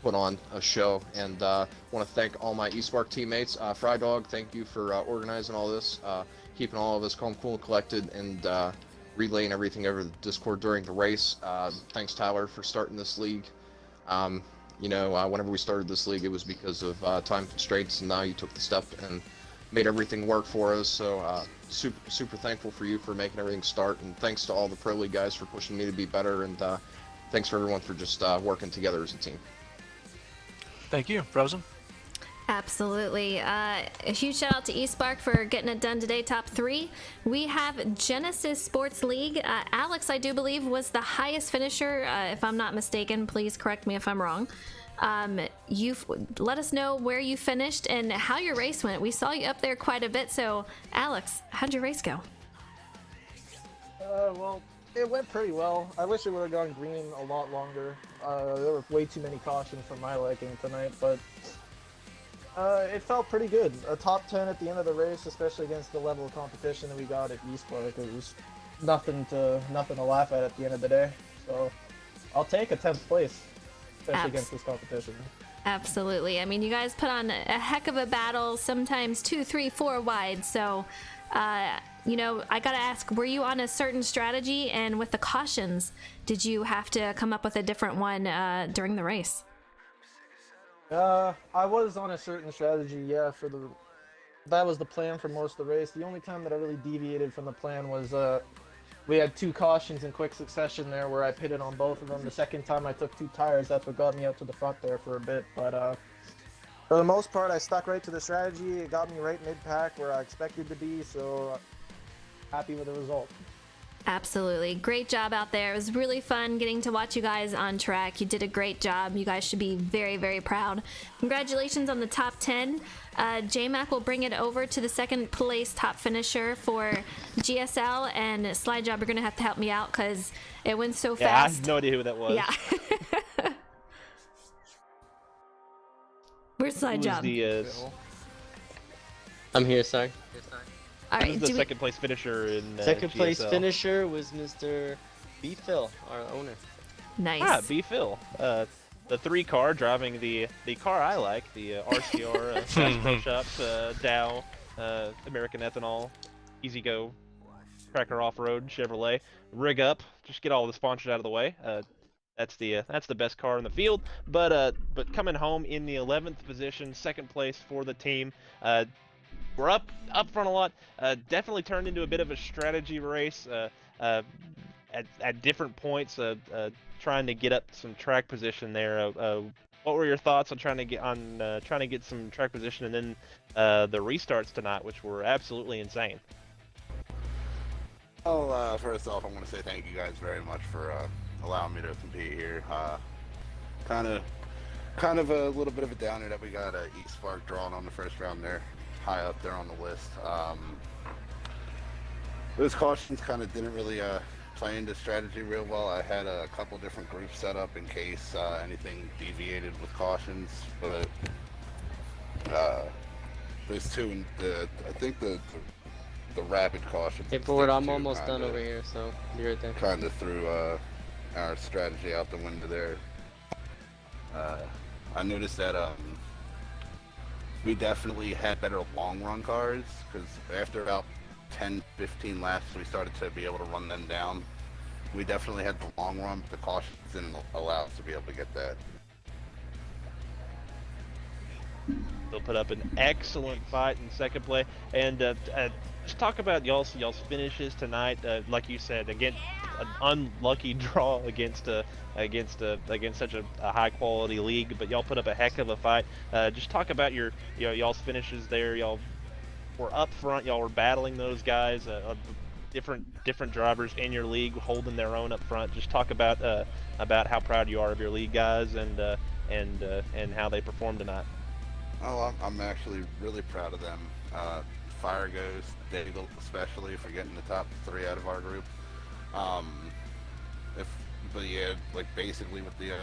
put on a show, and want to thank all my Espark teammates. Fry Dog, thank you for organizing all this, keeping all of us calm, cool, and collected, and relaying everything over the Discord during the race. Thanks Tyler for starting this league. Whenever we started this league, it was because of time constraints, and now you took the step and made everything work for us. So super thankful for you for making everything start, and thanks to all the Pro League guys for pushing me to be better, and thanks for everyone for just working together as a team. Thank you. Frozen? Absolutely. A huge shout out to Espark for getting it done today, top 3. We have Genesis Sports League. Alex, I do believe, was the highest finisher. If I'm not mistaken, please correct me if I'm wrong. You've let us know where you finished and how your race went. We saw you up there quite a bit. So, Alex, how'd your race go? Well, it went pretty well. I wish it would have gone green a lot longer. There were way too many cautions for my liking tonight, but it felt pretty good. A top 10 at the end of the race, especially against the level of competition that we got at Espark. It was nothing to laugh at the end of the day. So I'll take a 10th place, especially Abs- against this competition. Absolutely. I mean, you guys put on a heck of a battle, sometimes 2, 3, 4 wide. So, you know, I gotta ask, were you on a certain strategy? And with the cautions, did you have to come up with a different one during the race? I was on a certain strategy, yeah, that was the plan for most of the race. The only time that I really deviated from the plan was we had 2 cautions in quick succession there where I pitted on both of them. The second time I took 2 tires, that's what got me out to the front there for a bit. But for the most part, I stuck right to the strategy. It got me right mid-pack where I expected to be, so happy with the result. Absolutely. Great job out there. It was really fun getting to watch you guys on track. You did a great job. You guys should be very, very proud. Congratulations on the top 10. J-Mac will bring it over to the second place top finisher for GSL, and Slide Job, you're going to have to help me out because it went so Yeah, I fast. have no idea who that was. Yeah. Where's Slide Who was Job? the, I'm here, sorry. All who right. was the second place finisher in Second place GSL? finisher was Mr. B. Phil, our owner. Nice. Ah, B. Phil. The 3 car driving the car I like, the RCR, Fast Pro Shop, Dow, American Ethanol, Easy Go, Tracker Off-Road, Chevrolet. Rig up, just get all the sponsors out of the way. That's the best car in the field. But coming home in the 11th position, second place for the team. We're up front a lot. Definitely turned into a bit of a strategy race at different points. Trying to get up some track position there. What were your thoughts on trying to get some track position, and then the restarts tonight, which were absolutely insane? Well, first off, I want to say thank you guys very much for allowing me to compete here. Kind of a little bit of a downer that we got Espark drawn on the first round there, high up there on the list. Those cautions kind of didn't really play into strategy real well. I had a couple different groups set up in case anything deviated with cautions, but there's 2. I think the rapid cautions. Hey, Ford, I'm almost done over here, so be right there. Kind of threw our strategy out the window there. I noticed that we definitely had better long run cars, because after about 10-15 laps we started to be able to run them down. We definitely had the long run, but the cautions didn't allow us to be able to get that. They'll put up an excellent fight in second place, and just talk about y'all's finishes tonight. Like you said, again, an unlucky draw against such a high quality league, but y'all put up a heck of a fight. Just talk about y'all's finishes there. Y'all were up front. Y'all were battling those guys. Different drivers in your league holding their own up front. Just talk about how proud you are of your league guys and how they performed tonight. Oh, I'm actually really proud of them. Fire Ghost, Daigle especially, for getting the top 3 out of our group. But yeah, like basically with the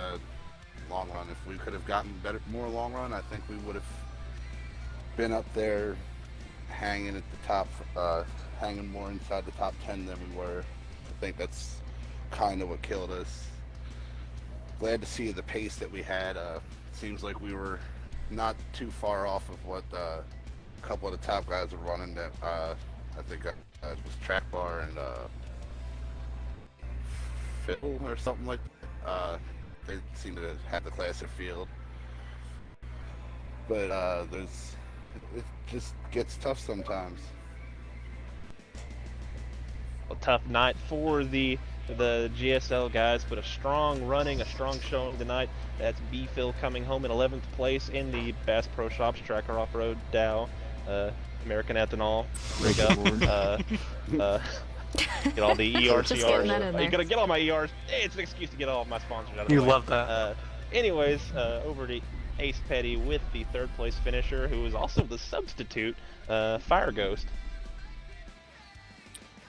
long run, if we could have gotten more long run, I think we would have been up there, hanging at the top, hanging more inside the top 10 than we were. I think that's kind of what killed us. Glad to see the pace that we had. Seems like we were not too far off of what a couple of the top guys were running. That I think it was Track Bar and Phil or something like that. They seem to have the classic field, but it just gets tough sometimes. A tough night for the GSL guys, but a strong showing tonight. That's B Phil coming home in 11th place in the Bass Pro Shops Tracker Off-Road Dow, American Ethanol, rig up, get all the ERCRs. Just getting that in there. You gotta get all my ERs. Hey, it's an excuse to get all of my sponsors out of the You way. love that. Anyways, over to Ace Petty with the 3rd place finisher, who is also the substitute, Fire Ghost.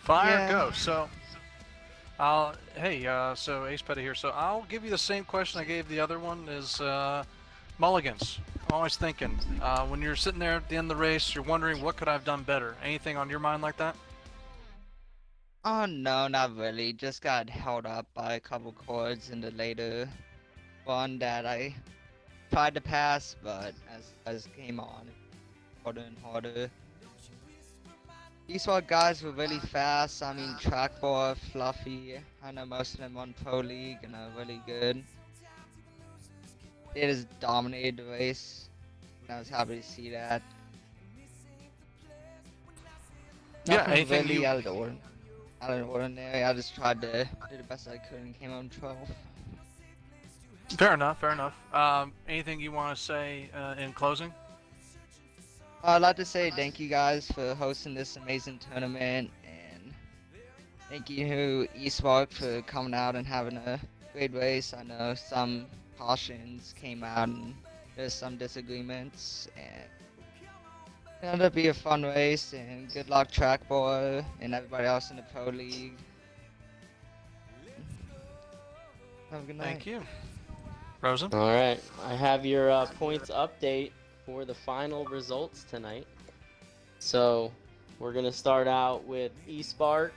Fire Ghost. So, so Ace Petty here. So I'll give you the same question I gave the other one. Is mulligans. I'm always thinking when you're sitting there at the end of the race, you're wondering what could I have done better. Anything on your mind like that? Oh no, not really. Just got held up by a couple chords in the later one that I tried to pass, but as came on, it was harder and harder. These were guys were really fast. I mean, Trackball, Fluffy. I know most of them on Pro League and are really good. They just dominated the race, and I was happy to see that. Yeah, Nothing anything really you out of the ordinary. I just tried to do the best I could and came on 12th. Fair enough, fair enough. Anything you want to say in closing? I'd like to say thank you guys for hosting this amazing tournament, and thank you Espark for coming out and having a great race. I know some cautions came out and there's some disagreements, and it ended up being a fun race, and good luck Trackboy and everybody else in the Pro League. Have a good night. Thank you. Rosen? All right, I have your points update for the final results tonight. So we're gonna start out with Espark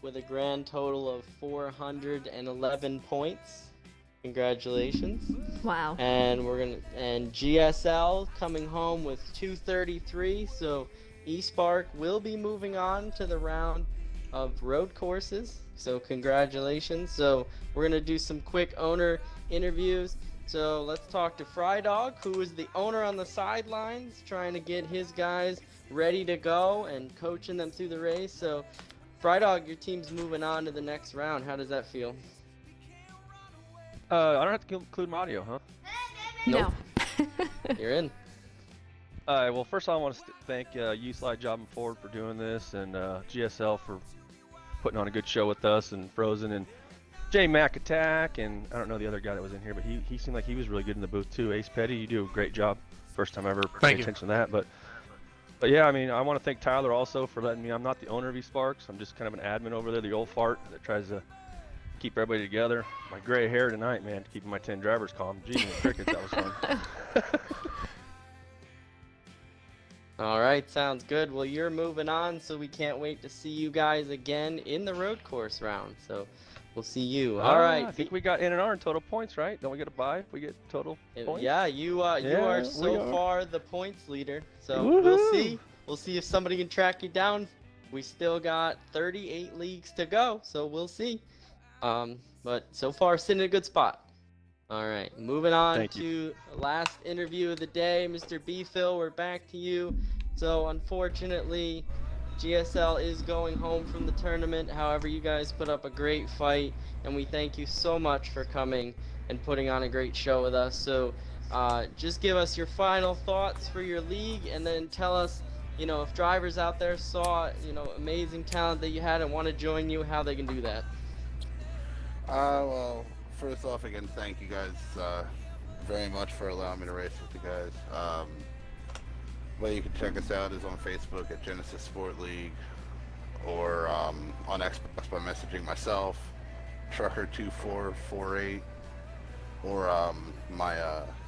with a grand total of 411 points. Congratulations. Wow. And GSL coming home with 233. So Espark will be moving on to the round of road courses. So congratulations. So we're gonna do some quick owner interviews. So let's talk to Frydog, who is the owner on the sidelines, trying to get his guys ready to go and coaching them through the race. So Frydog, your team's moving on to the next round. How does that feel? I don't have to include my audio, huh? Nope. You're in. Alright, well, first I want to thank U-Slide Jobbing Forward for doing this, and GSL for putting on a good show with us, and Frozen, and J Mac Attack, and I don't know the other guy that was in here, but he seemed like he was really good in the booth too. Ace Petty, you do a great job. First time ever paying attention to that, but yeah, I mean, I want to thank Tyler also for letting me. I'm not the owner of eSparks. I'm just kind of an admin over there, the old fart that tries to keep everybody together. My gray hair tonight, man, keeping my 10 drivers calm. Gee, and crickets, that was fun. All right, sounds good. Well, you're moving on, so we can't wait to see you guys again in the road course round. So we'll see you. All right. I think we got N&R in total points, right? Don't we get a bye if we get total points? Yeah, you are so far the points leader. So we'll see. We'll see if somebody can track you down. We still got 38 leagues to go, so we'll see. But so far, sitting in a good spot. All right, moving on to the last interview of the day, Mr. B-Phil, we're back to you. So unfortunately, GSL is going home from the tournament. However, you guys put up a great fight, and we thank you so much for coming and putting on a great show with us. So just give us your final thoughts for your league, and then tell us, you know, if drivers out there saw, you know, amazing talent that you had and want to join you, how they can do that. Well, first off, again, thank you guys very much for allowing me to race with you guys. Way you can check us out is on Facebook at Genesis Sport League, or on Xbox by messaging myself, Trucker2448, or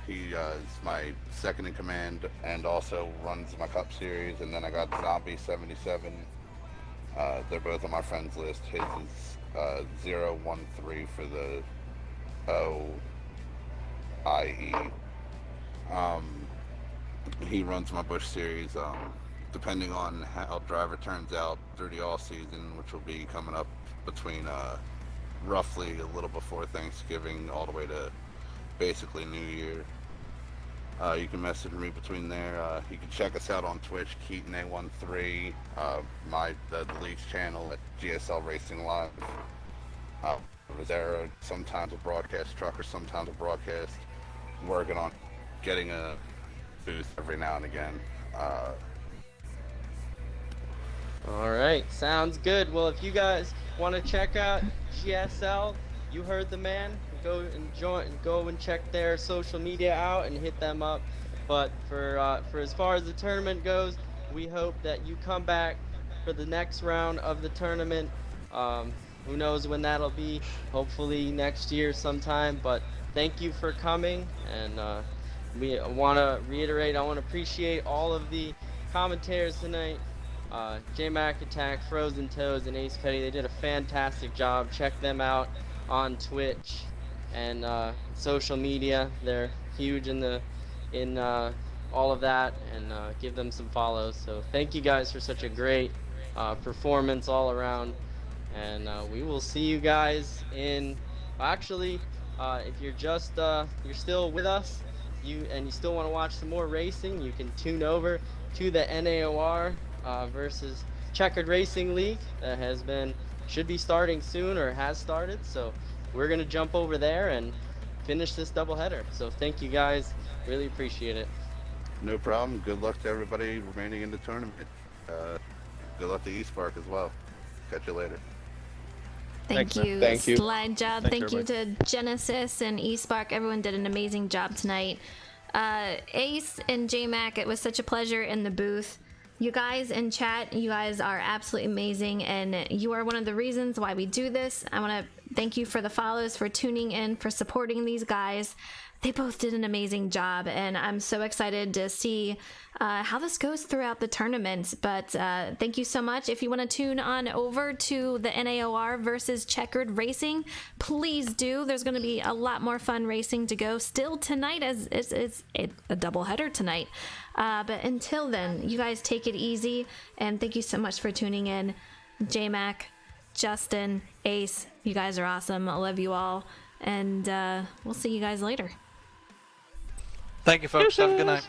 he is my second in command and also runs my Cup Series, and then I got Zombie77. They're both on my friends list. His is 013 for the OIE. He runs my Bush Series. Depending on how driver turns out through the all season, which will be coming up between roughly a little before Thanksgiving all the way to basically New Year. You can message me between there. You can check us out on Twitch, KeatonA13, the league's channel at GSL Racing Live. Rosero, sometimes a broadcast trucker, sometimes a broadcast. Working on getting a booth every now and again. All right, sounds good. Well, if you guys want to check out GSL, you heard the man. Go and check their social media out and hit them up. But for as far as the tournament goes, we hope that you come back for the next round of the tournament. Who knows when that'll be? Hopefully next year sometime. But thank you for coming, and we want to reiterate. I want to appreciate all of the commentators tonight. J-Mac Attack, Frozen Toes, and Ace Petty. They did a fantastic job. Check them out on Twitch and social media. They're huge in all of that, and give them some follows. So thank you guys for such a great performance all around, and we will see you guys in. Actually, if you're you're still with us, you still want to watch some more racing, you can tune over to the NAOR versus Checkered Racing League that should be starting soon or has started. So we're gonna jump over there and finish this doubleheader. So thank you guys, really appreciate it. No problem. Good luck to everybody remaining in the tournament. Good luck to Espark as well. Catch you later. Thank you. Thank you. Slide job. Thanks, Thank you to Genesis and Espark. Everyone did an amazing job tonight. Ace and JMac, it was such a pleasure in the booth. You guys in chat, you guys are absolutely amazing, and you are one of the reasons why we do this. I want to thank you for the follows, for tuning in, for supporting these guys. They both did an amazing job, and I'm so excited to see how this goes throughout the tournament. But thank you so much. If you want to tune on over to the NAOR versus Checkered Racing, please do. There's going to be a lot more fun racing to go still tonight, as it's a doubleheader tonight. But until then, you guys take it easy, and thank you so much for tuning in. JMac, Justin, Ace, you guys are awesome. I love you all, and we'll see you guys later. Thank you, folks. Have a good night.